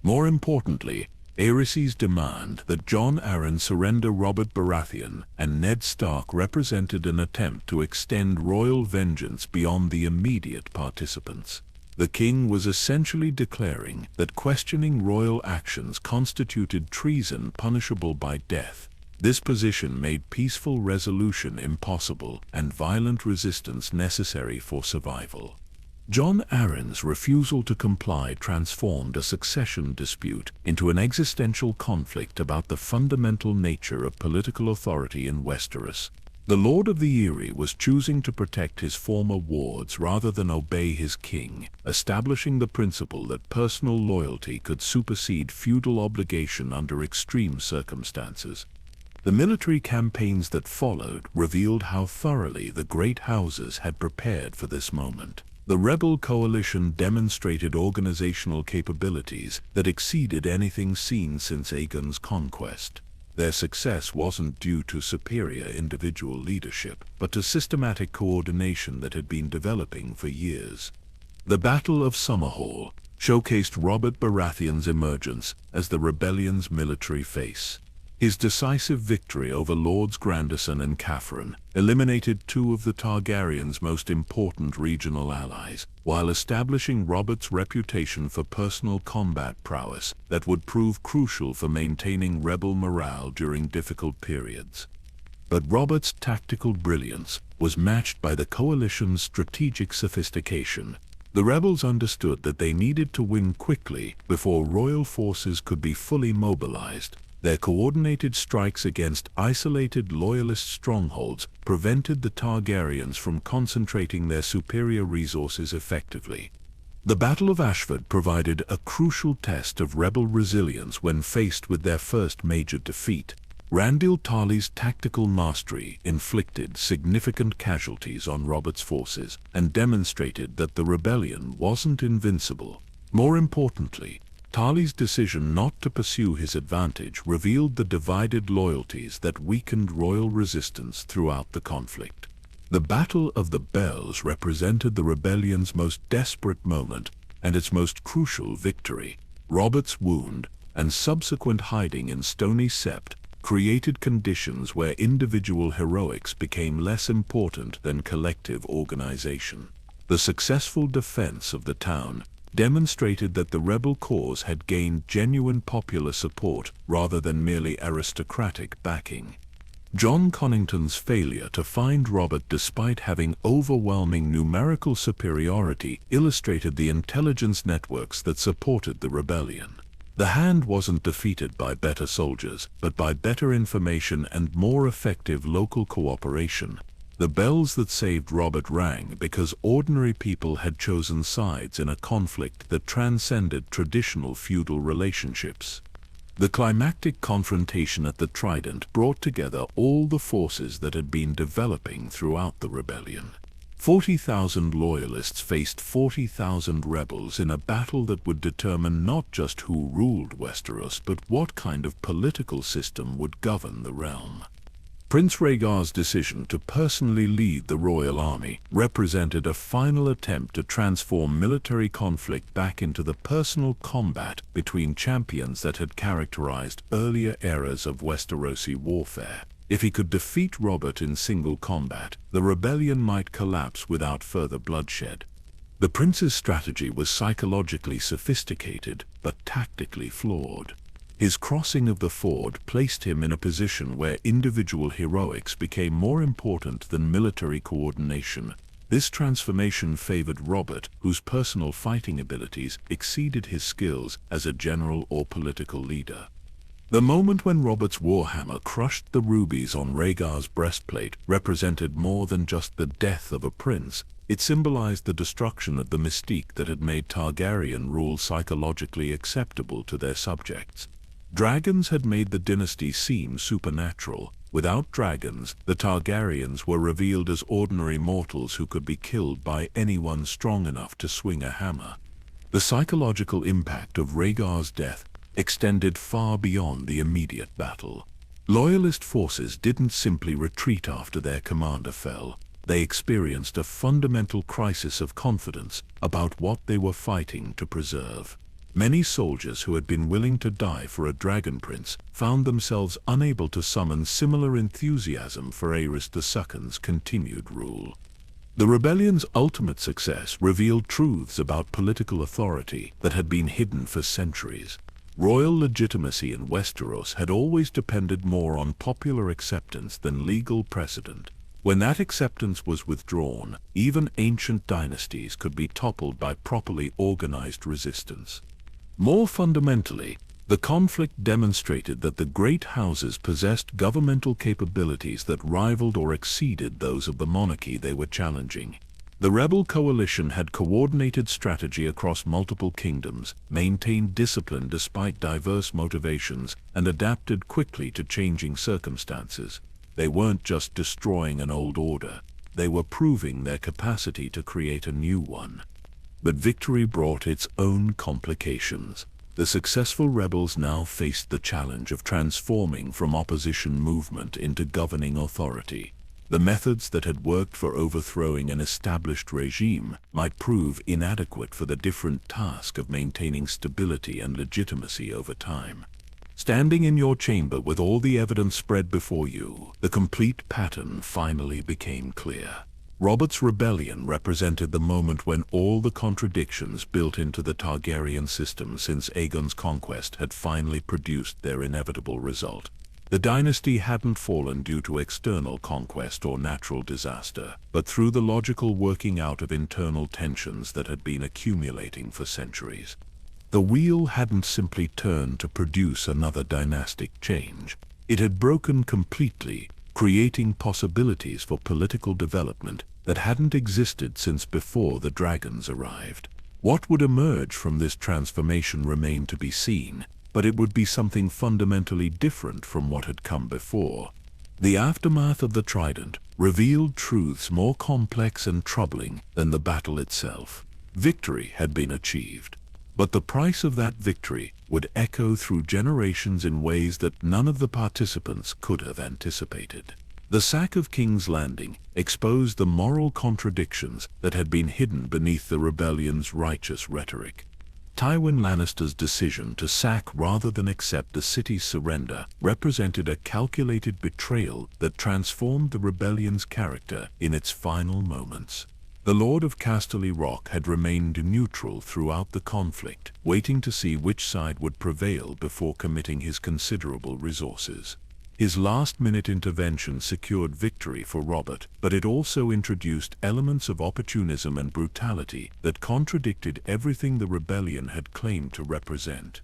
More importantly, Aerys' demand that Jon Arryn surrender Robert Baratheon and Ned Stark represented an attempt to extend royal vengeance beyond the immediate participants. The king was essentially declaring that questioning royal actions constituted treason punishable by death. This position made peaceful resolution impossible and violent resistance necessary for survival. Jon Arryn's refusal to comply transformed a succession dispute into an existential conflict about the fundamental nature of political authority in Westeros. The Lord of the Eyrie was choosing to protect his former wards rather than obey his king, establishing the principle that personal loyalty could supersede feudal obligation under extreme circumstances. The military campaigns that followed revealed how thoroughly the great houses had prepared for this moment. The rebel coalition demonstrated organizational capabilities that exceeded anything seen since Aegon's conquest. Their success wasn't due to superior individual leadership, but to systematic coordination that had been developing for years. The Battle of Summerhall showcased Robert Baratheon's emergence as the rebellion's military face. His decisive victory over Lords Grandison and Catherine eliminated two of the Targaryens' most important regional allies, while establishing Robert's reputation for personal combat prowess that would prove crucial for maintaining rebel morale during difficult periods. But Robert's tactical brilliance was matched by the coalition's strategic sophistication. The rebels understood that they needed to win quickly before royal forces could be fully mobilized. Their coordinated strikes against isolated loyalist strongholds prevented the Targaryens from concentrating their superior resources effectively. The Battle of Ashford provided a crucial test of rebel resilience when faced with their first major defeat. Randyll Tarly's tactical mastery inflicted significant casualties on Robert's forces and demonstrated that the rebellion wasn't invincible. More importantly, Tarly's decision not to pursue his advantage revealed the divided loyalties that weakened royal resistance throughout the conflict. The Battle of the Bells represented the rebellion's most desperate moment and its most crucial victory. Robert's wound and subsequent hiding in Stony Sept created conditions where individual heroics became less important than collective organization. The successful defense of the town demonstrated that the rebel cause had gained genuine popular support rather than merely aristocratic backing. Jon Connington's failure to find Robert despite having overwhelming numerical superiority illustrated the intelligence networks that supported the rebellion. The Hand wasn't defeated by better soldiers, but by better information and more effective local cooperation. The bells that saved Robert rang because ordinary people had chosen sides in a conflict that transcended traditional feudal relationships. The climactic confrontation at the Trident brought together all the forces that had been developing throughout the rebellion. 40,000 loyalists faced 40,000 rebels in a battle that would determine not just who ruled Westeros, but what kind of political system would govern the realm. Prince Rhaegar's decision to personally lead the royal army represented a final attempt to transform military conflict back into the personal combat between champions that had characterized earlier eras of Westerosi warfare. If he could defeat Robert in single combat, the rebellion might collapse without further bloodshed. The prince's strategy was psychologically sophisticated, but tactically flawed. His crossing of the ford placed him in a position where individual heroics became more important than military coordination. This transformation favored Robert, whose personal fighting abilities exceeded his skills as a general or political leader. The moment when Robert's warhammer crushed the rubies on Rhaegar's breastplate represented more than just the death of a prince. It symbolized the destruction of the mystique that had made Targaryen rule psychologically acceptable to their subjects. Dragons had made the dynasty seem supernatural. Without dragons, the Targaryens were revealed as ordinary mortals who could be killed by anyone strong enough to swing a hammer. The psychological impact of Rhaegar's death extended far beyond the immediate battle. Loyalist forces didn't simply retreat after their commander fell. They experienced a fundamental crisis of confidence about what they were fighting to preserve. Many soldiers who had been willing to die for a dragon prince found themselves unable to summon similar enthusiasm for Aerys II's continued rule. The rebellion's ultimate success revealed truths about political authority that had been hidden for centuries. Royal legitimacy in Westeros had always depended more on popular acceptance than legal precedent. When that acceptance was withdrawn, even ancient dynasties could be toppled by properly organized resistance. More fundamentally, the conflict demonstrated that the great houses possessed governmental capabilities that rivaled or exceeded those of the monarchy they were challenging. The rebel coalition had coordinated strategy across multiple kingdoms, maintained discipline despite diverse motivations, and adapted quickly to changing circumstances. They weren't just destroying an old order, they were proving their capacity to create a new one. But victory brought its own complications. The successful rebels now faced the challenge of transforming from opposition movement into governing authority. The methods that had worked for overthrowing an established regime might prove inadequate for the different task of maintaining stability and legitimacy over time. Standing in your chamber with all the evidence spread before you, the complete pattern finally became clear. Robert's rebellion represented the moment when all the contradictions built into the Targaryen system since Aegon's conquest had finally produced their inevitable result. The dynasty hadn't fallen due to external conquest or natural disaster, but through the logical working out of internal tensions that had been accumulating for centuries. The wheel hadn't simply turned to produce another dynastic change. It had broken completely, creating possibilities for political development that hadn't existed since before the dragons arrived. What would emerge from this transformation remained to be seen, but it would be something fundamentally different from what had come before. The aftermath of the Trident revealed truths more complex and troubling than the battle itself. Victory had been achieved, but the price of that victory would echo through generations in ways that none of the participants could have anticipated. The sack of King's Landing exposed the moral contradictions that had been hidden beneath the rebellion's righteous rhetoric. Tywin Lannister's decision to sack rather than accept the city's surrender represented a calculated betrayal that transformed the rebellion's character in its final moments. The Lord of Casterly Rock had remained neutral throughout the conflict, waiting to see which side would prevail before committing his considerable resources. His last-minute intervention secured victory for Robert, but it also introduced elements of opportunism and brutality that contradicted everything the rebellion had claimed to represent.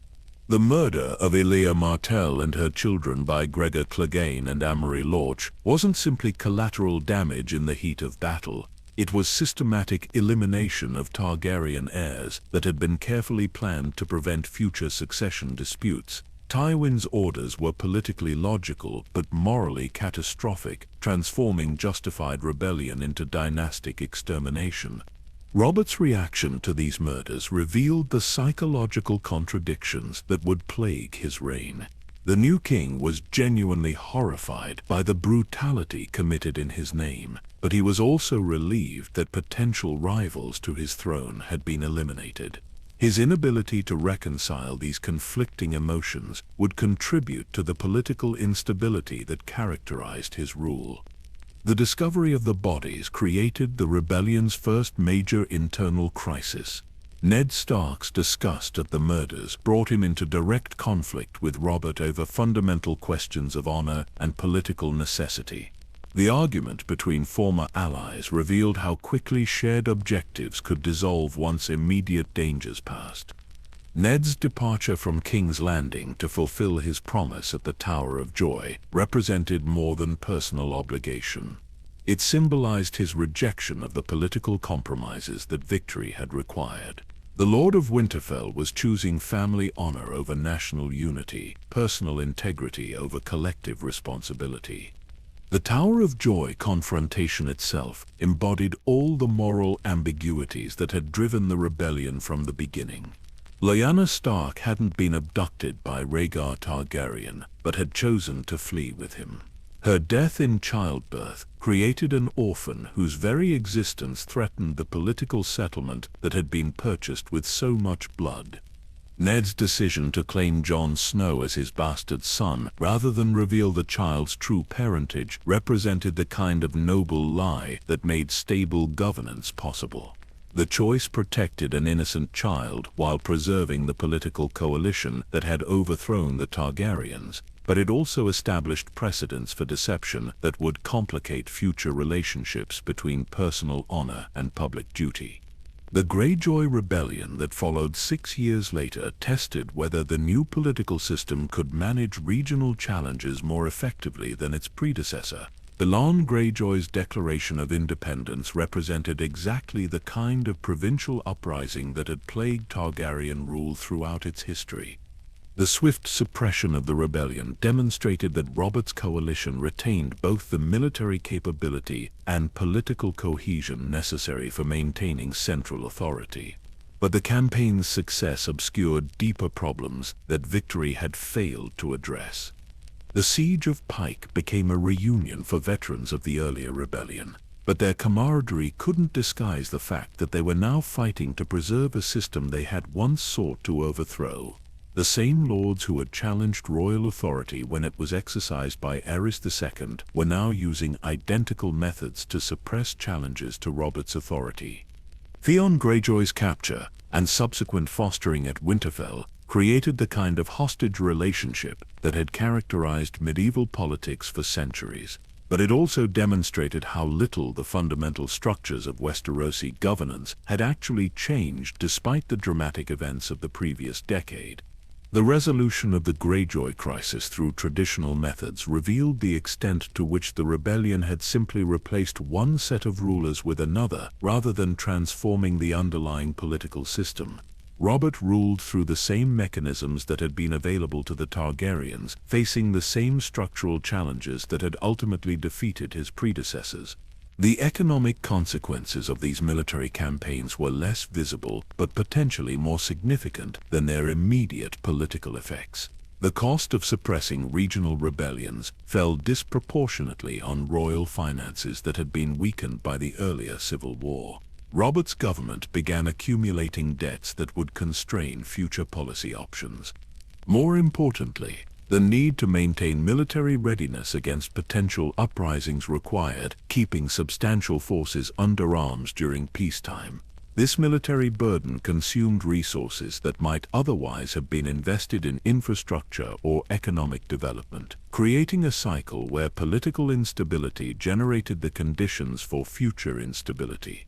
The murder of Elia Martell and her children by Gregor Clegane and Amory Lorch wasn't simply collateral damage in the heat of battle. It was systematic elimination of Targaryen heirs that had been carefully planned to prevent future succession disputes. Tywin's orders were politically logical but morally catastrophic, transforming justified rebellion into dynastic extermination. Robert's reaction to these murders revealed the psychological contradictions that would plague his reign. The new king was genuinely horrified by the brutality committed in his name, but he was also relieved that potential rivals to his throne had been eliminated. His inability to reconcile these conflicting emotions would contribute to the political instability that characterized his rule. The discovery of the bodies created the rebellion's first major internal crisis. Ned Stark's disgust at the murders brought him into direct conflict with Robert over fundamental questions of honor and political necessity. The argument between former allies revealed how quickly shared objectives could dissolve once immediate dangers passed. Ned's departure from King's Landing to fulfill his promise at the Tower of Joy represented more than personal obligation. It symbolized his rejection of the political compromises that victory had required. The Lord of Winterfell was choosing family honor over national unity, personal integrity over collective responsibility. The Tower of Joy confrontation itself embodied all the moral ambiguities that had driven the rebellion from the beginning. Lyanna Stark hadn't been abducted by Rhaegar Targaryen, but had chosen to flee with him. Her death in childbirth created an orphan whose very existence threatened the political settlement that had been purchased with so much blood. Ned's decision to claim Jon Snow as his bastard son rather than reveal the child's true parentage represented the kind of noble lie that made stable governance possible. The choice protected an innocent child while preserving the political coalition that had overthrown the Targaryens. but it also established precedents for deception that would complicate future relationships between personal honor and public duty. The Greyjoy rebellion that followed 6 years later tested whether the new political system could manage regional challenges more effectively than its predecessor. Balon Greyjoy's declaration of independence represented exactly the kind of provincial uprising that had plagued Targaryen rule throughout its history. The swift suppression of the rebellion demonstrated that Robert's coalition retained both the military capability and political cohesion necessary for maintaining central authority. But the campaign's success obscured deeper problems that victory had failed to address. The Siege of Pike became a reunion for veterans of the earlier rebellion, but their camaraderie couldn't disguise the fact that they were now fighting to preserve a system they had once sought to overthrow. The same lords who had challenged royal authority when it was exercised by Aerys II were now using identical methods to suppress challenges to Robert's authority. Theon Greyjoy's capture and subsequent fostering at Winterfell created the kind of hostage relationship that had characterized medieval politics for centuries. But it also demonstrated how little the fundamental structures of Westerosi governance had actually changed despite the dramatic events of the previous decade. The resolution of the Greyjoy crisis through traditional methods revealed the extent to which the rebellion had simply replaced one set of rulers with another, rather than transforming the underlying political system. Robert ruled through the same mechanisms that had been available to the Targaryens, facing the same structural challenges that had ultimately defeated his predecessors. The economic consequences of these military campaigns were less visible but potentially more significant than their immediate political effects. The cost of suppressing regional rebellions fell disproportionately on royal finances that had been weakened by the earlier civil war. Robert's government began accumulating debts that would constrain future policy options. More importantly, the need to maintain military readiness against potential uprisings required keeping substantial forces under arms during peacetime. This military burden consumed resources that might otherwise have been invested in infrastructure or economic development, creating a cycle where political instability generated the conditions for future instability.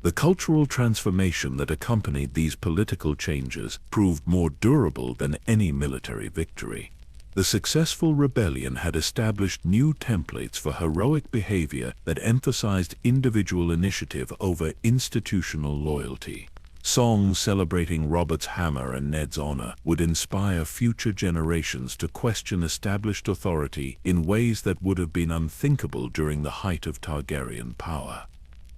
The cultural transformation that accompanied these political changes proved more durable than any military victory. The successful rebellion had established new templates for heroic behavior that emphasized individual initiative over institutional loyalty. Songs celebrating Robert's hammer and Ned's honor would inspire future generations to question established authority in ways that would have been unthinkable during the height of Targaryen power.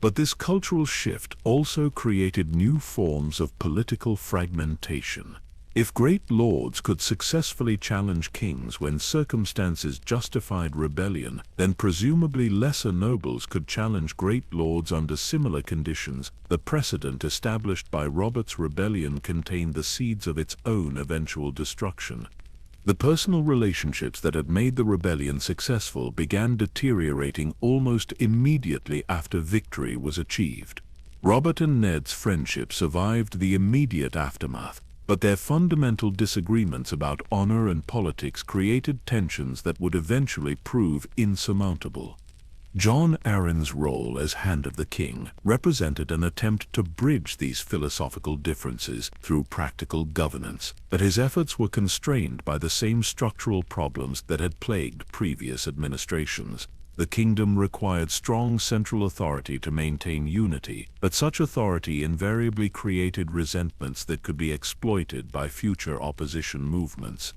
But this cultural shift also created new forms of political fragmentation. If great lords could successfully challenge kings when circumstances justified rebellion, then presumably lesser nobles could challenge great lords under similar conditions. The precedent established by Robert's rebellion contained the seeds of its own eventual destruction. The personal relationships that had made the rebellion successful began deteriorating almost immediately after victory was achieved. Robert and Ned's friendship survived the immediate aftermath, but their fundamental disagreements about honor and politics created tensions that would eventually prove insurmountable. Jon Arryn's role as Hand of the King represented an attempt to bridge these philosophical differences through practical governance, but his efforts were constrained by the same structural problems that had plagued previous administrations. The kingdom required strong central authority to maintain unity, but such authority invariably created resentments that could be exploited by future opposition movements.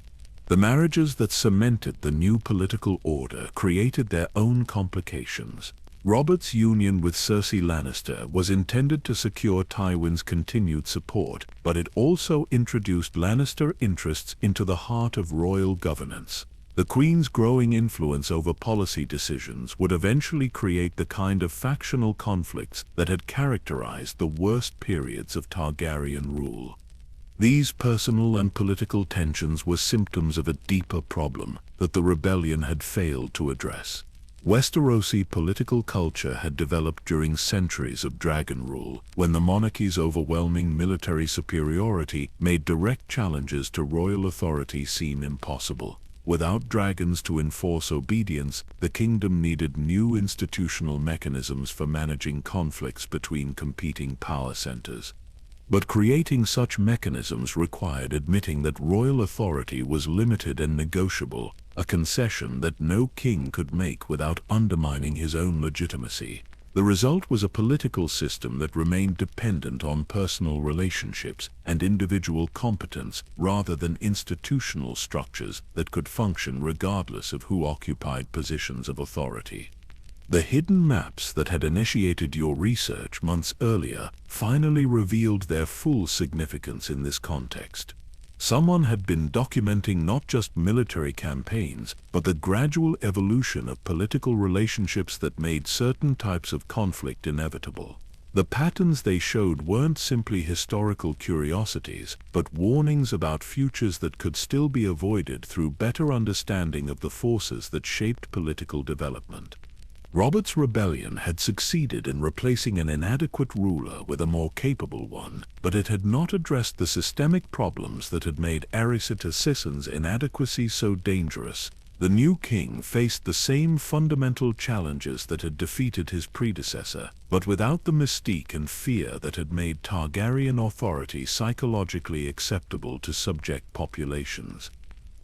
The marriages that cemented the new political order created their own complications. Robert's union with Cersei Lannister was intended to secure Tywin's continued support, but it also introduced Lannister interests into the heart of royal governance. The Queen's growing influence over policy decisions would eventually create the kind of factional conflicts that had characterized the worst periods of Targaryen rule. These personal and political tensions were symptoms of a deeper problem that the rebellion had failed to address. Westerosi political culture had developed during centuries of dragon rule, when the monarchy's overwhelming military superiority made direct challenges to royal authority seem impossible. Without dragons to enforce obedience, the kingdom needed new institutional mechanisms for managing conflicts between competing power centers. But creating such mechanisms required admitting that royal authority was limited and negotiable, a concession that no king could make without undermining his own legitimacy. The result was a political system that remained dependent on personal relationships and individual competence rather than institutional structures that could function regardless of who occupied positions of authority. The hidden maps that had initiated your research months earlier finally revealed their full significance in this context. Someone had been documenting not just military campaigns, but the gradual evolution of political relationships that made certain types of conflict inevitable. The patterns they showed weren't simply historical curiosities, but warnings about futures that could still be avoided through better understanding of the forces that shaped political development. Robert's rebellion had succeeded in replacing an inadequate ruler with a more capable one, but it had not addressed the systemic problems that had made Sison's inadequacy so dangerous. The new king faced the same fundamental challenges that had defeated his predecessor, but without the mystique and fear that had made Targaryen authority psychologically acceptable to subject populations.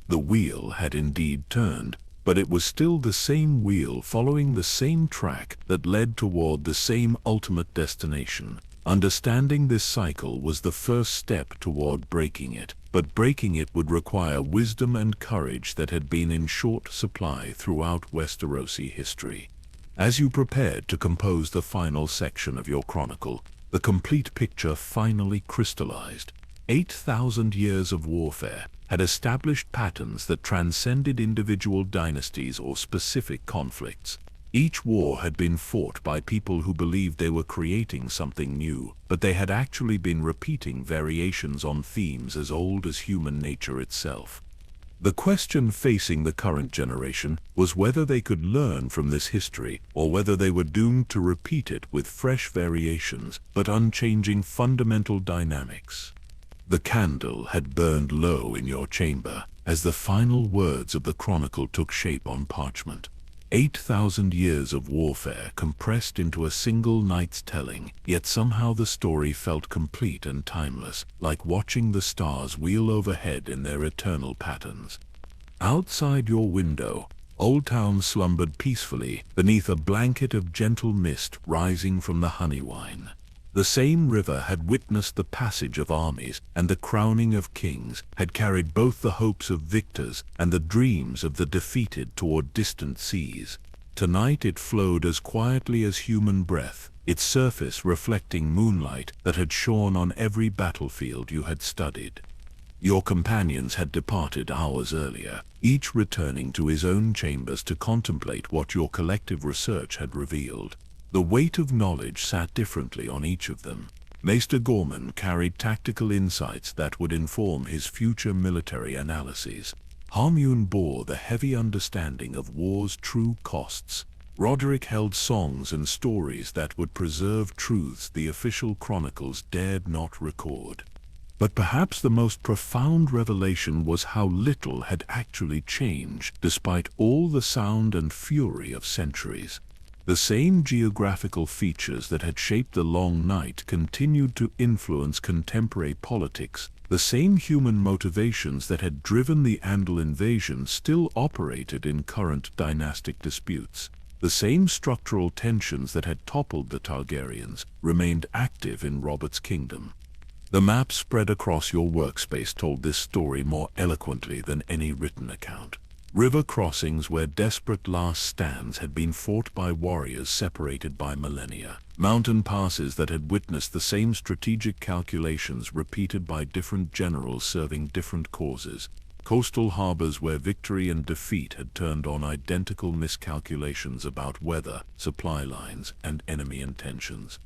The wheel had indeed turned, but it was still the same wheel following the same track that led toward the same ultimate destination. Understanding this cycle was the first step toward breaking it, but breaking it would require wisdom and courage that had been in short supply throughout Westerosi history. As you prepared to compose the final section of your chronicle, the complete picture finally crystallized. 8,000 years of warfare had established patterns that transcended individual dynasties or specific conflicts. Each war had been fought by people who believed they were creating something new, but they had actually been repeating variations on themes as old as human nature itself. The question facing the current generation was whether they could learn from this history or whether they were doomed to repeat it with fresh variations but unchanging fundamental dynamics. The candle had burned low in your chamber as the final words of the chronicle took shape on parchment. 8,000 years of warfare compressed into a single night's telling, yet somehow the story felt complete and timeless, like watching the stars wheel overhead in their eternal patterns. Outside your window, Old Town slumbered peacefully beneath a blanket of gentle mist rising from the honey wine. The same river had witnessed the passage of armies and the crowning of kings, had carried both the hopes of victors and the dreams of the defeated toward distant seas. Tonight it flowed as quietly as human breath, its surface reflecting moonlight that had shone on every battlefield you had studied. Your companions had departed hours earlier, each returning to his own chambers to contemplate what your collective research had revealed. The weight of knowledge sat differently on each of them. Maester Gorman carried tactical insights that would inform his future military analyses. Harmune bore the heavy understanding of war's true costs. Roderick held songs and stories that would preserve truths the official chronicles dared not record. But perhaps the most profound revelation was how little had actually changed despite all the sound and fury of centuries. The same geographical features that had shaped the Long Night continued to influence contemporary politics. The same human motivations that had driven the Andal invasion still operated in current dynastic disputes. The same structural tensions that had toppled the Targaryens remained active in Robert's kingdom. The map spread across your workspace told this story more eloquently than any written account. River crossings where desperate last stands had been fought by warriors separated by millennia. Mountain passes that had witnessed the same strategic calculations repeated by different generals serving different causes. Coastal harbors where victory and defeat had turned on identical miscalculations about weather, supply lines, and enemy intentions.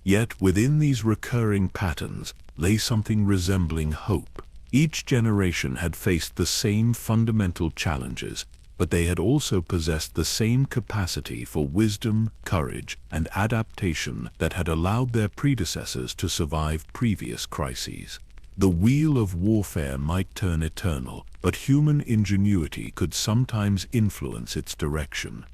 Yet within these recurring patterns lay something resembling hope. Each generation had faced the same fundamental challenges, but they had also possessed the same capacity for wisdom, courage, and adaptation that had allowed their predecessors to survive previous crises. The wheel of warfare might turn eternal, but human ingenuity could sometimes influence its direction.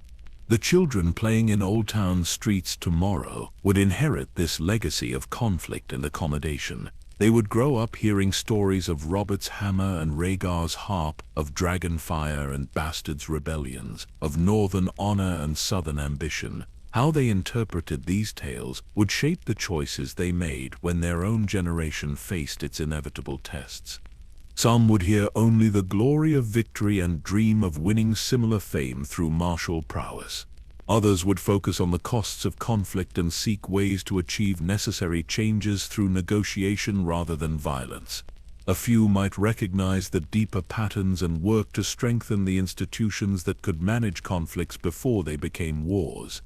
The children playing in Old Town streets tomorrow would inherit this legacy of conflict and accommodation. They would grow up hearing stories of Robert's hammer and Rhaegar's harp, of Dragonfire and Bastards' rebellions, of northern honor and southern ambition. How they interpreted these tales would shape the choices they made when their own generation faced its inevitable tests. Some would hear only the glory of victory and dream of winning similar fame through martial prowess. Others would focus on the costs of conflict and seek ways to achieve necessary changes through negotiation rather than violence. A few might recognize the deeper patterns and work to strengthen the institutions that could manage conflicts before they became wars.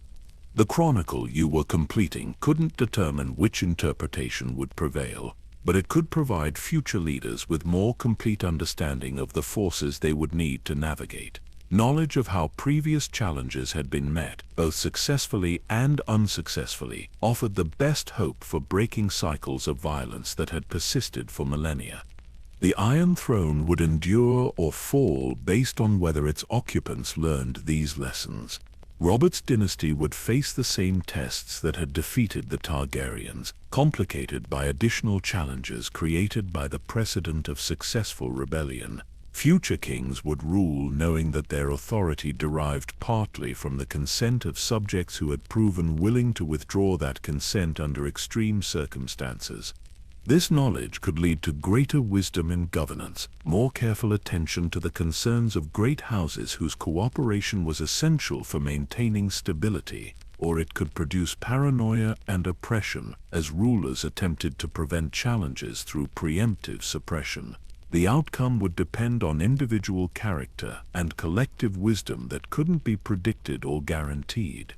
The chronicle you were completing couldn't determine which interpretation would prevail, but it could provide future leaders with more complete understanding of the forces they would need to navigate. Knowledge of how previous challenges had been met, both successfully and unsuccessfully, offered the best hope for breaking cycles of violence that had persisted for millennia. The Iron Throne would endure or fall based on whether its occupants learned these lessons. Robert's dynasty would face the same tests that had defeated the Targaryens, complicated by additional challenges created by the precedent of successful rebellion. Future kings would rule knowing that their authority derived partly from the consent of subjects who had proven willing to withdraw that consent under extreme circumstances. This knowledge could lead to greater wisdom in governance, more careful attention to the concerns of great houses whose cooperation was essential for maintaining stability, or it could produce paranoia and oppression as rulers attempted to prevent challenges through preemptive suppression. The outcome would depend on individual character and collective wisdom that couldn't be predicted or guaranteed.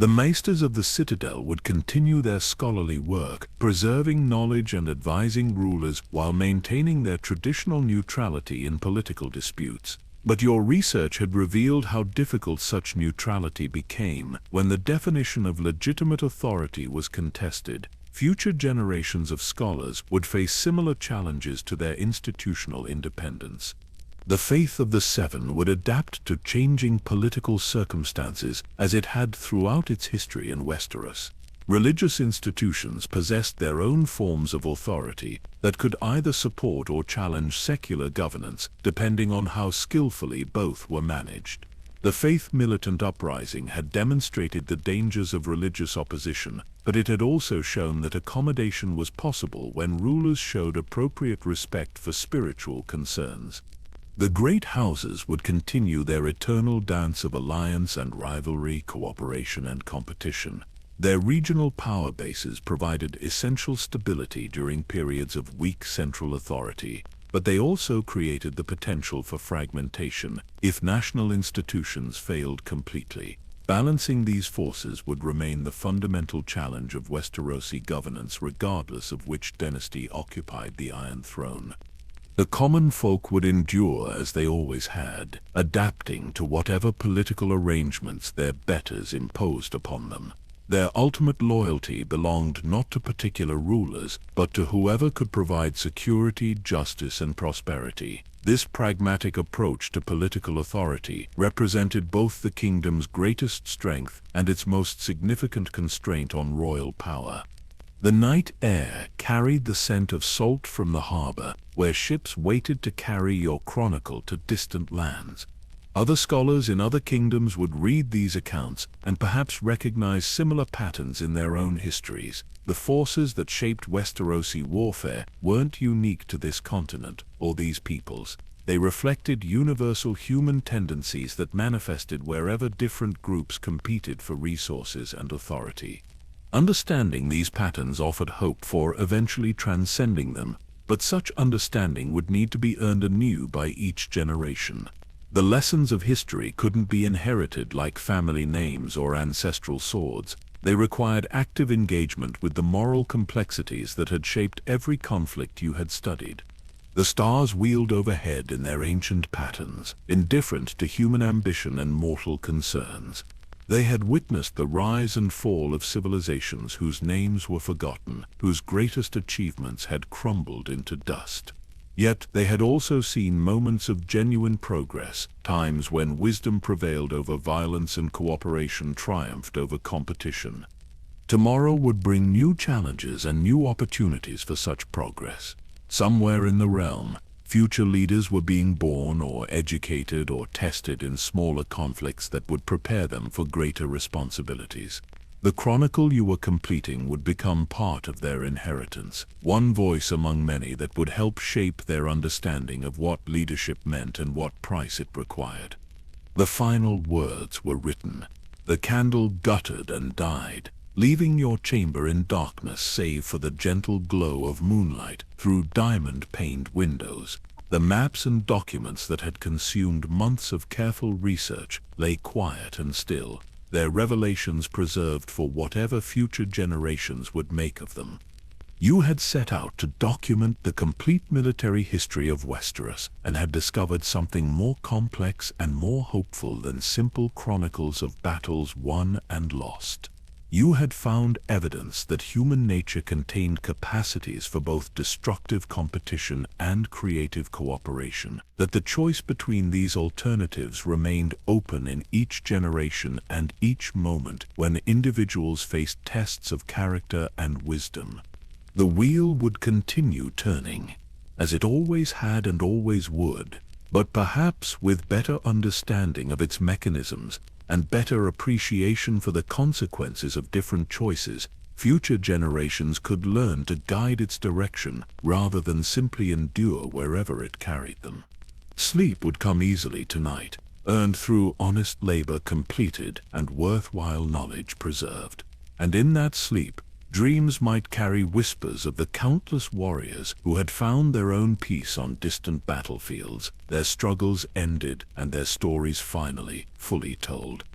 The maesters of the citadel would continue their scholarly work, preserving knowledge and advising rulers while maintaining their traditional neutrality in political disputes. But your research had revealed how difficult such neutrality became when the definition of legitimate authority was contested. Future generations of scholars would face similar challenges to their institutional independence. The faith of the Seven would adapt to changing political circumstances as it had throughout its history in Westeros. Religious institutions possessed their own forms of authority that could either support or challenge secular governance, depending on how skillfully both were managed. The faith militant uprising had demonstrated the dangers of religious opposition, but it had also shown that accommodation was possible when rulers showed appropriate respect for spiritual concerns. The great houses would continue their eternal dance of alliance and rivalry, cooperation and competition. Their regional power bases provided essential stability during periods of weak central authority, but they also created the potential for fragmentation if national institutions failed completely. Balancing these forces would remain the fundamental challenge of Westerosi governance regardless of which dynasty occupied the Iron Throne. The common folk would endure as they always had, adapting to whatever political arrangements their betters imposed upon them. Their ultimate loyalty belonged not to particular rulers, but to whoever could provide security, justice, and prosperity. This pragmatic approach to political authority represented both the kingdom's greatest strength and its most significant constraint on royal power. The night air carried the scent of salt from the harbor, where ships waited to carry your chronicle to distant lands. Other scholars in other kingdoms would read these accounts and perhaps recognize similar patterns in their own histories. The forces that shaped Westerosi warfare weren't unique to this continent or these peoples. They reflected universal human tendencies that manifested wherever different groups competed for resources and authority. Understanding these patterns offered hope for eventually transcending them, but such understanding would need to be earned anew by each generation. The lessons of history couldn't be inherited like family names or ancestral swords. They required active engagement with the moral complexities that had shaped every conflict you had studied. The stars wheeled overhead in their ancient patterns, indifferent to human ambition and mortal concerns. They had witnessed the rise and fall of civilizations whose names were forgotten, whose greatest achievements had crumbled into dust. Yet they had also seen moments of genuine progress, times when wisdom prevailed over violence and cooperation triumphed over competition. Tomorrow would bring new challenges and new opportunities for such progress. Somewhere in the realm, future leaders were being born or educated or tested in smaller conflicts that would prepare them for greater responsibilities. The chronicle you were completing would become part of their inheritance, one voice among many that would help shape their understanding of what leadership meant and what price it required. The final words were written. The candle guttered and died, leaving your chamber in darkness save for the gentle glow of moonlight through diamond-paned windows. The maps and documents that had consumed months of careful research lay quiet and still, their revelations preserved for whatever future generations would make of them. You had set out to document the complete military history of Westeros and had discovered something more complex and more hopeful than simple chronicles of battles won and lost. You had found evidence that human nature contained capacities for both destructive competition and creative cooperation, that the choice between these alternatives remained open in each generation and each moment when individuals faced tests of character and wisdom. The wheel would continue turning, as it always had and always would, but perhaps with better understanding of its mechanisms and better appreciation for the consequences of different choices, future generations could learn to guide its direction rather than simply endure wherever it carried them. Sleep would come easily tonight, earned through honest labor completed and worthwhile knowledge preserved. And in that sleep, dreams might carry whispers of the countless warriors who had found their own peace on distant battlefields, their struggles ended and their stories finally fully told.